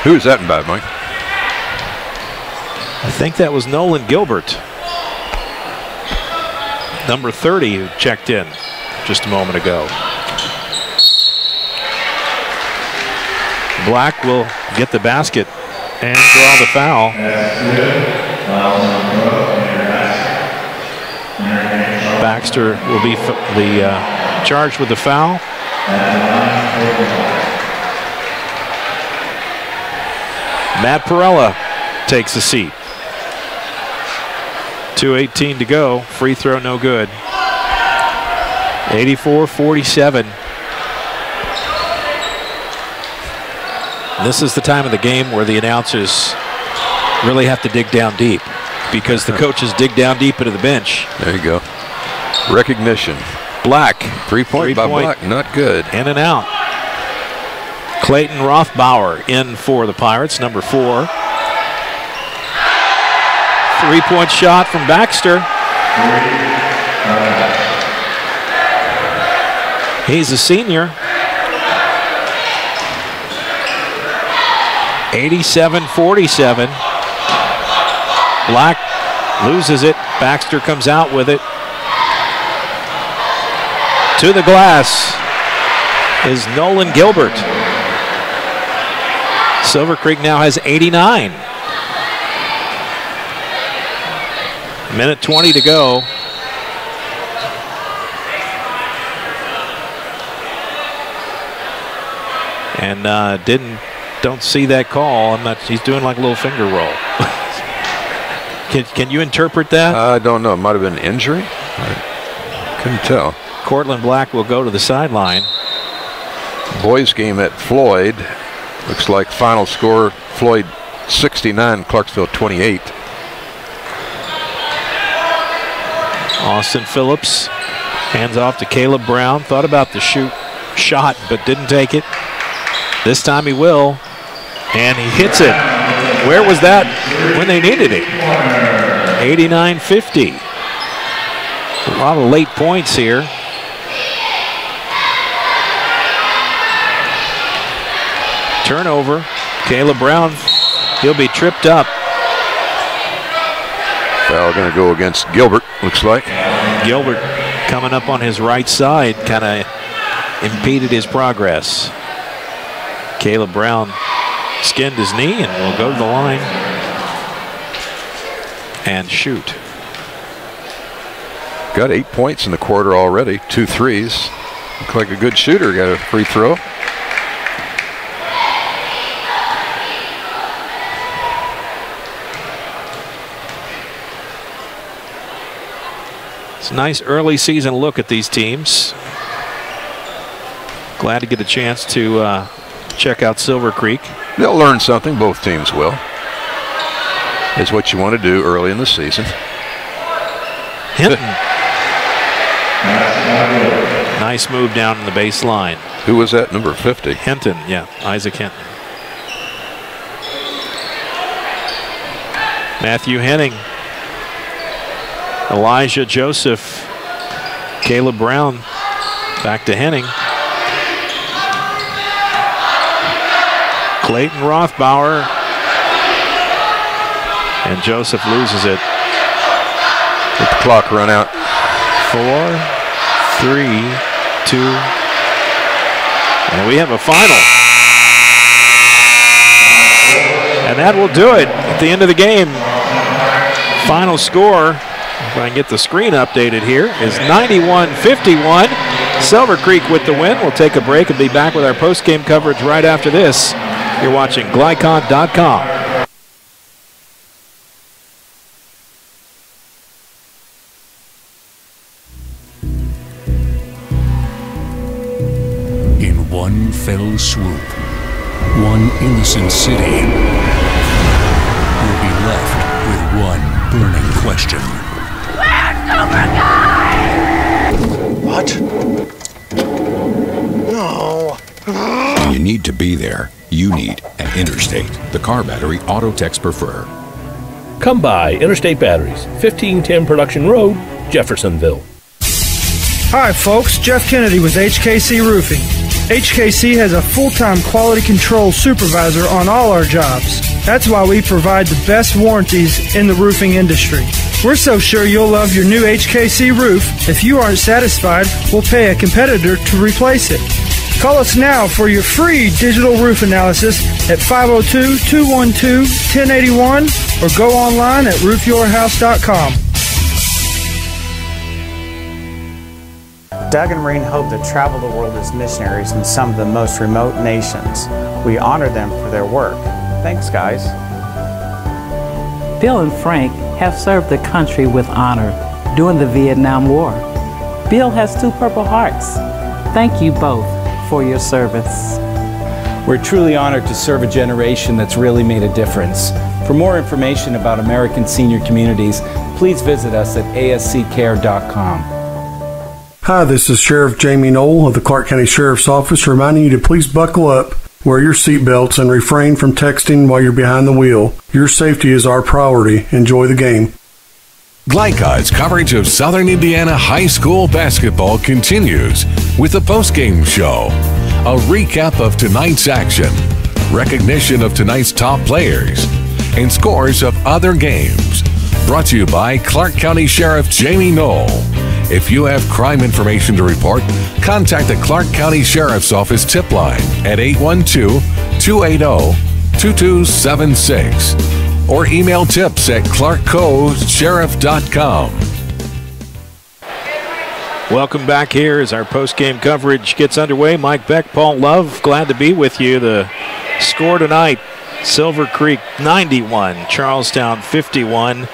Speaker 4: Who is that in bad, Mike?
Speaker 3: I think that was Nolan Gilbert, number 30, who checked in just a moment ago. Black will get the basket and draw the foul. Baxter will be charged with the foul. Matt Perella takes a seat. 2:18 to go. Free throw no good. 84-47. This is the time of the game where the announcers really have to dig down deep, because the coaches dig down deep into the bench.
Speaker 4: There you go. Recognition.
Speaker 3: Black.
Speaker 4: Three-point by Black, not good.
Speaker 3: In and out. Clayton Rothbauer in for the Pirates, number 4. Three-point shot from Baxter. He's a senior. 87-47. Black loses it. Baxter comes out with it. To the glass is Nolan Gilbert. Silver Creek now has 89. Minute 20 to go. And don't see that call. He's doing like a little finger roll. Can you interpret that?
Speaker 4: I don't know. It might have been an injury. I couldn't tell.
Speaker 3: Cortland Black will go to the sideline.
Speaker 4: Boys game at Floyd. Looks like final score, Floyd 69, Clarksville 28.
Speaker 3: Austin Phillips hands off to Caleb Brown. Thought about the shot, but didn't take it. This time he will, and he hits it. Where was that when they needed it? 89-50. A lot of late points here. Turnover. Caleb Brown, he'll be tripped up.
Speaker 4: Foul going to go against Gilbert, looks like.
Speaker 3: Gilbert coming up on his right side kind of impeded his progress. Caleb Brown skinned his knee and will go to the line and shoot.
Speaker 4: Got 8 points in the quarter already, 2 threes. Looked like a good shooter, got a free throw. It's
Speaker 3: a nice early season look at these teams. Glad to get a chance to check out Silver Creek.
Speaker 4: They'll learn something, both teams will. Is what you want to do early in the season.
Speaker 3: Hinton. Nice move down in the baseline.
Speaker 4: Who was that, number 50?
Speaker 3: Hinton, yeah, Isaac Hinton. Matthew Henning. Elijah Joseph. Caleb Brown. Back to Henning. Clayton Rothbauer. And Joseph loses it.
Speaker 4: Let the clock run out.
Speaker 3: 4, 3, 2, and we have a final. And that will do it at the end of the game. Final score, if I can get the screen updated here, is 91-51. Silver Creek with the win. We'll take a break and be back with our post-game coverage right after this. You're watching GLICOD.com.
Speaker 15: In one fell swoop, one innocent city will be left with one burning question.
Speaker 17: What? No.
Speaker 7: When you need to be there, you need an Interstate, the car battery auto techs prefer.
Speaker 16: Come by Interstate Batteries, 1510 Production Road, Jeffersonville.
Speaker 14: Hi folks, Jeff Kennedy with HKC Roofing. HKC has a full-time quality control supervisor on all our jobs. That's why we provide the best warranties in the roofing industry. We're so sure you'll love your new HKC roof. If you aren't satisfied, we'll pay a competitor to replace it. Call us now for your free digital roof analysis at 502-212-1081 or go online at roofyourhouse.com.
Speaker 8: Doug and Maureen hope to travel the world as missionaries in some of the most remote nations. We honor them for their work. Thanks, guys.
Speaker 18: Bill and Frank have served the country with honor during the Vietnam War. Bill has 2 Purple Hearts. Thank you both for your service.
Speaker 23: We're truly honored to serve a generation that's really made a difference. For more information about American senior communities, please visit us at asccare.com.
Speaker 20: Hi, this is Sheriff Jamie Knoll of the Clark County Sheriff's Office reminding you to please buckle up, wear your seatbelts, and refrain from texting while you're behind the wheel. Your safety is our priority. Enjoy the game.
Speaker 2: GLICOD's coverage of Southern Indiana high school basketball continues with the postgame show, a recap of tonight's action, recognition of tonight's top players, and scores of other games. Brought to you by Clark County Sheriff Jamie Knoll. If you have crime information to report, contact the Clark County Sheriff's Office tip line at 812-280-2276 or email tips at clarkcosheriff.com.
Speaker 3: Welcome back here as our post-game coverage gets underway. Mike Beck, Paul Love, glad to be with you. The score tonight, Silver Creek 91, Charlestown 51.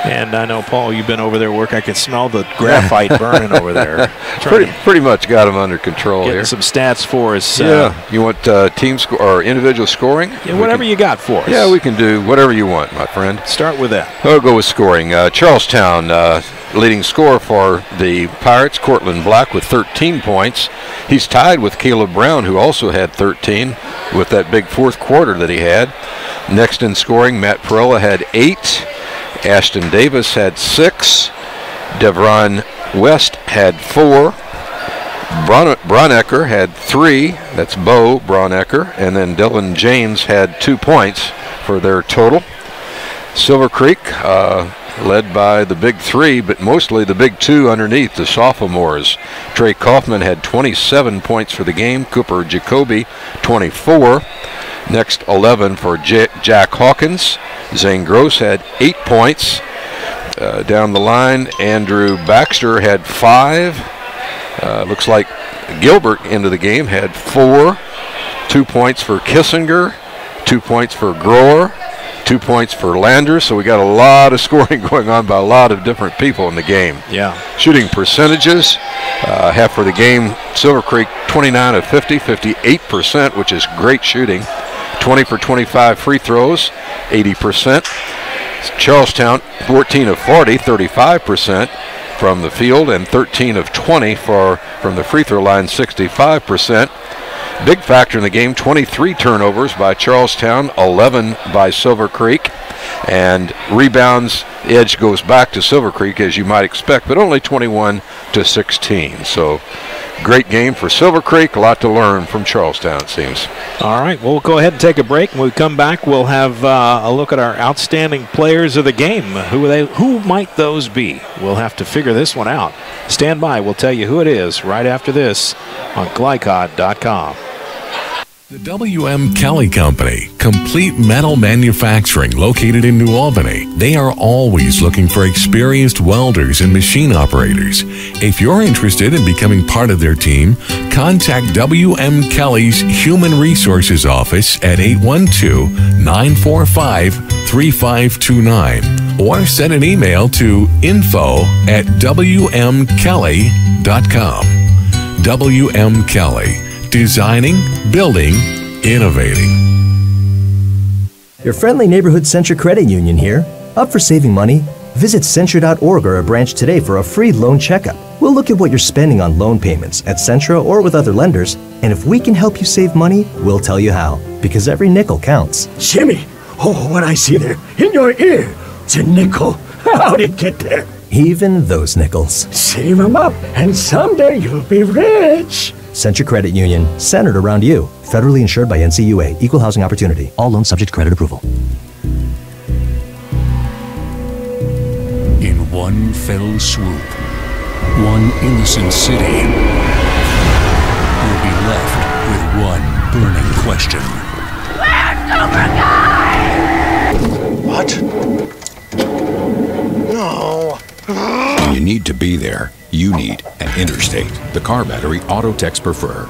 Speaker 3: And I know, Paul, you've been over there work. I can smell the graphite burning over there.
Speaker 4: Pretty much got them under control
Speaker 3: Getting
Speaker 4: here.
Speaker 3: some stats for us.
Speaker 4: Yeah, you want team score or individual scoring?
Speaker 3: Yeah, whatever you got for us.
Speaker 4: Yeah, we can do whatever you want, my friend.
Speaker 3: Start with that.
Speaker 4: I'll go with scoring. Charlestown, leading scorer for the Pirates, Cortland Black with 13 points. He's tied with Caleb Brown, who also had 13 with that big fourth quarter that he had. Next in scoring, Matt Perella had 8. Ashton Davis had 6. Devron West had 4. Bronecker had 3. That's Bo Bronecker. And then Dylan James had 2 points for their total. Silver Creek led by the big 3, but mostly the big 2 underneath, the sophomores. Trey Kaufman had 27 points for the game. Cooper Jacoby, 24. Next 11 for Jack Hawkins. Zane Gross had 8 points. Down the line, Andrew Baxter had 5. Looks like Gilbert into the game had 4. 2 points for Kissinger. 2 points for Grower. 2 points for Landers, so we got a lot of scoring going on by a lot of different people in the game.
Speaker 3: Yeah.
Speaker 4: Shooting percentages, half for the game, Silver Creek 29 of 50, 58%, which is great shooting. 20 for 25 free throws, 80%. Charlestown 14 of 40, 35% from the field, and 13 of 20 from the free throw line, 65%. Big factor in the game, 23 turnovers by Charlestown, 11 by Silver Creek. And rebounds, edge goes back to Silver Creek, as you might expect, but only 21-16. So great game for Silver Creek. A lot to learn from Charlestown, it seems.
Speaker 3: All right, we'll go ahead and take a break. When we come back, we'll have a look at our outstanding players of the game. Who might those be? We'll have to figure this one out. Stand by. We'll tell you who it is right after this on GLICOD.com.
Speaker 2: The W.M. Kelly Company, complete metal manufacturing located in New Albany. They are always looking for experienced welders and machine operators. If you're interested in becoming part of their team, contact W.M. Kelly's Human Resources Office at 812-945-3529 or send an email to info@wmkelly.com. W.M. Kelly. Designing, building, innovating.
Speaker 5: Your friendly neighborhood Centra Credit Union here. Up for saving money? Visit Centra.org or a branch today for a free loan checkup. We'll look at what you're spending on loan payments at Centra or with other lenders, and if we can help you save money, we'll tell you how, because every nickel counts.
Speaker 6: Jimmy, oh, what I see there in your ear, it's a nickel. How'd it get there?
Speaker 5: Even those nickels.
Speaker 6: Save them up, and someday you'll be rich.
Speaker 5: Centra Credit Union, centered around you. Federally insured by NCUA. Equal housing opportunity. All loans subject to credit approval.
Speaker 15: In one fell swoop, one innocent city will be left with one burning question.
Speaker 17: What? No.
Speaker 7: When you need to be there, you need an Interstate, the car battery auto techs prefer.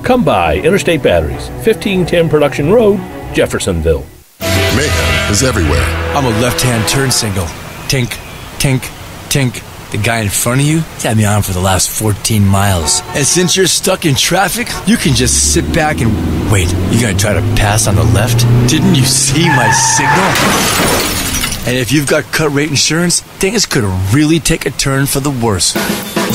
Speaker 16: Come by Interstate Batteries, 1510 Production Road, Jeffersonville.
Speaker 9: Mayhem is everywhere.
Speaker 21: I'm a left-hand turn signal. Tink, tink, tink. The guy in front of you had me on for the last 14 miles. And since you're stuck in traffic, you can just sit back and wait. You gonna try to pass on the left? Didn't you see my signal? And if you've got cut rate insurance, things could really take a turn for the worse.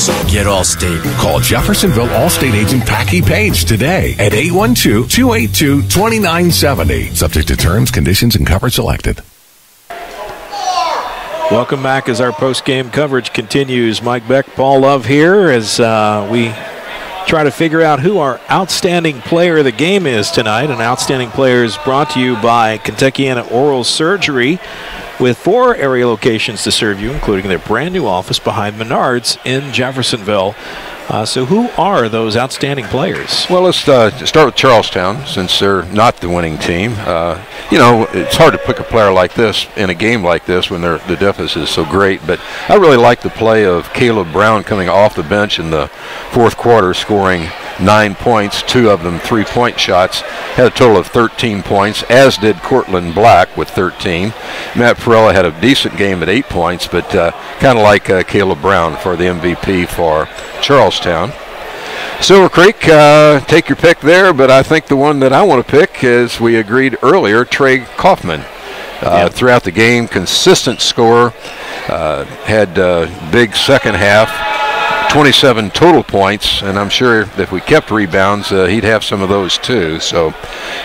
Speaker 21: So get Allstate.
Speaker 2: Call Jeffersonville Allstate agent Packy Page today at 812-282-2970. Subject to terms, conditions, and coverage selected.
Speaker 3: Welcome back as our post-game coverage continues. Mike Beck, Paul Love here as we try to figure out who our outstanding player of the game is tonight. And outstanding player is brought to you by Kentuckiana Oral Surgery, with 4 area locations to serve you, including their brand new office behind Menards in Jeffersonville. So who are those outstanding players?
Speaker 4: Well, let's start with Charlestown, since they're not the winning team. You know, it's hard to pick a player like this in a game like this when the deficit is so great, but I really like the play of Caleb Brown coming off the bench in the fourth quarter, scoring 9 points, 2 of them 3-point shots. Had a total of 13 points, as did Cortland Black with 13. Matt Perella had a decent game at 8 points, but kind of like Caleb Brown for the MVP for Charlestown. Silver Creek, take your pick there, but I think the one that I want to pick, as we agreed earlier, Trey Kaufman. Throughout the game, consistent scorer, had big second half, 27 total points, and I'm sure if we kept rebounds, he'd have some of those too. So,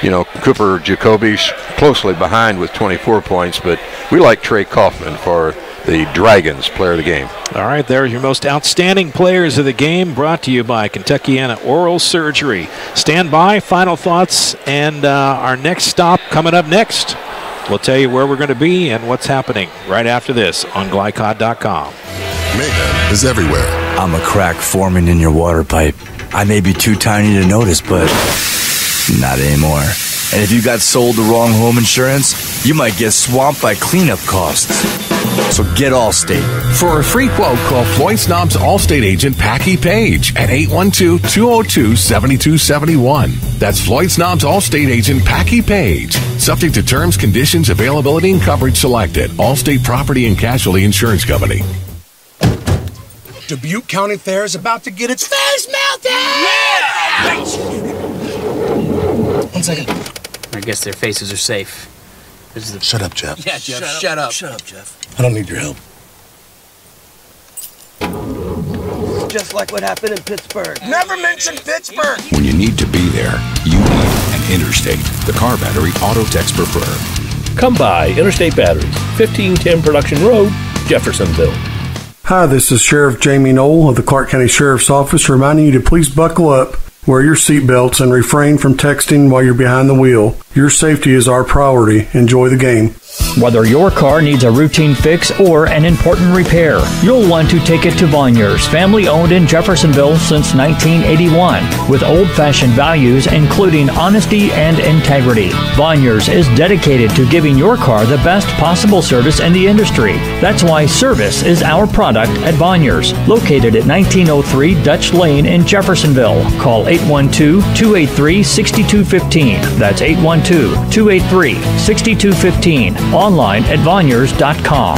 Speaker 4: you know, Cooper Jacoby closely behind with 24 points, but we like Trey Kaufman for the Dragons player of the game.
Speaker 3: All right, there's your most outstanding players of the game, brought to you by Kentuckiana Oral Surgery. Stand by, final thoughts, and our next stop coming up next. We'll tell you where we're going to be and what's happening right after this on GLICOD.com.
Speaker 9: Mayhem is everywhere.
Speaker 21: I'm a crack forming in your water pipe. I may be too tiny to notice, but not anymore. And if you got sold the wrong home insurance, you might get swamped by cleanup costs. So get Allstate.
Speaker 2: For a free quote, call Floyd Snob's Allstate agent Packy Page at 812-202-7271. That's Floyd Snob's Allstate agent Packy Page. Subject to terms, conditions, availability, and coverage selected. Allstate Property and Casualty Insurance Company.
Speaker 12: Dubuque County Fair is about to get its face melted! Yeah!
Speaker 11: 1 second. I guess their faces are safe.
Speaker 12: Shut up, Jeff.
Speaker 11: Yeah, Jeff, shut up.
Speaker 12: Shut up, Jeff. I don't need your help.
Speaker 1: Just like what happened in Pittsburgh.
Speaker 12: Never mention Pittsburgh!
Speaker 7: When you need to be there, you need an Interstate. The car battery auto techs prefer.
Speaker 13: Come by Interstate Batteries, 1510 Production Road, Jeffersonville.
Speaker 20: Hi, this is Sheriff Jamie Knoll of the Clark County Sheriff's Office reminding you to please buckle up, wear your seatbelts, and refrain from texting while you're behind the wheel. Your safety is our priority. Enjoy the game.
Speaker 10: Whether your car needs a routine fix or an important repair, you'll want to take it to Vonyers, family owned in Jeffersonville since 1981, with old-fashioned values including honesty and integrity. Vonyers is dedicated to giving your car the best possible service in the industry. That's why service is our product at Vonyers, located at 1903 Dutch Lane in Jeffersonville. Call 812-283-6215. That's 812-283-6215. Online at Vonyers.com.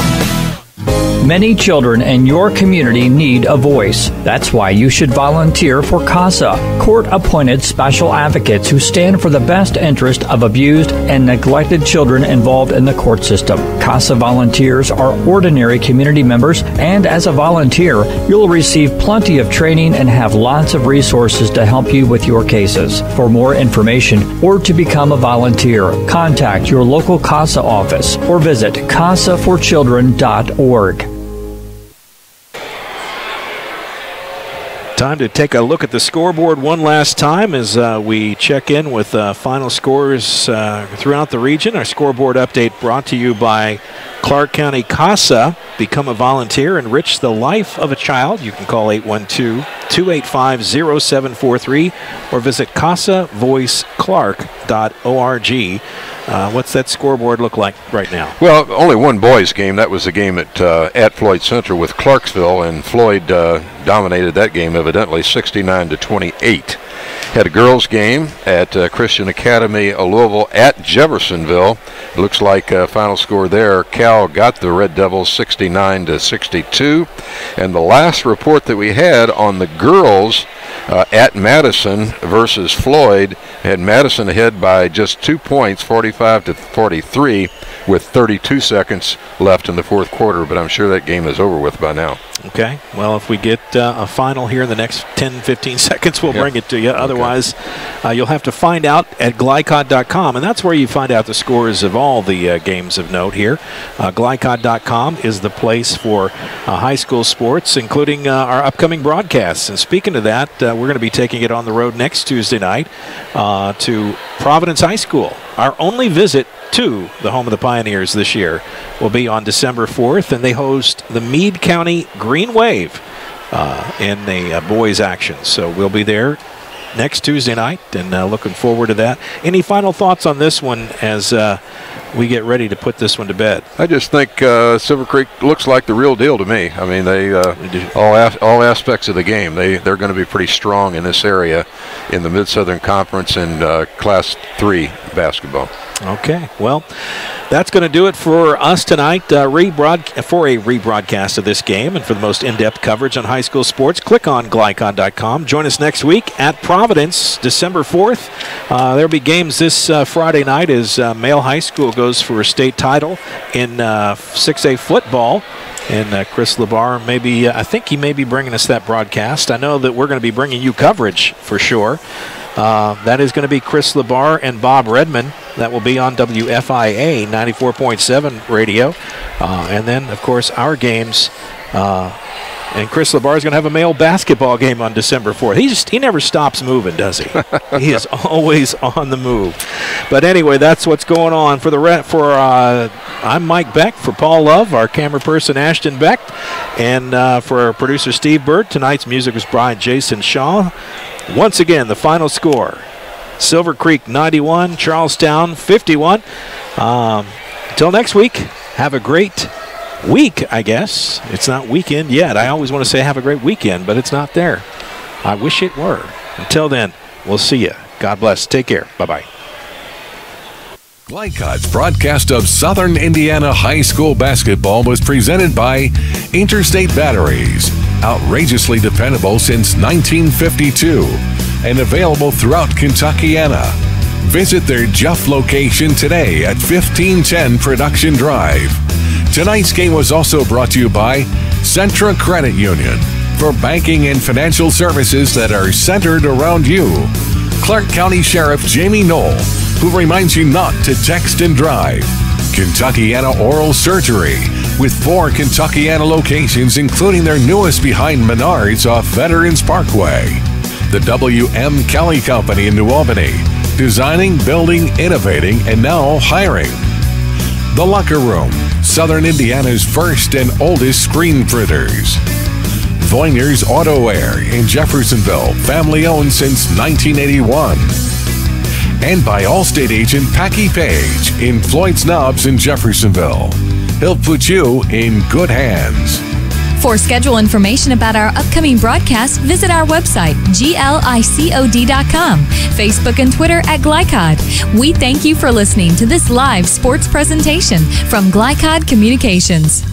Speaker 10: Many children in your community need a voice. That's why you should volunteer for CASA, court-appointed special advocates who stand for the best interest of abused and neglected children involved in the court system. CASA volunteers are ordinary community members, and as a volunteer, you'll receive plenty of training and have lots of resources to help you with your cases. For more information or to become a volunteer, contact your local CASA office or visit casaforchildren.org.
Speaker 3: Time to take a look at the scoreboard one last time as we check in with final scores throughout the region. Our scoreboard update brought to you by Clark County CASA. Become a volunteer, enrich the life of a child. You can call 812-285-0743 or visit casavoiceclark.org. What's that scoreboard look like right now?
Speaker 4: Well, only one boys game. That was the game at Floyd Central with Clarksville, and Floyd dominated that game evidently 69-28. Had a girls game at Christian Academy Louisville at Jeffersonville. It looks like final score there, Cal got the Red Devils 69-62. And the last report that we had on the girls at Madison versus Floyd had Madison ahead by just 2 points, 45-43, with 32 seconds left in the fourth quarter, but I'm sure that game is over with by now.
Speaker 3: Okay, well, if we get a final here in the next 10-15 seconds, we'll bring it to you. Otherwise, you'll have to find out at GLICOD.com, and that's where you find out the scores of all the games of note here. GLICOD.com is the place for high school sports, including our upcoming broadcasts. And speaking of that, we're going to be taking it on the road next Tuesday night to Providence High School. Our only visit to the home of the Pioneers this year will be on December 4th, and they host the Meade County Green Wave in the boys action. So we'll be there next Tuesday night, and looking forward to that. Any final thoughts on this one as we get ready to put this one to bed?
Speaker 4: I just think Silver Creek looks like the real deal to me. I mean, they all aspects of the game. They're going to be pretty strong in this area in the Mid-Southern Conference and Class 3 basketball.
Speaker 3: Okay, well, that's going to do it for us tonight. For a rebroadcast of this game and for the most in-depth coverage on high school sports, click on GLICOD.com. Join us next week at Providence, December 4th. There'll be games this Friday night as Male High School goes for a state title in 6A football. And Chris LeBar, I think he may be bringing us that broadcast. I know that we're going to be bringing you coverage for sure. That is going to be Chris LeBar and Bob Redman. That will be on WFIA 94.7 radio. And then, of course, our games. And Chris LeBar is going to have a male basketball game on December 4th. He never stops moving, does he? He is always on the move. But anyway, that's what's going on. I'm Mike Beck. For Paul Love, our camera person Ashton Beck, and for our producer Steve Bird. Tonight's music was by Jason Shaw. Once again, the final score: Silver Creek 91, Charlestown 51. Until next week, have a great week, I guess. It's not weekend yet. I always want to say have a great weekend, but it's not there. I wish it were. Until then, we'll see you. God bless. Take care. Bye-bye.
Speaker 2: GLICOD's broadcast of Southern Indiana High School basketball was presented by Interstate Batteries, outrageously dependable since 1952, and available throughout Kentuckiana. Visit their Jeff location today at 1510 Production Drive. Tonight's game was also brought to you by Centra Credit Union, for banking and financial services that are centered around you. Clark County Sheriff Jamie Knoll, who reminds you not to text and drive. Kentuckiana Oral Surgery, with 4 Kentuckiana locations, including their newest behind Menards off Veterans Parkway. The W.M. Kelly Company in New Albany, designing, building, innovating, and now hiring. The Locker Room, Southern Indiana's first and oldest screen printers. Voiner's Auto Air in Jeffersonville, family owned since 1981. And by Allstate agent Packy Page in Floyd's Knobs in Jeffersonville. He'll put you in good hands.
Speaker 14: For schedule information about our upcoming broadcast, visit our website, GLICOD.com, Facebook and Twitter at GLICOD. We thank you for listening to this live sports presentation from GLICOD Communications.